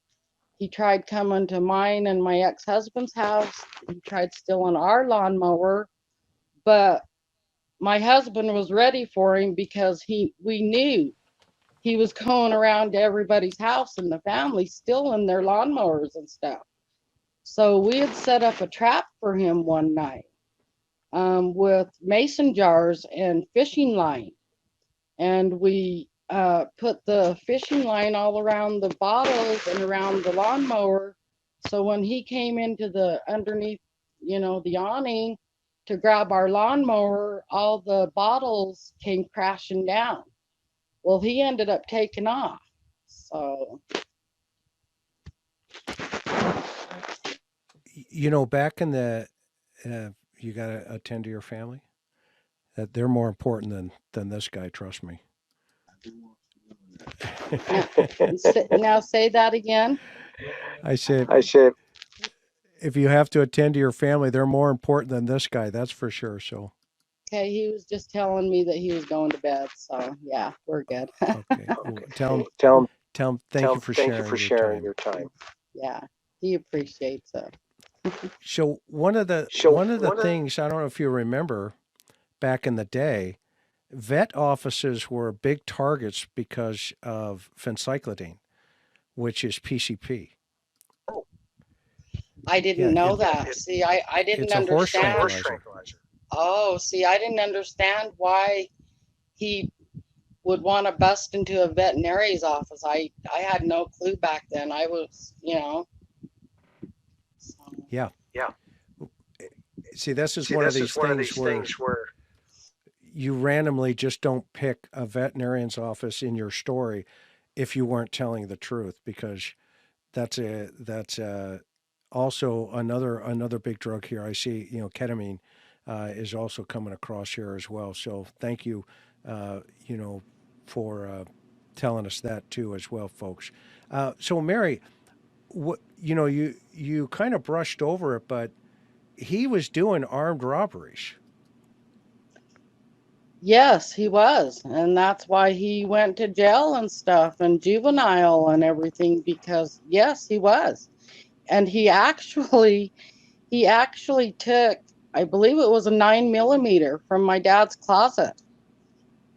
He tried coming to mine and my ex-husband's house. He tried stealing our lawnmower, but my husband was ready for him because we knew he was going around to everybody's house in the family stealing their lawnmowers and stuff. So we had set up a trap for him one night with mason jars and fishing line. And we put the fishing line all around the bottles and around the lawnmower. So when he came into the underneath, you know, the awning to grab our lawnmower, all the bottles came crashing down. Well, he ended up taking off. So, You know, back in the, you got to attend to your family. That they're more important than this guy. Trust me. now say that again. I said, I said, if you have to attend to your family, they're more important than this guy. That's for sure. So, Okay, he was just telling me that he was going to bed. So, yeah, we're good. okay. Well, tell him, tell him, tell him, thank you for thank you sharing for your sharing time. your time. Yeah, he appreciates it. So one of the things, I don't know if you remember, back in the day, vet offices were big targets because of phencyclidine, which is PCP. I didn't know that. See, I didn't It's a horse understand. tranquilizer. Oh, see, I didn't understand why he would want to bust into a veterinary's office. I had no clue back then. I was, you know. So. Yeah. Yeah. See, this is See, one of this these is one of things these where things where you randomly just don't pick a veterinarian's office in your story if you weren't telling the truth, because that's also another big drug here. I see, you know, ketamine is also coming across here as well. So thank you, you know, for telling us that too as well, folks. So Mary, what you know, you kind of brushed over it, but he was doing armed robberies. Yes, he was. And that's why he went to jail and stuff and juvenile and everything, because yes, he was. And he actually took, I believe it was a 9mm from my dad's closet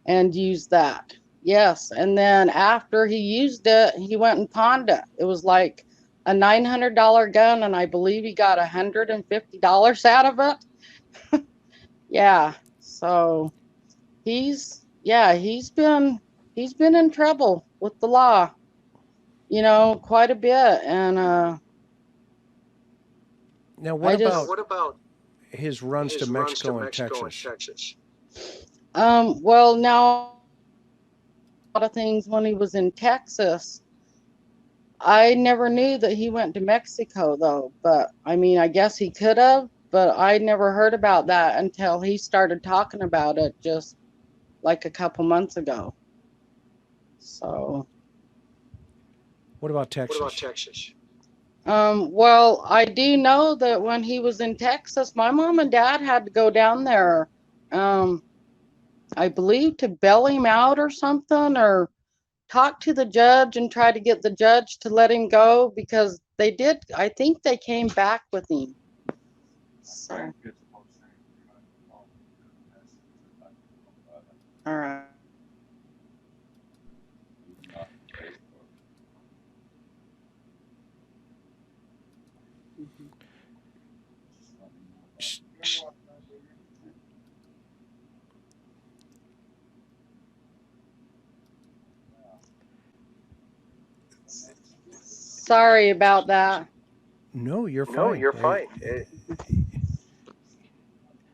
and used that. Yes. And then after he used it, he went and pawned it. It was like a $900 gun, and I believe he got $150 out of it. Yeah. So he's been in trouble with the law, you know, quite a bit. And Now, I just what about his runs to his runs to Mexico and Mexico and Texas? Texas? well, now a lot of things when he was in Texas. I never knew that he went to Mexico though, but I mean, I guess he could have, but I never heard about that until he started talking about it just like a couple months ago. So, What about What about Texas? Texas? Well, I do know that when he was in Texas, my mom and dad had to go down there, I believe to bail him out or something, or talk to the judge and try to get the judge to let him go, because they did, I think they came back with him. So. All right. Sorry about that. No, you're fine. No, you're fine.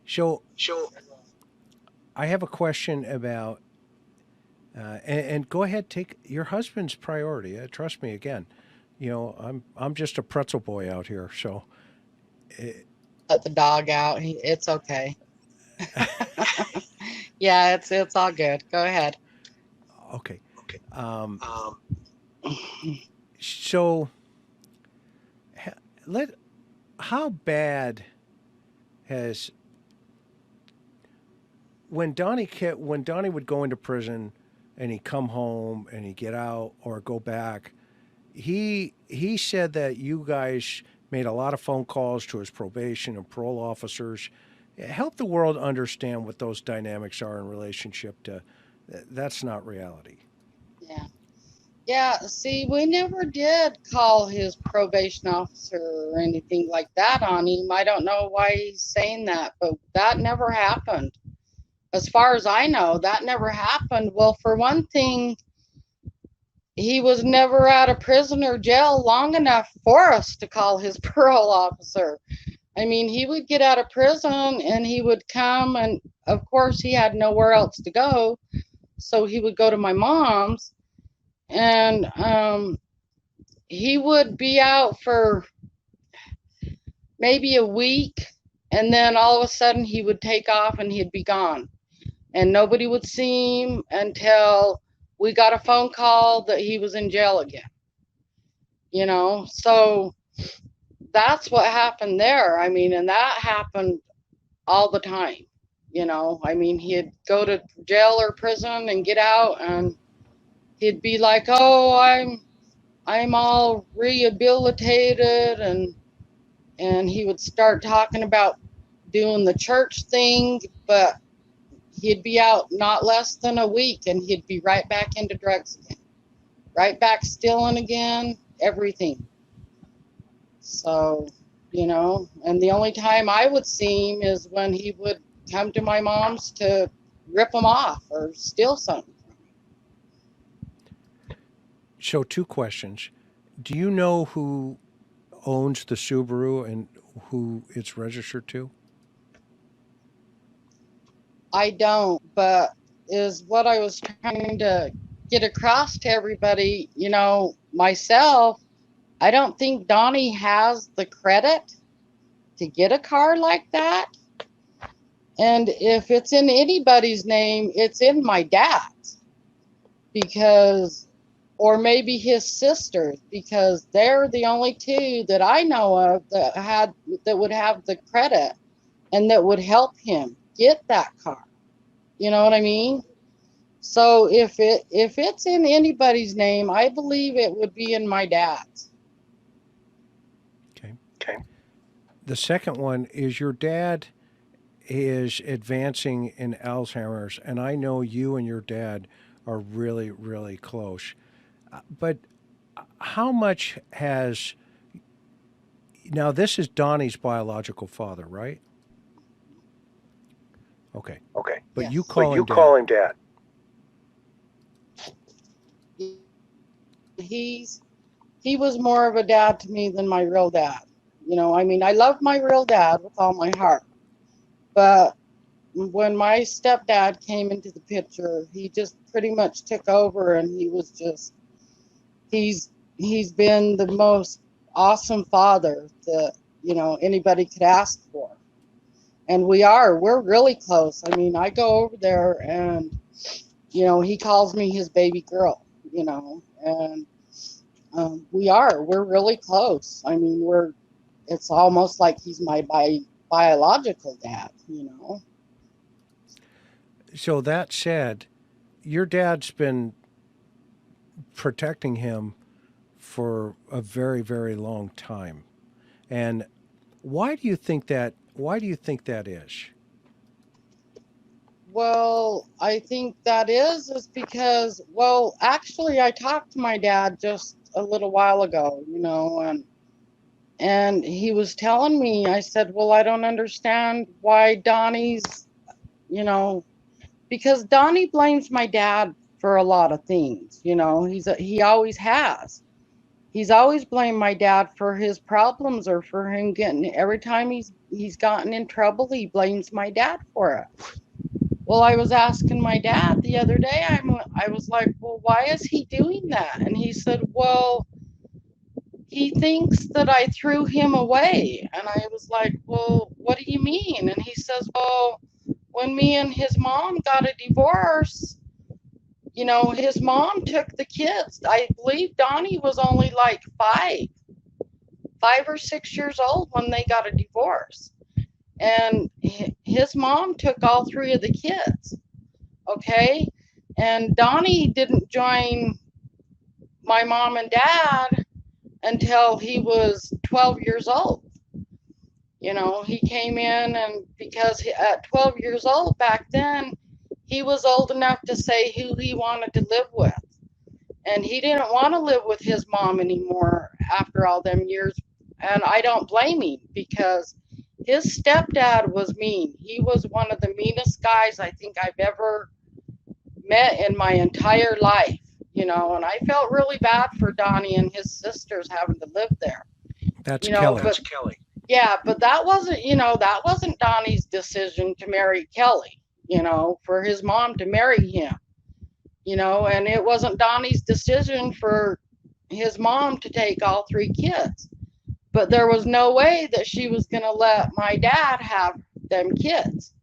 So, I have a question about, and go ahead, take your husband's priority. Trust me, again, I'm just a pretzel boy out here. So, Let the dog out. It's okay. Yeah, it's all good. Go ahead. Okay. So, how bad has when Donnie would go into prison and he'd come home and he'd get out or go back, he said that you guys made a lot of phone calls to his probation and parole officers. Help the world understand what those dynamics are in relationship to that's not reality. Yeah. Yeah, see, we never did call his probation officer or anything like that on him. I don't know why he's saying that, but that never happened. As far as I know, that never happened. Well, for one thing, he was never out of prison or jail long enough for us to call his parole officer. I mean, he would get out of prison and he would come, and of course, he had nowhere else to go. So he would go to my mom's, and he would be out for maybe a week, and then all of a sudden he would take off and he'd be gone. And nobody would see him until we got a phone call that he was in jail again. So that's what happened there. I mean, and that happened all the time. I mean, he'd go to jail or prison and get out, and he'd be like, "Oh, I'm all rehabilitated," and he would start talking about doing the church thing, but he'd be out not less than a week and he'd be right back into drugs again, right back stealing again, everything. So, and the only time I would see him is when he would come to my mom's to rip them off or steal something. So, two questions. Do you know who owns the Subaru and who it's registered to? I don't, but is what I was trying to get across to everybody. Myself, I don't think Donnie has the credit to get a car like that. And if it's in anybody's name, it's in my dad's, or maybe his sister's, because they're the only two that I know of that would have the credit and that would help him get that car. You know what I mean? So if it's in anybody's name, I believe it would be in my dad's. Okay. The second one is your dad is advancing in Alzheimer's, and I know you and your dad are really, really close. But how much has now this is Donnie's biological father, right? Okay. But yes. You call him dad. He was more of a dad to me than my real dad. I mean, I love my real dad with all my heart. But when my stepdad came into the picture, he just pretty much took over, and he was just, he's been the most awesome father that, anybody could ask for. And we're really close. I mean, I go over there and, he calls me his baby girl, and We're really close. I mean, it's almost like he's my biological dad, you know. So that said, your dad's been protecting him for a very, very long time. And why do you think that? Why do you think that is? Well, I think that is because, well, actually, I talked to my dad just a little while ago, you know, and he was telling me, I said, well, I don't understand why Donnie's, you know, because Donnie blames my dad for a lot of things, you know. He always has. He's always blamed my dad for his problems or for him getting every time he's gotten in trouble, he blames my dad for it. Well, I was asking my dad the other day, I was like, well, why is he doing that? And he said, well, he thinks that I threw him away. And I was like, well, what do you mean? And he says, well, when me and his mom got a divorce, you know, his mom took the kids. I believe Donnie was only like 5 or 6 years old when they got a divorce. And his mom took all three of the kids. Okay. And Donnie didn't join my mom and dad until he was 12 years old. You know, he came in, and because at 12 years old back then, he was old enough to say who he wanted to live with. And he didn't want to live with his mom anymore after all them years. And I don't blame him, because his stepdad was mean. He was one of the meanest guys I think I've ever met in my entire life, you know, and I felt really bad for Donnie and his sisters having to live there. That's you know, Kelly. That's Kelly. Yeah, but that wasn't, you know, that wasn't Donnie's decision to marry Kelly, you know, for his mom to marry him, you know, and it wasn't Donnie's decision for his mom to take all three kids. But there was no way that she was going to let my dad have them kids.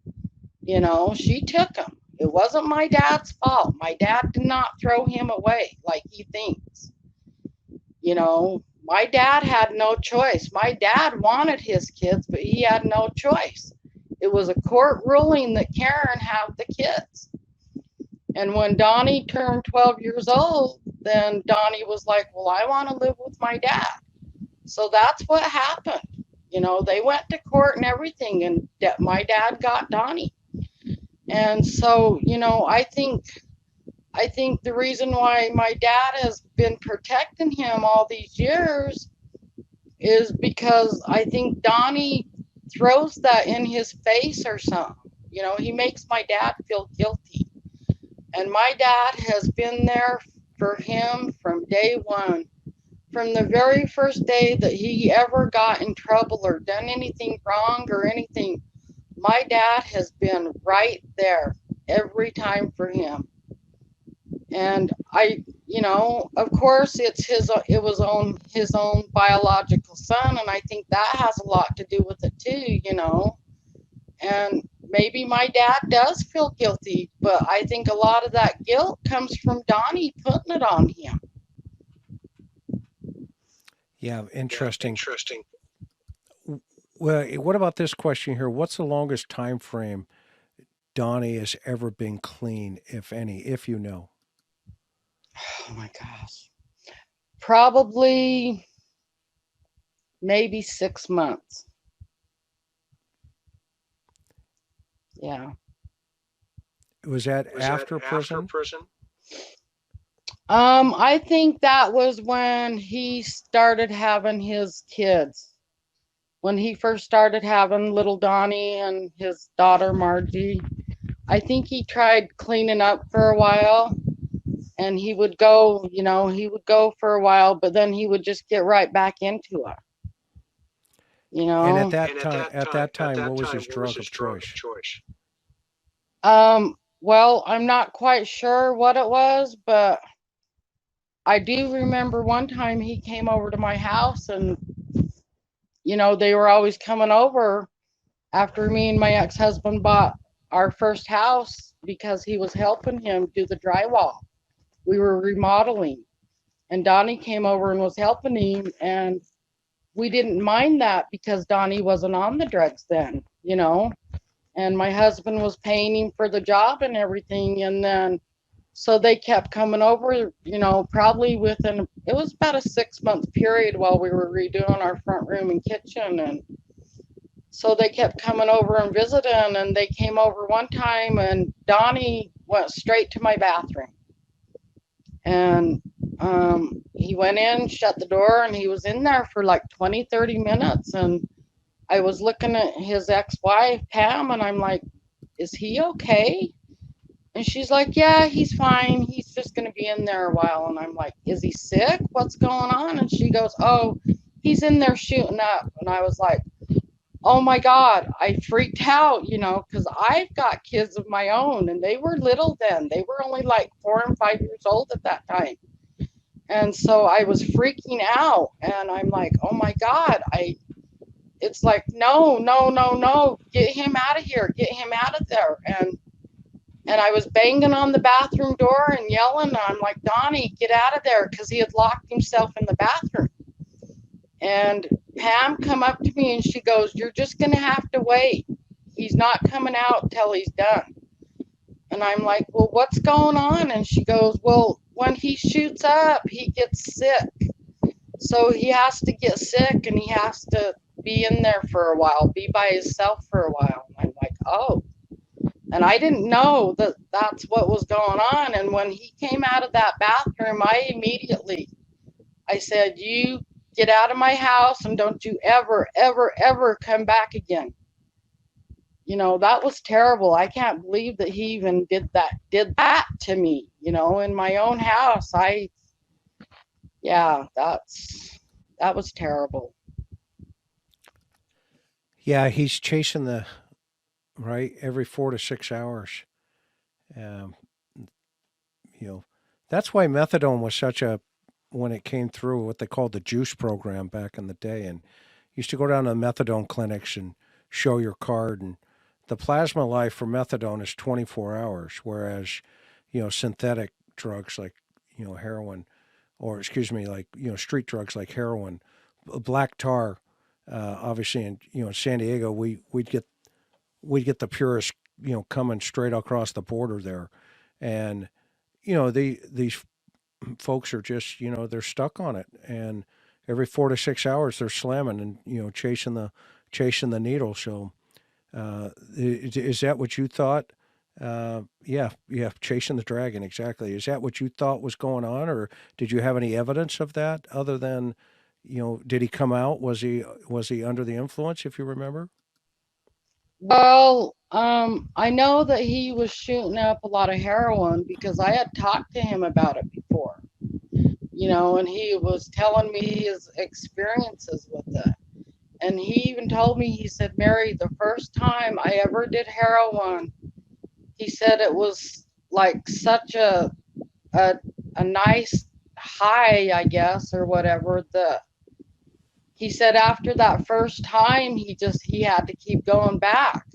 You know, she took them. It wasn't my dad's fault. My dad did not throw him away like he thinks. You know, my dad had no choice. My dad wanted his kids, but he had no choice. It was a court ruling that Karen have the kids. And when Donnie turned 12 years old, then Donnie was like, well, I want to live with my dad. So that's what happened. You know, they went to court and everything, and my dad got Donnie. And so, you know, I think the reason why my dad has been protecting him all these years is because I think Donnie throws that in his face or something. You know, he makes my dad feel guilty. And my dad has been there for him from day one. From the very first day that he ever got in trouble or done anything wrong or anything, my dad has been right there every time for him. And you know, of course, his own biological son, and I think that has a lot to do with it too, you know. And maybe my dad does feel guilty, but I think a lot of that guilt comes from Donnie putting it on him. Yeah, interesting. Well, what about this question here? What's the longest time frame Donnie has ever been clean, if any, if you know? Oh my gosh. Probably maybe 6 months. Yeah. Was that after prison? I think that was when he started having his kids. When he first started having little Donnie and his daughter Margie. I think he tried cleaning up for a while, and he would go, you know, for a while, but then he would just get right back into it. You know. And at that time, what was his drug of choice? Well, I'm not quite sure what it was, but I do remember one time he came over to my house, and, you know, they were always coming over after me and my ex-husband bought our first house because he was helping him do the drywall. We were remodeling. And Donnie came over and was helping him, and we didn't mind that because Donnie wasn't on the drugs then, you know. And my husband was paying him for the job and everything. And then, so they kept coming over, you know, probably within, it was about a 6-month period while we were redoing our front room and kitchen. And so they kept coming over and visiting. And they came over one time, and Donnie went straight to my bathroom. And he went in, shut the door, and he was in there for like 20, 30 minutes. And I was looking at his ex-wife, Pam, and I'm like, is he okay? And she's like, yeah, he's fine. He's just going to be in there a while. And I'm like, is he sick? What's going on? And she goes, oh, he's in there shooting up. And I was like, oh my God, I freaked out, you know, because I've got kids of my own, and they were little then. They were only like 4 and 5 years old at that time. And so I was freaking out, and I'm like, oh my God, it's like, no, no, no, no, get him out of here, get him out of there. And I was banging on the bathroom door and yelling. I'm like, Donnie, get out of there, because he had locked himself in the bathroom. And Pam come up to me and she goes, you're just going to have to wait. He's not coming out till he's done. And I'm like, well, what's going on? And she goes, well, when he shoots up, he gets sick. So he has to get sick, and he has to be in there for a while, be by himself for a while. And I'm like, oh. And I didn't know that that's what was going on. And when he came out of that bathroom, I said, you get out of my house, and don't you ever, ever, ever come back again. You know, that was terrible. I can't believe that he even did that to me, you know, in my own house. Yeah, that was terrible. Yeah, he's chasing the right every 4 to 6 hours. Um, you know, that's why methadone was such a when it came through what they called the juice program back in the day, and used to go down to methadone clinics and show your card, and the plasma life for methadone is 24 hours, whereas synthetic drugs like heroin, or excuse me, like street drugs like heroin, black tar. Obviously, in San Diego, we'd get the purest coming straight across the border there, and these folks are just they're stuck on it, and every 4 to 6 hours they're slamming and chasing the needle. So is that what you thought? Yeah, chasing the dragon, exactly. Is that what you thought was going on, or did you have any evidence of that other than did he come out? Was he under the influence, if you remember? Well, I know that he was shooting up a lot of heroin because I had talked to him about it before, and he was telling me his experiences with it. And he even told me, he said, Mary, the first time I ever did heroin, he said it was like such a nice high, I guess, or whatever. He said after that first time, he had to keep going back,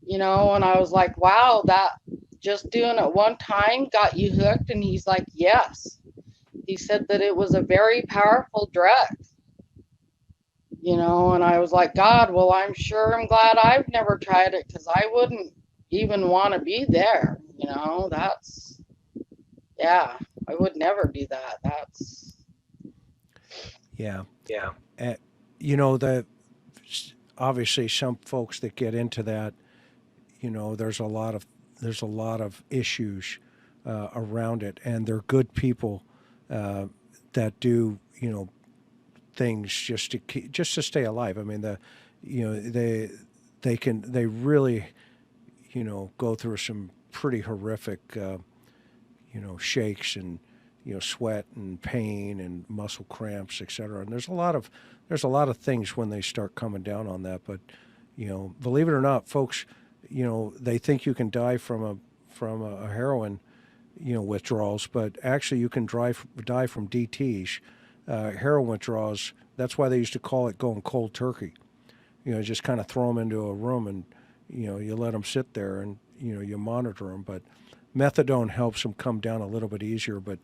and I was like, wow, that just doing it one time got you hooked. And he's like, yes. He said that it was a very powerful drug, and I was like, God, well, I'm glad I've never tried it, because I wouldn't even want to be there. Yeah, I would never do that. Yeah. Obviously some folks that get into that, there's a lot of issues around it, and they're good people that do things just to stay alive. I mean, they really go through some pretty horrific shakes and sweat and pain and muscle cramps, etc. And there's a lot of things when they start coming down on that. But believe it or not, folks, they think you can die from a heroin withdrawals, but actually you can die from DTs, heroin withdrawals. That's why they used to call it going cold turkey. Just kind of throw them into a room and you let them sit there and you monitor them. But methadone helps them come down a little bit easier. But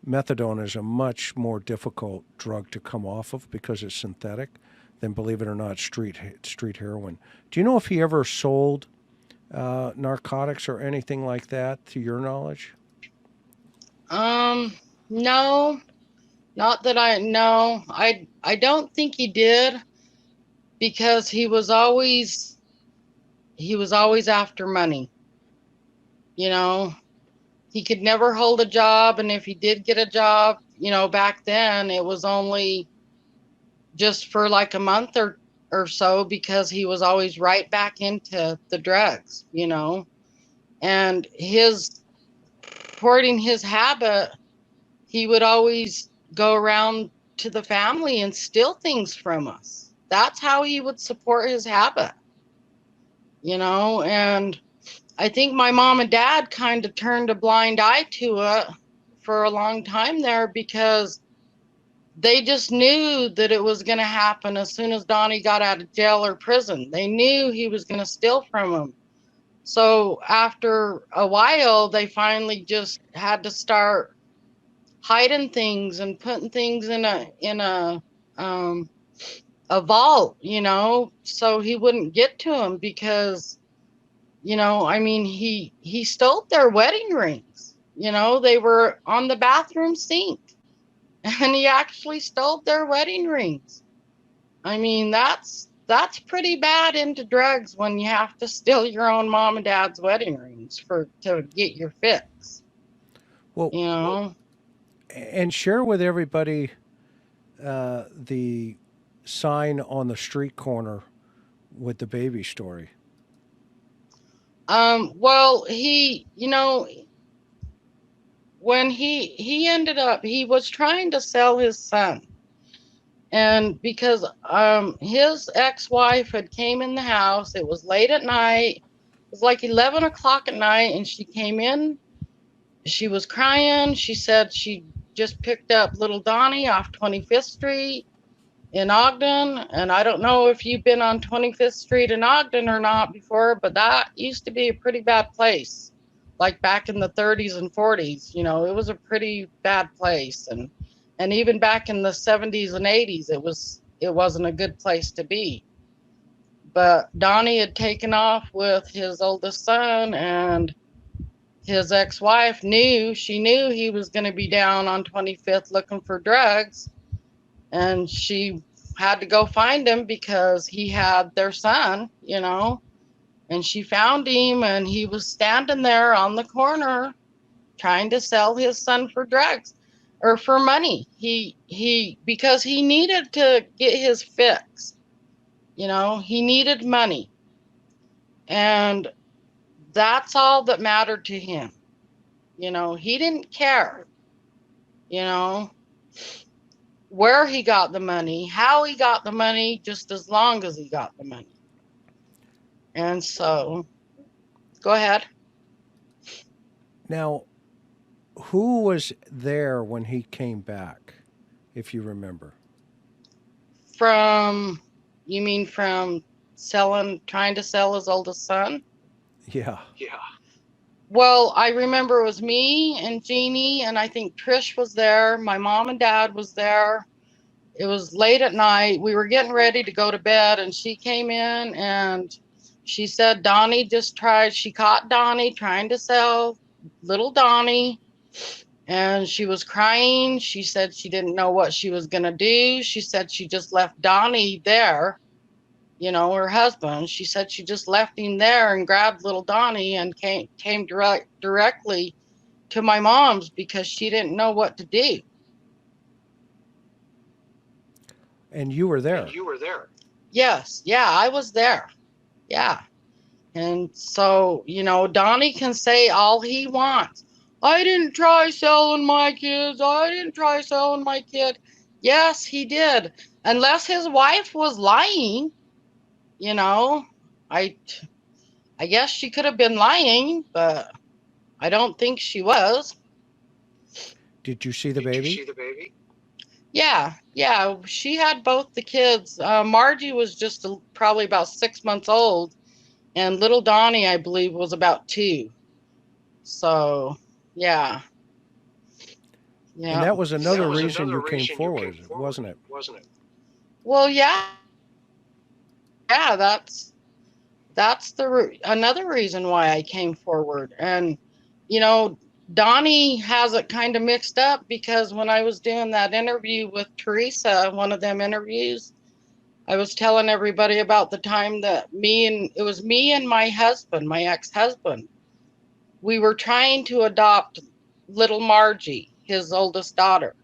methadone is a much more difficult drug to come off of because it's synthetic than, believe it or not, street heroin. Do you know if he ever sold narcotics or anything like that, to your knowledge? No, not that I know. I don't think he did, because he was always after money. You know, he could never hold a job, and if he did get a job, back then it was only just for like a month or so, because he was always right back into the drugs, and supporting his habit, he would always go around to the family and steal things from us. That's how he would support his habit, and I think my mom and dad kind of turned a blind eye to it for a long time there, because they just knew that it was going to happen as soon as Donnie got out of jail or prison. They knew he was going to steal from them. So after a while, they finally just had to start hiding things and putting things in a vault, so he wouldn't get to them, because I mean, he stole their wedding rings. They were on the bathroom sink, and he actually stole their wedding rings. I mean, that's pretty bad into drugs, when you have to steal your own mom and dad's wedding rings to get your fix. Well, and share with everybody the sign on the street corner with the baby story. Well, when he ended up, he was trying to sell his son. And because his ex-wife had came in the house, it was late at night. It was like 11 o'clock at night, and she came in. She was crying. She said she just picked up little Donnie off 25th Street in Ogden. And I don't know if you've been on 25th Street in Ogden or not before, but that used to be a pretty bad place. Like back in the 30s and 40s, it was a pretty bad place. And even back in the 70s and 80s, it wasn't a good place to be. But Donnie had taken off with his oldest son, and his ex-wife knew he was going to be down on 25th looking for drugs, and she had to go find him because he had their son, and she found him, and he was standing there on the corner trying to sell his son for drugs or for money. Because he needed to get his fix. He needed money. And that's all that mattered to him. He didn't care, where he got the money, how he got the money, just as long as he got the money. And so, go ahead. Now, who was there when he came back, if you remember? You mean from trying to sell his oldest son? Yeah. Well, I remember it was me and Jeannie, and I think Trish was there. My mom and dad was there. It was late at night. We were getting ready to go to bed, and she came in and she said she caught Donnie trying to sell little Donnie, and she was crying. She said she didn't know what she was going to do. She said she just left Donnie there, her husband. She said she just left him there and grabbed little Donnie and came directly to my mom's because she didn't know what to do. And you were there. Yes. Yeah, I was there. Yeah. And so, Donnie can say all he wants. I didn't try selling my kids. I didn't try selling my kid. Yes, he did. Unless his wife was lying, I guess she could have been lying, but I don't think she was. Did you see the baby? Yeah. She had both the kids. Margie was just probably about 6 months old, and little Donnie, I believe, was about 2. So, yeah. Yeah. And that was another reason you came forward, wasn't it? Well, yeah. Yeah, that's another reason why I came forward. And you know, Donnie has it kind of mixed up, because when I was doing that interview with Teresa, one of them interviews, I was telling everybody about the time that it was me and my husband, my ex-husband, we were trying to adopt little Margie, his oldest daughter.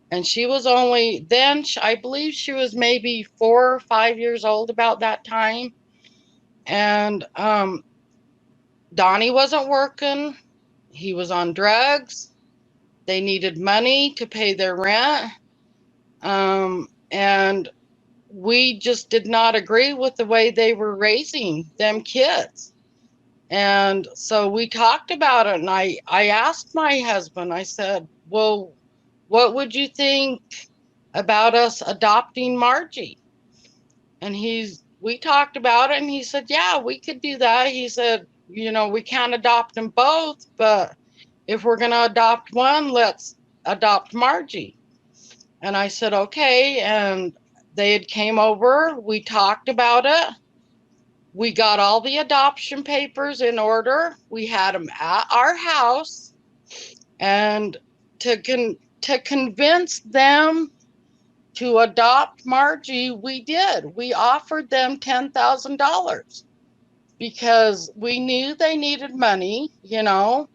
And she was only then, I believe she was maybe 4 or 5 years old about that time. And Donnie wasn't working. He was on drugs. They needed money to pay their rent. And we just did not agree with the way they were raising them kids. And so we talked about it, and I asked my husband, I said, well, what would you think about us adopting Margie? And we talked about it, and he said, yeah, we could do that. He said, you know, we can't adopt them both, but if we're going to adopt one, let's adopt Margie. And I said, okay. And they had came over, we talked about it. We got all the adoption papers in order. We had them at our house. And to convince them to adopt Margie, we did. We offered them $10,000 because we knew they needed money, you know,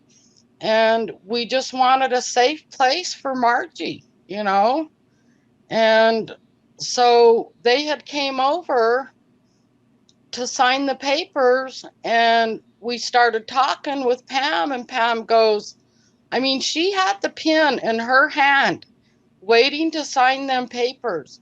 and we just wanted a safe place for Margie, you know. And so they had came over to sign the papers, and we started talking with Pam, and Pam goes, I mean, she had the pen in her hand waiting to sign them papers.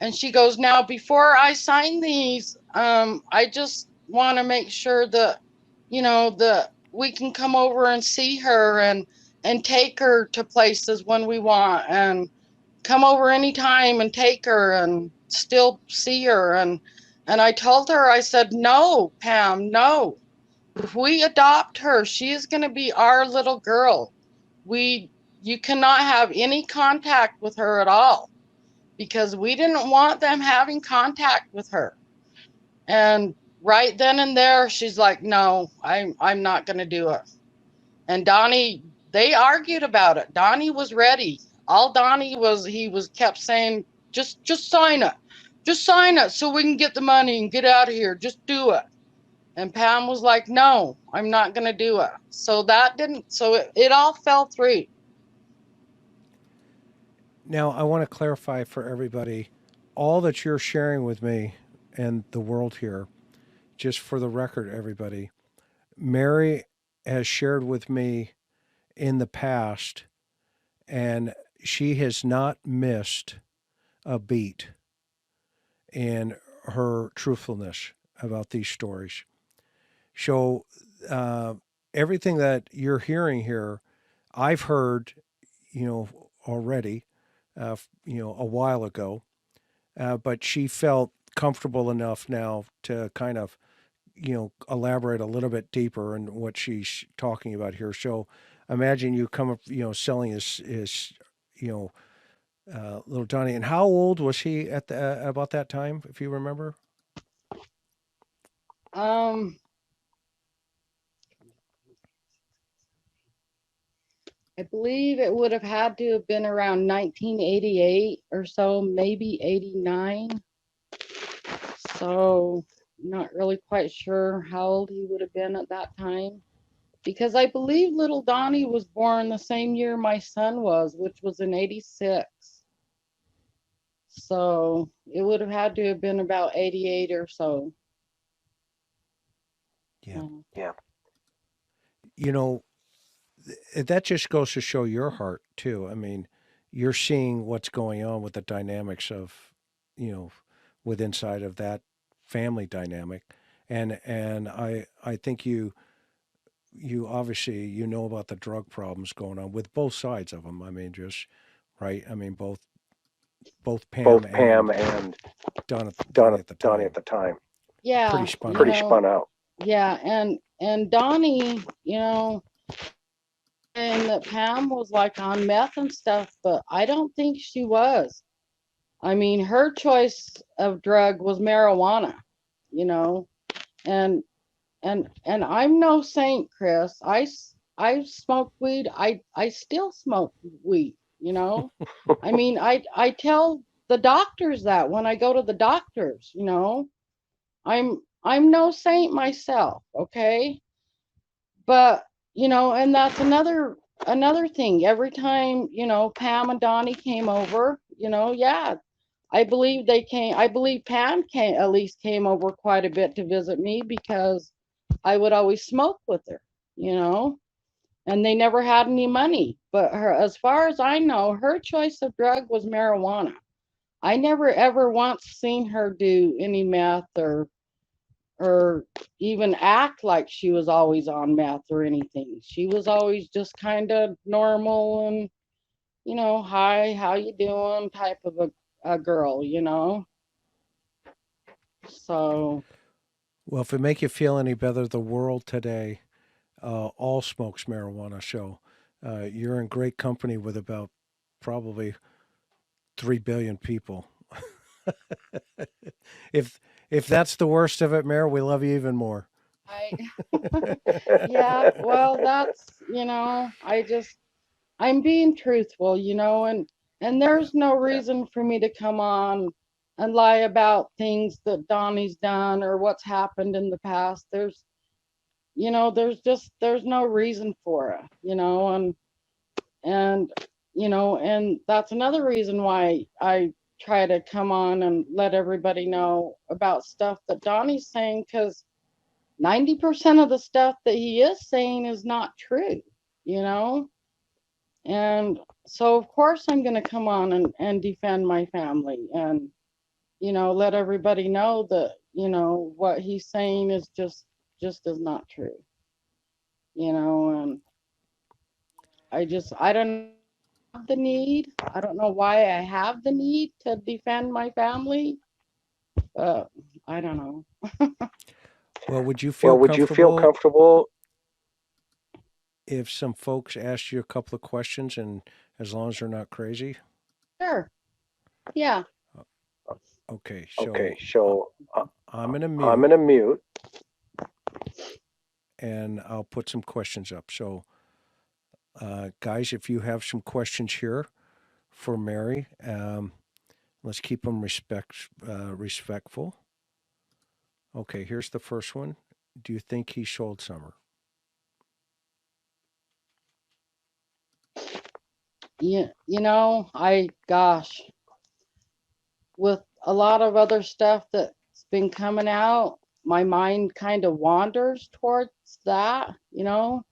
And she goes, now, before I sign these, I just want to make sure that, you know, that we can come over and see her and take her to places when we want, and come over anytime and take her and still see her. And I told her, I said, no, Pam, no. If we adopt her, she is going to be our little girl. You cannot have any contact with her at all, because we didn't want them having contact with her. And right then and there, she's like, no, I'm not going to do it. And Donnie, they argued about it. Donnie was ready. All Donnie was, kept saying, just sign it. Just sign it so we can get the money and get out of here. Just do it. And Pam was like, no, I'm not going to do it. So it all fell through. Now, I want to clarify for everybody, all that you're sharing with me and the world here, just for the record, everybody, Mary has shared with me in the past, and she has not missed a beat in her truthfulness about these stories. So, everything that you're hearing here, I've heard, already, a while ago, but she felt comfortable enough now to kind of, elaborate a little bit deeper in what she's talking about here. So, imagine you come up, selling his little Donnie. And how old was he at about that time, if you remember? I believe it would have had to have been around 1988 or so, maybe 89. So not really quite sure how old he would have been at that time, because I believe little Donnie was born the same year my son was, which was in 86. So it would have had to have been about 88 or so. Yeah. That just goes to show your heart too. I mean, you're seeing what's going on with the dynamics of, with inside of that family dynamic. And I think you obviously, about the drug problems going on with both sides of them. I mean, just right. I mean, both Pam and Donnie at the time. Yeah. Pretty spun out. Yeah. And Donnie, saying that Pam was like on meth and stuff, but I don't think she was. I mean, her choice of drug was marijuana, you know, and I'm no saint, Chris. I smoke weed. I still smoke weed, you know. I mean, I tell the doctors that when I go to the doctors, you know, I'm no saint myself, okay? But, you know, and that's another thing. Every time, you know, Pam and Donnie came over, you know, yeah, I believe Pam came at least came over quite a bit to visit me because I would always smoke with her, you know, and they never had any money. But her, as far as I know, her choice of drug was marijuana. I never ever once seen her do any meth or even act like she was always on meth or anything. She was always just kind of normal and, you know, hi, how you doing type of a girl, you know. So, Well, if it make you feel any better, the world today all smokes marijuana. So you're in great company with about probably 3 billion people. if if that's the worst of it, Mayor, we love you even more. I yeah, well, that's, you know, I'm being truthful, you know, and Yeah. there's no reason for me to come on and lie about things that Donnie's done or what's happened in the past. There's, you know, there's no reason for it, you know, and you know, and that's another reason why I try to come on and let everybody know about stuff that Donnie's saying, because 90% of the stuff that he is saying is not true, you know? And so, of course, I'm going to come on and defend my family and, you know, let everybody know that, you know, what he's saying is just is not true, you know? And I don't have the need. I don't know why I have the need to defend my family, but I don't know. Well, would you Well, feel would you feel comfortable comfortable? if some folks asked you a couple of questions, and as long as they're not crazy? Sure. Yeah. Okay, Okay, so so I'm gonna I'm mute gonna mute. and I'll put some questions up. So, guys, if you have some questions here for Mary, let's keep them respectful. Okay, here's the first one. Do you think he sold Summer? Yeah, you know, gosh, with a lot of other stuff that's been coming out, my mind kind of wanders towards that, you know.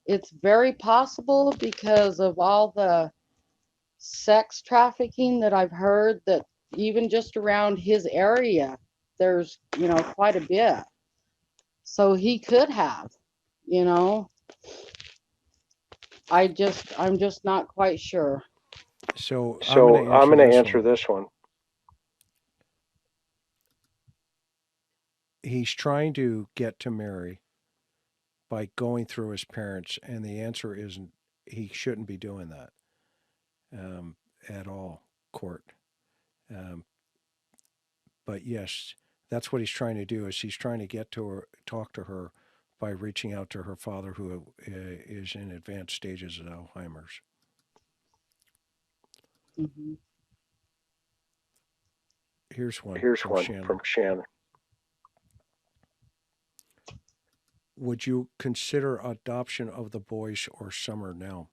It's very possible because of all the sex trafficking that I've heard that even just around his area, there's, you know, quite a bit. So he could have, you know. I'm just not quite sure. So I'm going to So I'm answer gonna this answer one. this one. He's trying to get to Mary by going through his parents, and the answer is he shouldn't be doing that at all, Court. Um, but yes, that's what he's trying to do. Is he's trying to get to her, talk to her by reaching out to her father, who is in advanced stages of Alzheimer's. Hmm. Here's one Here's from one Shannon. from Shannon. Would you consider adoption of the boys or Summer now?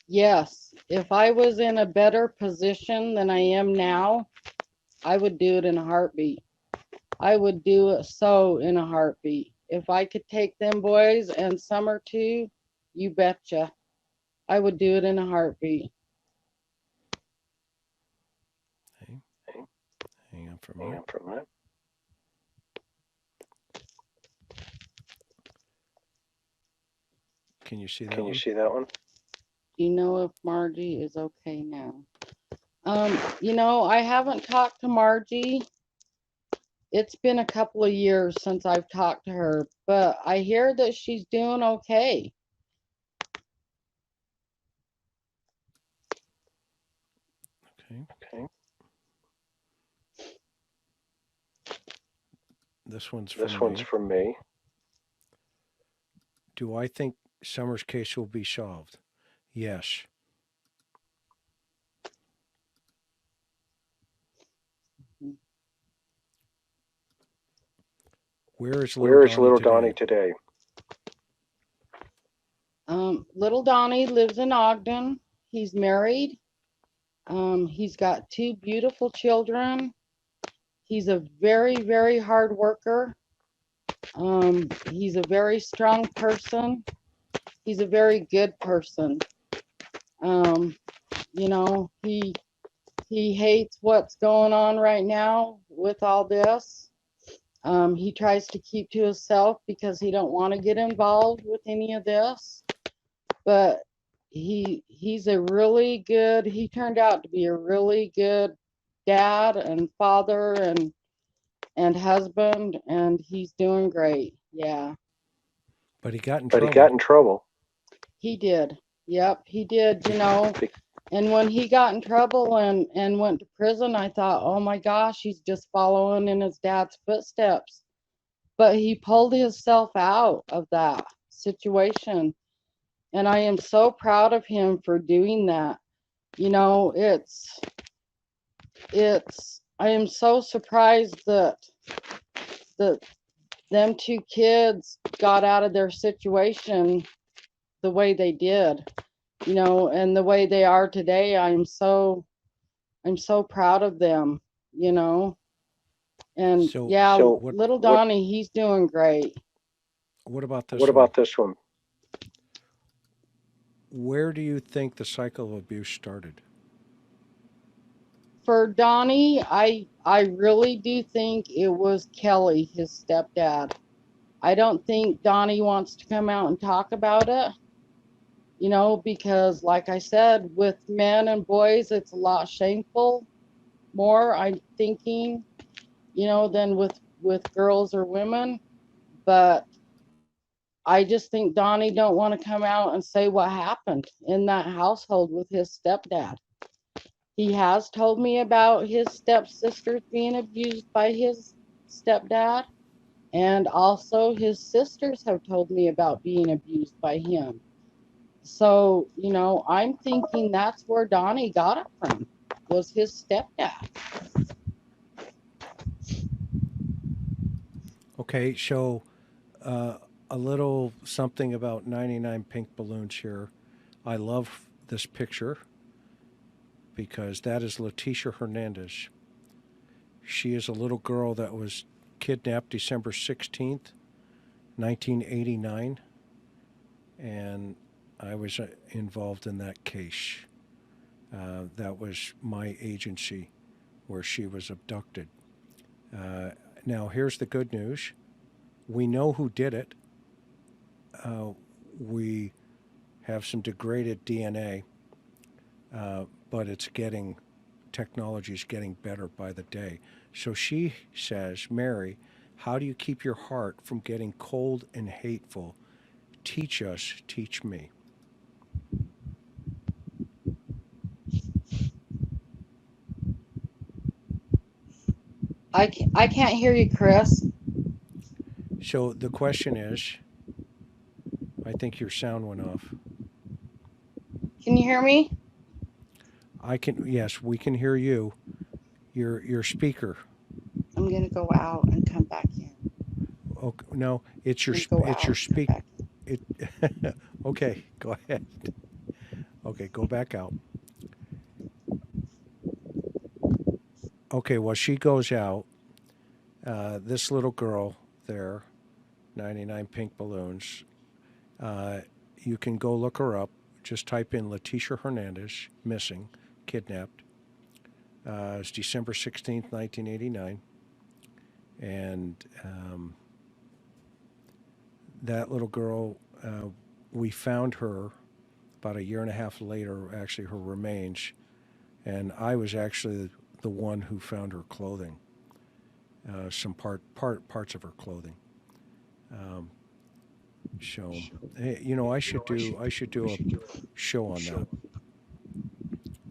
Yes, if I was in a better position than I am now, I would do it in a heartbeat. I would do it so in a heartbeat. If I could take them boys and Summer too, you betcha. I would do it in a heartbeat. Hey, hang on for a Hang minute. on for a minute. Can you see that Can you one? see that one? Do you know if Margie is okay now? You know, I haven't talked to Margie it's been a couple of years since I've talked to her, but I hear that she's doing okay. Okay. This one's from me. Do I think Summer's case will be solved? Yes. Where is little Donnie today? Little Donnie lives in Ogden. He's married. He's got 2 beautiful children. He's a very, very hard worker. He's a very strong person. He's a very good person. You know, he hates what's going on right now with all this. He tries to keep to himself because he don't want to get involved with any of this. But he's a really good, he turned out to be a really good dad and father and husband, and he's doing great. Yeah. But he got in But trouble. he got in trouble. He did. Yep, he did, you know. And when he got in trouble and went to prison, I thought, oh my gosh, he's just following in his dad's footsteps. But he pulled himself out of that situation. And I am so proud of him for doing that. You know, I am so surprised that them 2 kids got out of their situation the way they did, you know, and the way they are today. I'm so proud of them, you know. And So little Donnie, he's doing great. What about this What one? about this one? Where do you think the cycle of abuse started? For Donnie, I really do think it was Kelly, his stepdad. I don't think Donnie wants to come out and talk about it, you know, because like I said, with men and boys, it's a lot shameful more, I'm thinking, you know, than with girls or women. But I just think Donnie don't want to come out and say what happened in that household with his stepdad. He has told me about his stepsisters being abused by his stepdad, and also his sisters have told me about being abused by him. So, you know, I'm thinking that's where Donnie got it from, was his stepdad. Okay, so a little something about 99 pink balloons here. I love this picture because that is Leticia Hernandez. She is a little girl that was kidnapped December 16th, 1989, and I was involved in that case. That was my agency where she was abducted. Now, here's the good news. We know who did it. We have some degraded DNA, but technology is getting better by the day. So she says, Mary, how do you keep your heart from getting cold and hateful? Teach us, teach me. I can't hear you, Chris. So the question is, I think your sound went off. Can you hear me? Yes, we can hear you. Your speaker. I'm gonna go out and come back in. Oh, no, it's your speaker. Okay, go ahead. Okay, go back out. Okay, well, she goes out. This little girl there, 99 pink balloons. You can go look her up. Just type in Leticia Hernandez, missing, kidnapped. It's December 16th, 1989. And that little girl, we found her about a year and a half later, actually, her remains. And I was actually the one who found her clothing. some parts of her clothing. So, hey, you know, I should do a show on that.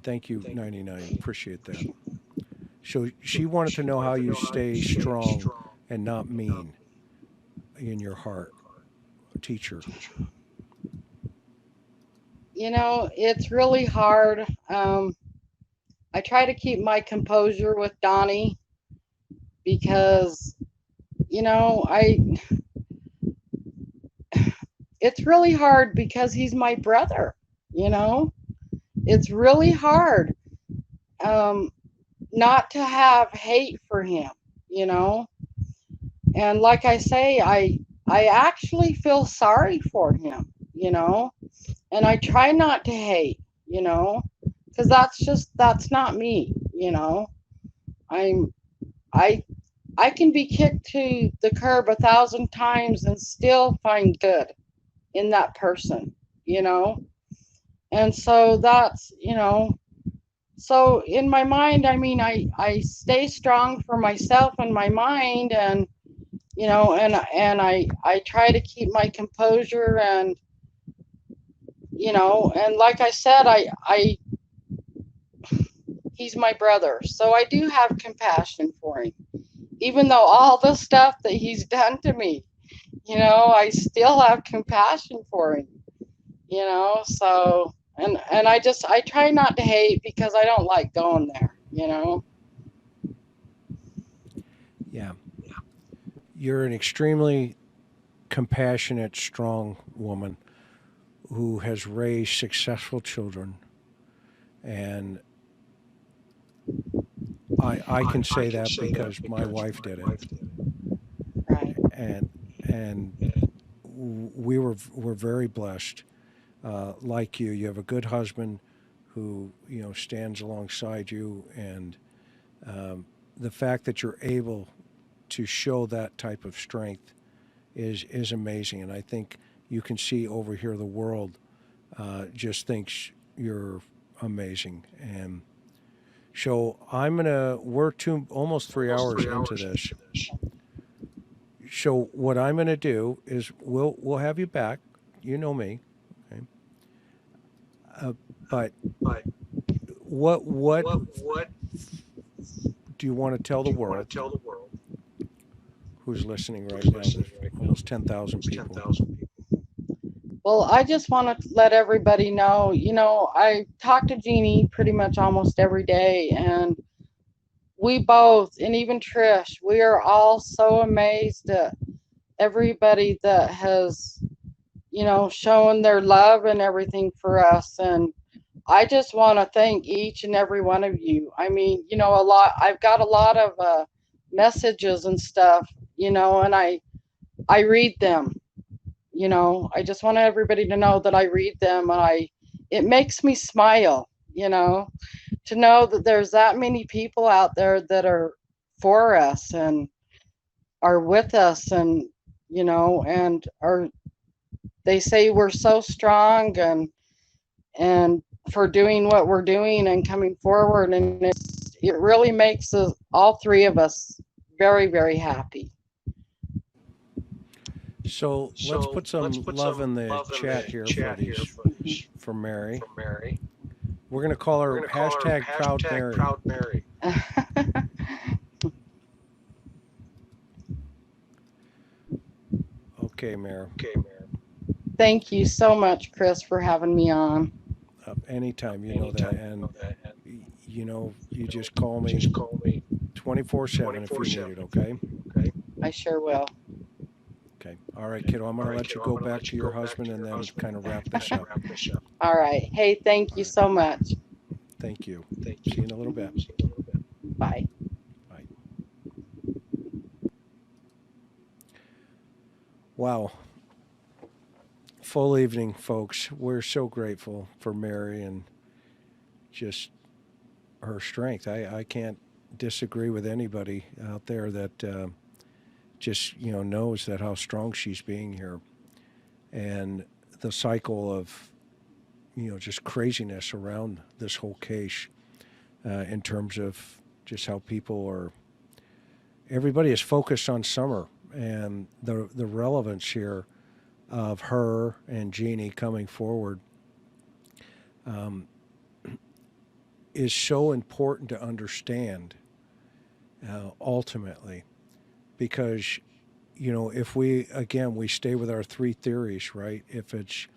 Thank you, 99. Appreciate that. So she wanted to know how you stay strong and not mean in your heart. Teacher. You know, it's really hard. I try to keep my composure with Donnie because, you know, it's really hard because he's my brother, you know? It's really hard not to have hate for him, you know? And like I say, I actually feel sorry for him, you know? And I try not to hate, you know? Because that's not me, you know? I I can be kicked to the curb 1,000 times and still find good in that person, you know? And so that's, you know, so in my mind, I mean, I stay strong for myself and my mind, and, you know, and I try to keep my composure, and, you know, and like I said, he's my brother. So I do have compassion for him, even though all the stuff that he's done to me, you know, I still have compassion for him, you know, so, and I try not to hate because I don't like going there, you know. Yeah. You're an extremely compassionate, strong woman who has raised successful children. And I can say that because my wife did it. Right. And we're very blessed. Like you have a good husband who, you know, stands alongside you, and the fact that you're able to show that type of strength is amazing. And I think you can see over here the world just thinks you're amazing. And so we're almost 3 hours into this. So what I'm going to do is we'll have you back. You know me. Okay? But what do you want to tell the world who's listening right now? There's almost 10,000 people. Well, I just want to let everybody know, you know, I talk to Jeannie pretty much almost every day, and we both, and even Trish, we are all so amazed at everybody that has, you know, shown their love and everything for us. And I just want to thank each and every one of you. I mean, you know, I've got a lot of messages and stuff, you know, and I read them. You know, I just want everybody to know that I read them, and it makes me smile, you know, to know that there's that many people out there that are for us and are with us, and, you know, and they say we're so strong, and for doing what we're doing and coming forward, and it really makes all three of us very, very happy. So let's put some love in the chat here for Mary. We're going to call her hashtag Proud Mary. Okay, Mary. Thank you so much, Chris, for having me on. Anytime, you know that. And, you know, you just call me 24/7 if you need it, okay? I sure will. Okay. All right, kiddo, I'm going to let you go back to your husband and then kind of wrap this up. All right. Hey, thank you so much. Thank you. See you in a little bit. Bye. Bye. Wow. Full evening, folks. We're so grateful for Mary and just her strength. I can't disagree with anybody out there that just, you know, knows that how strong she's being here. And the cycle of, you know, just craziness around this whole case in terms of just how people are everybody is focused on Summer and the relevance here of her and Jeannie coming forward is so important to understand ultimately, because if we stay with our three theories, right? If it's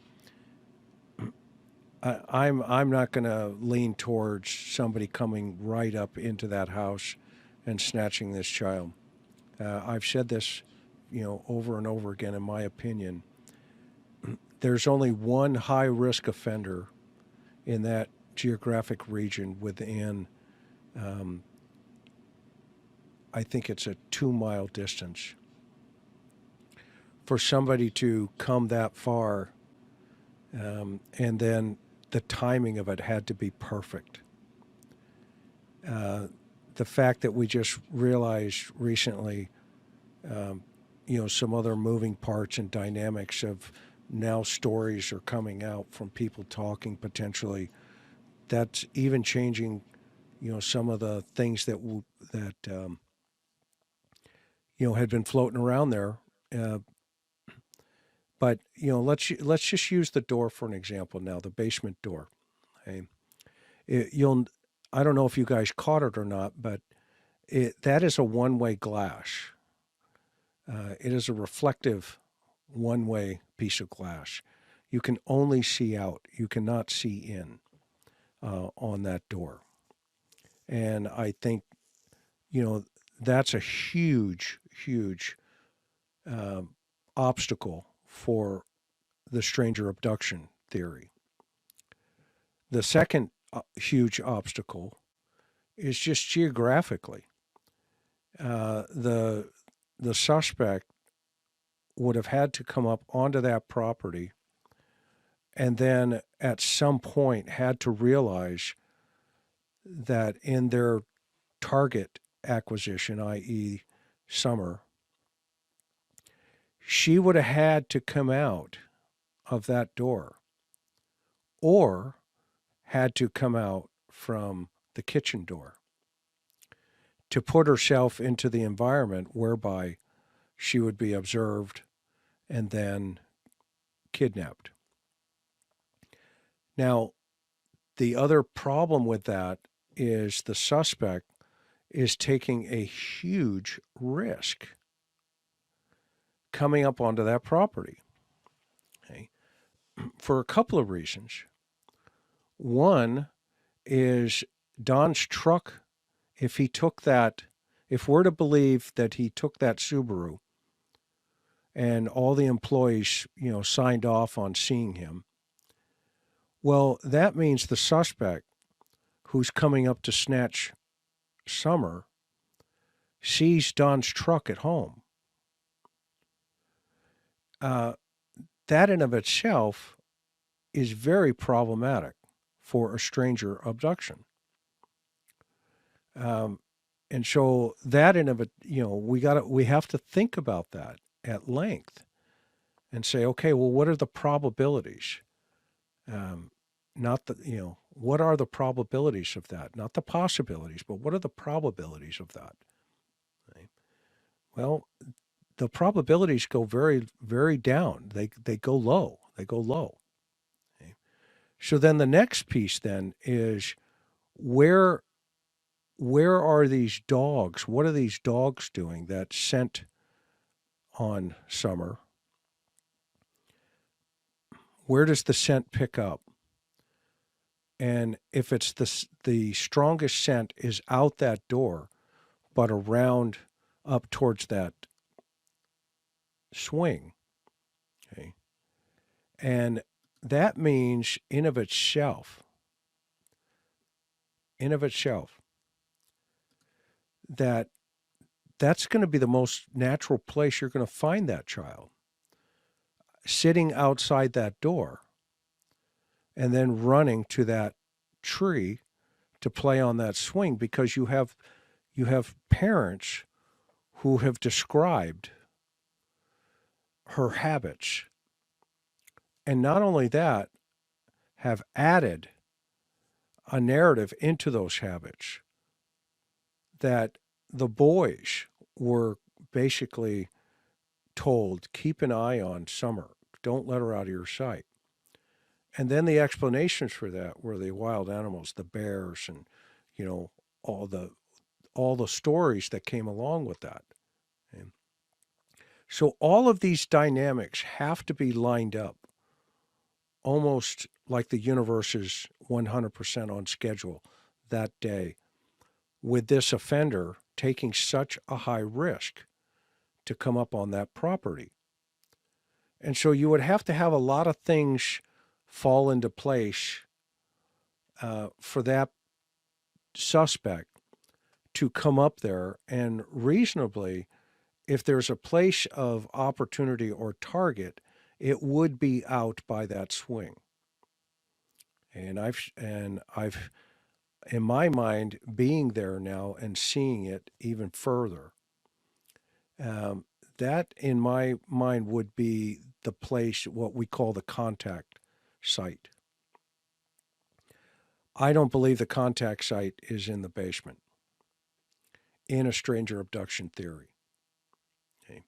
I'm not going to lean towards somebody coming right up into that house and snatching this child. I've said this, over and over again. In my opinion, there's only one high-risk offender in that geographic region within, I think it's a 2-mile distance. For somebody to come that far, and then the timing of it had to be perfect. The fact that we just realized recently, some other moving parts and dynamics of now stories are coming out from people talking potentially. That's even changing, some of the things that had been floating around there. But let's just use the door for an example now, the basement door. Okay? I don't know if you guys caught it or not, but that is a one-way glass. It is a reflective one-way piece of glass. You can only see out. You cannot see in on that door. And I think, that's a huge, huge obstacle for the stranger abduction theory. The second huge obstacle is just geographically. The suspect would have had to come up onto that property and then at some point had to realize that in their target acquisition, i.e. Summer, she would have had to come out of that door or had to come out from the kitchen door to put herself into the environment whereby she would be observed and then kidnapped. Now, the other problem with that is the suspect is taking a huge risk coming up onto that property. Okay? For a couple of reasons. One is Don's truck, if we're to believe that he took that Subaru and all the employees, signed off on seeing him, well, that means the suspect who's coming up to snatch Summer sees Don's truck at home. That in of itself is very problematic for a stranger abduction. And so that in of it, we have to think about that at length and say, okay, well, what are the probabilities? What are the probabilities of that? Not the possibilities, but what are the probabilities of that? Right? Well, the probabilities go very, very down. They go low. They go low. Okay? So then the next piece then is where are these dogs? What are these dogs doing that scent on Summer? Where does the scent pick up? And if it's the strongest scent is out that door, but around up towards that swing, okay? And that means in of itself, that's going to be the most natural place you're going to find that child, sitting outside that door and then running to that tree to play on that swing, because you have parents who have described her habits. And not only that, have added a narrative into those habits that the boys were basically told, keep an eye on Summer. Don't let her out of your sight. And then the explanations for that were the wild animals, the bears, and all the stories that came along with that. And so all of these dynamics have to be lined up, almost like the universe is 100% on schedule that day, with this offender taking such a high risk to come up on that property. And so you would have to have a lot of things fall into place for that suspect to come up there, and reasonably, if there's a place of opportunity or target, it would be out by that swing. And I've in my mind, being there now and seeing it even further, that in my mind would be the place, what we call the contact site. I don't believe the contact site is in the basement in a stranger abduction theory. Okay.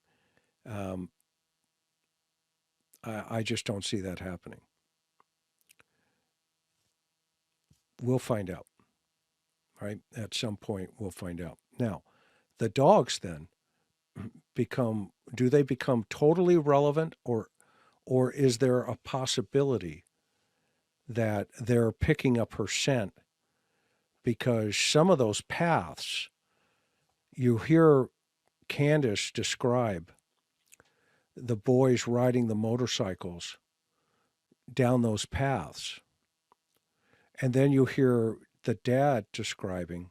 I just don't see that happening. We'll find out, right? At some point, we'll find out. Now, the dogs then do they become totally relevant, or is there a possibility that they're picking up her scent? Because some of those paths, you hear Candace describe the boys riding the motorcycles down those paths. And then you hear the dad describing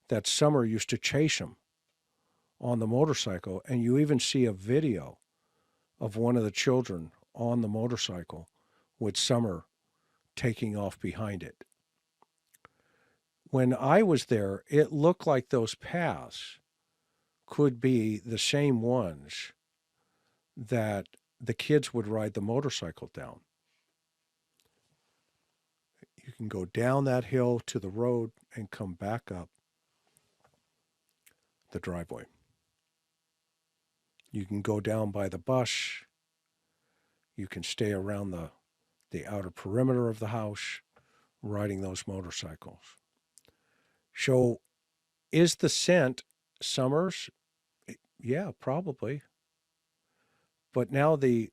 that Summer used to chase him on the motorcycle. And you even see a video of one of the children on the motorcycle with Summer taking off behind it. When I was there, it looked like those paths could be the same ones that the kids would ride the motorcycle down. You can go down that hill to the road and come back up the driveway. You can go down by the bus. You can stay around the outer perimeter of the house riding those motorcycles. So is the scent Summer's? Yeah, probably. But now the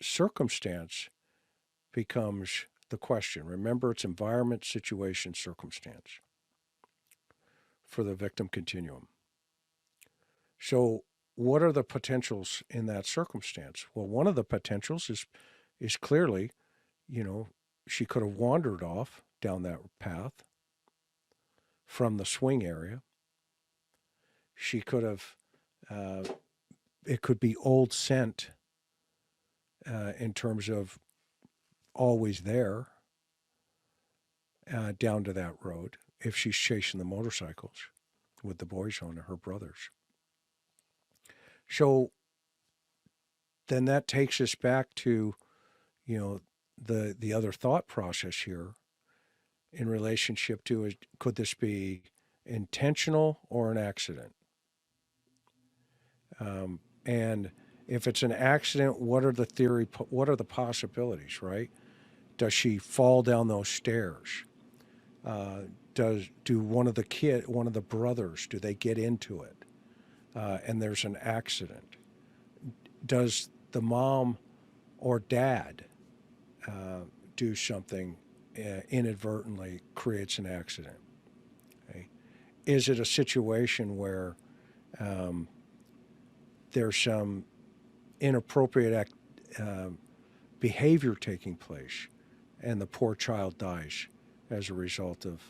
circumstance becomes the question. Remember, it's environment, situation, circumstance for the victim continuum. So what are the potentials in that circumstance? Well, one of the potentials is clearly, she could have wandered off down that path from the swing area. She could have, it could be old scent in terms of always there down to that road if she's chasing the motorcycles with the boys on her brothers. So then that takes us back to, the other thought process here in relationship to, could this be intentional or an accident? And if it's an accident, what are the possibilities, right? Does she fall down those stairs? Do one of the brothers, do they get into it? And there's an accident. Does the mom or dad do something inadvertently creates an accident? Okay. Is it a situation where there's some inappropriate behavior taking place and the poor child dies as a result of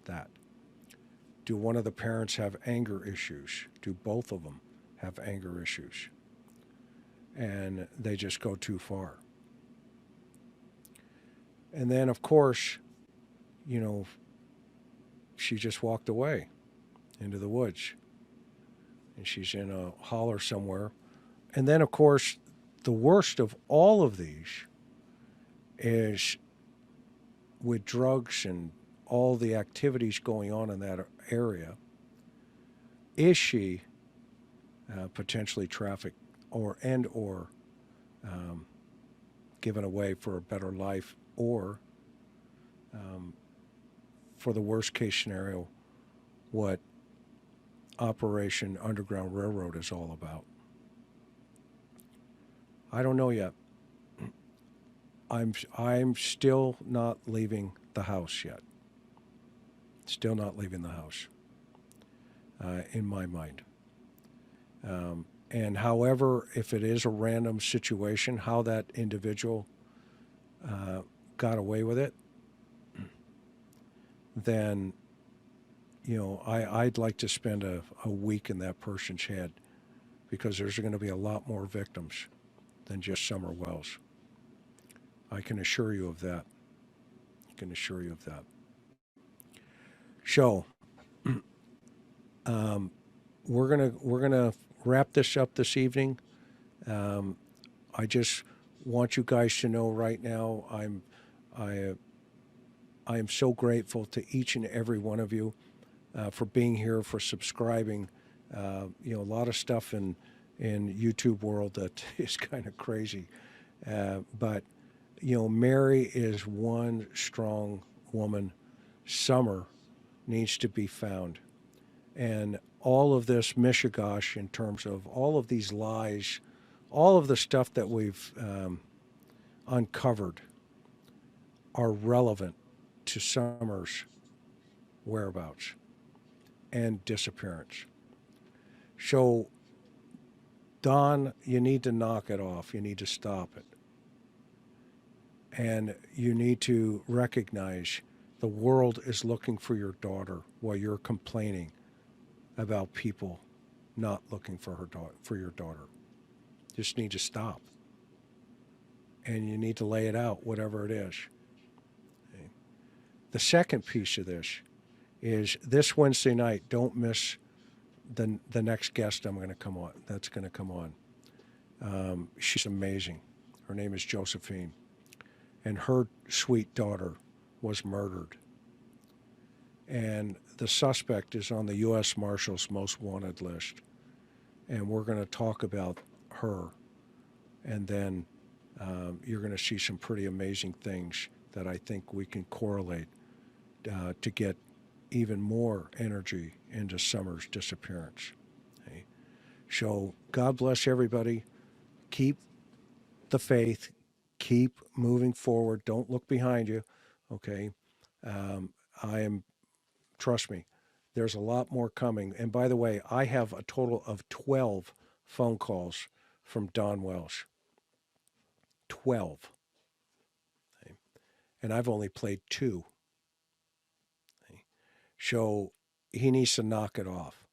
that? Do one of the parents have anger issues? Do both of them have anger issues? And they just go too far. And then, of course, she just walked away into the woods. And she's in a holler somewhere. And then, of course, the worst of all of these is with drugs and all the activities going on in that area, is she potentially trafficked or given away for a better life, or for the worst case scenario, what Operation Underground Railroad is all about? I don't know yet. I'm still not leaving the house yet. Still not leaving the house, in my mind. And however, if it is a random situation, how that individual got away with it, then, I'd like to spend a week in that person's head, because there's going to be a lot more victims than just Summer Wells. I can assure you of that. So, we're gonna wrap this up this evening. I just want you guys to know right now, I am so grateful to each and every one of you for being here, for subscribing. A lot of stuff in YouTube world that is kind of crazy, but Mary is one strong woman. Summer needs to be found, and all of this mishigosh in terms of all of these lies, all of the stuff that we've uncovered are relevant to Summer's whereabouts and disappearance. So, Don, you need to knock it off. You need to stop it. And you need to recognize the world is looking for your daughter while you're complaining about people not looking for your daughter. Just need to stop. And you need to lay it out, whatever it is. Okay. The second piece of this is this Wednesday night, don't miss the next guest I'm going to come on. That's going to come on. She's amazing. Her name is Josephine. And her sweet daughter was murdered. And the suspect is on the U.S. Marshal's most wanted list. And we're going to talk about her. And then you're going to see some pretty amazing things that I think we can correlate to get even more energy into Summer's disappearance. Okay? So God bless everybody. Keep the faith. Keep moving forward. Don't look behind you. Okay? Trust me, there's a lot more coming. And by the way, I have a total of 12 phone calls from Don Welsh. 12. Okay? And I've only played 2. Okay? So he needs to knock it off.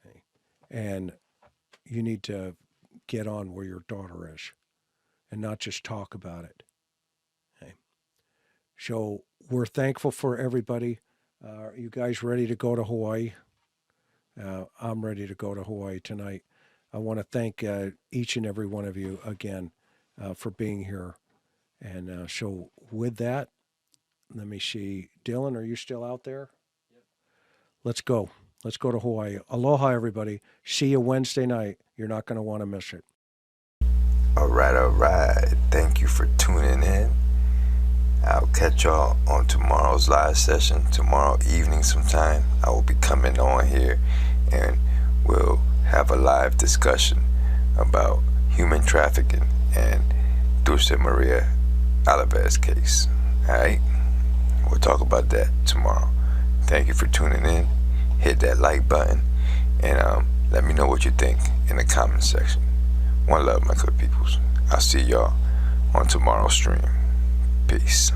Okay? And you need to get on where your daughter is and not just talk about it. Okay? So we're thankful for everybody. Are you guys ready to go to Hawaii? I'm ready to go to Hawaii tonight. I want to thank each and every one of you again for being here. And so with that, let me see. Dylan, are you still out there? Yep. Let's go. Let's go to Hawaii. Aloha, everybody. See you Wednesday night. You're not going to want to miss it. All right. Thank you for tuning in. I'll catch y'all on tomorrow's live session. Tomorrow evening sometime, I will be coming on here and we'll have a live discussion about human trafficking and Dulce Maria Alavez case. Alright? We'll talk about that tomorrow. Thank you for tuning in. Hit that like button and let me know what you think in the comment section. One love, my good peoples. I'll see y'all on tomorrow's stream. Peace.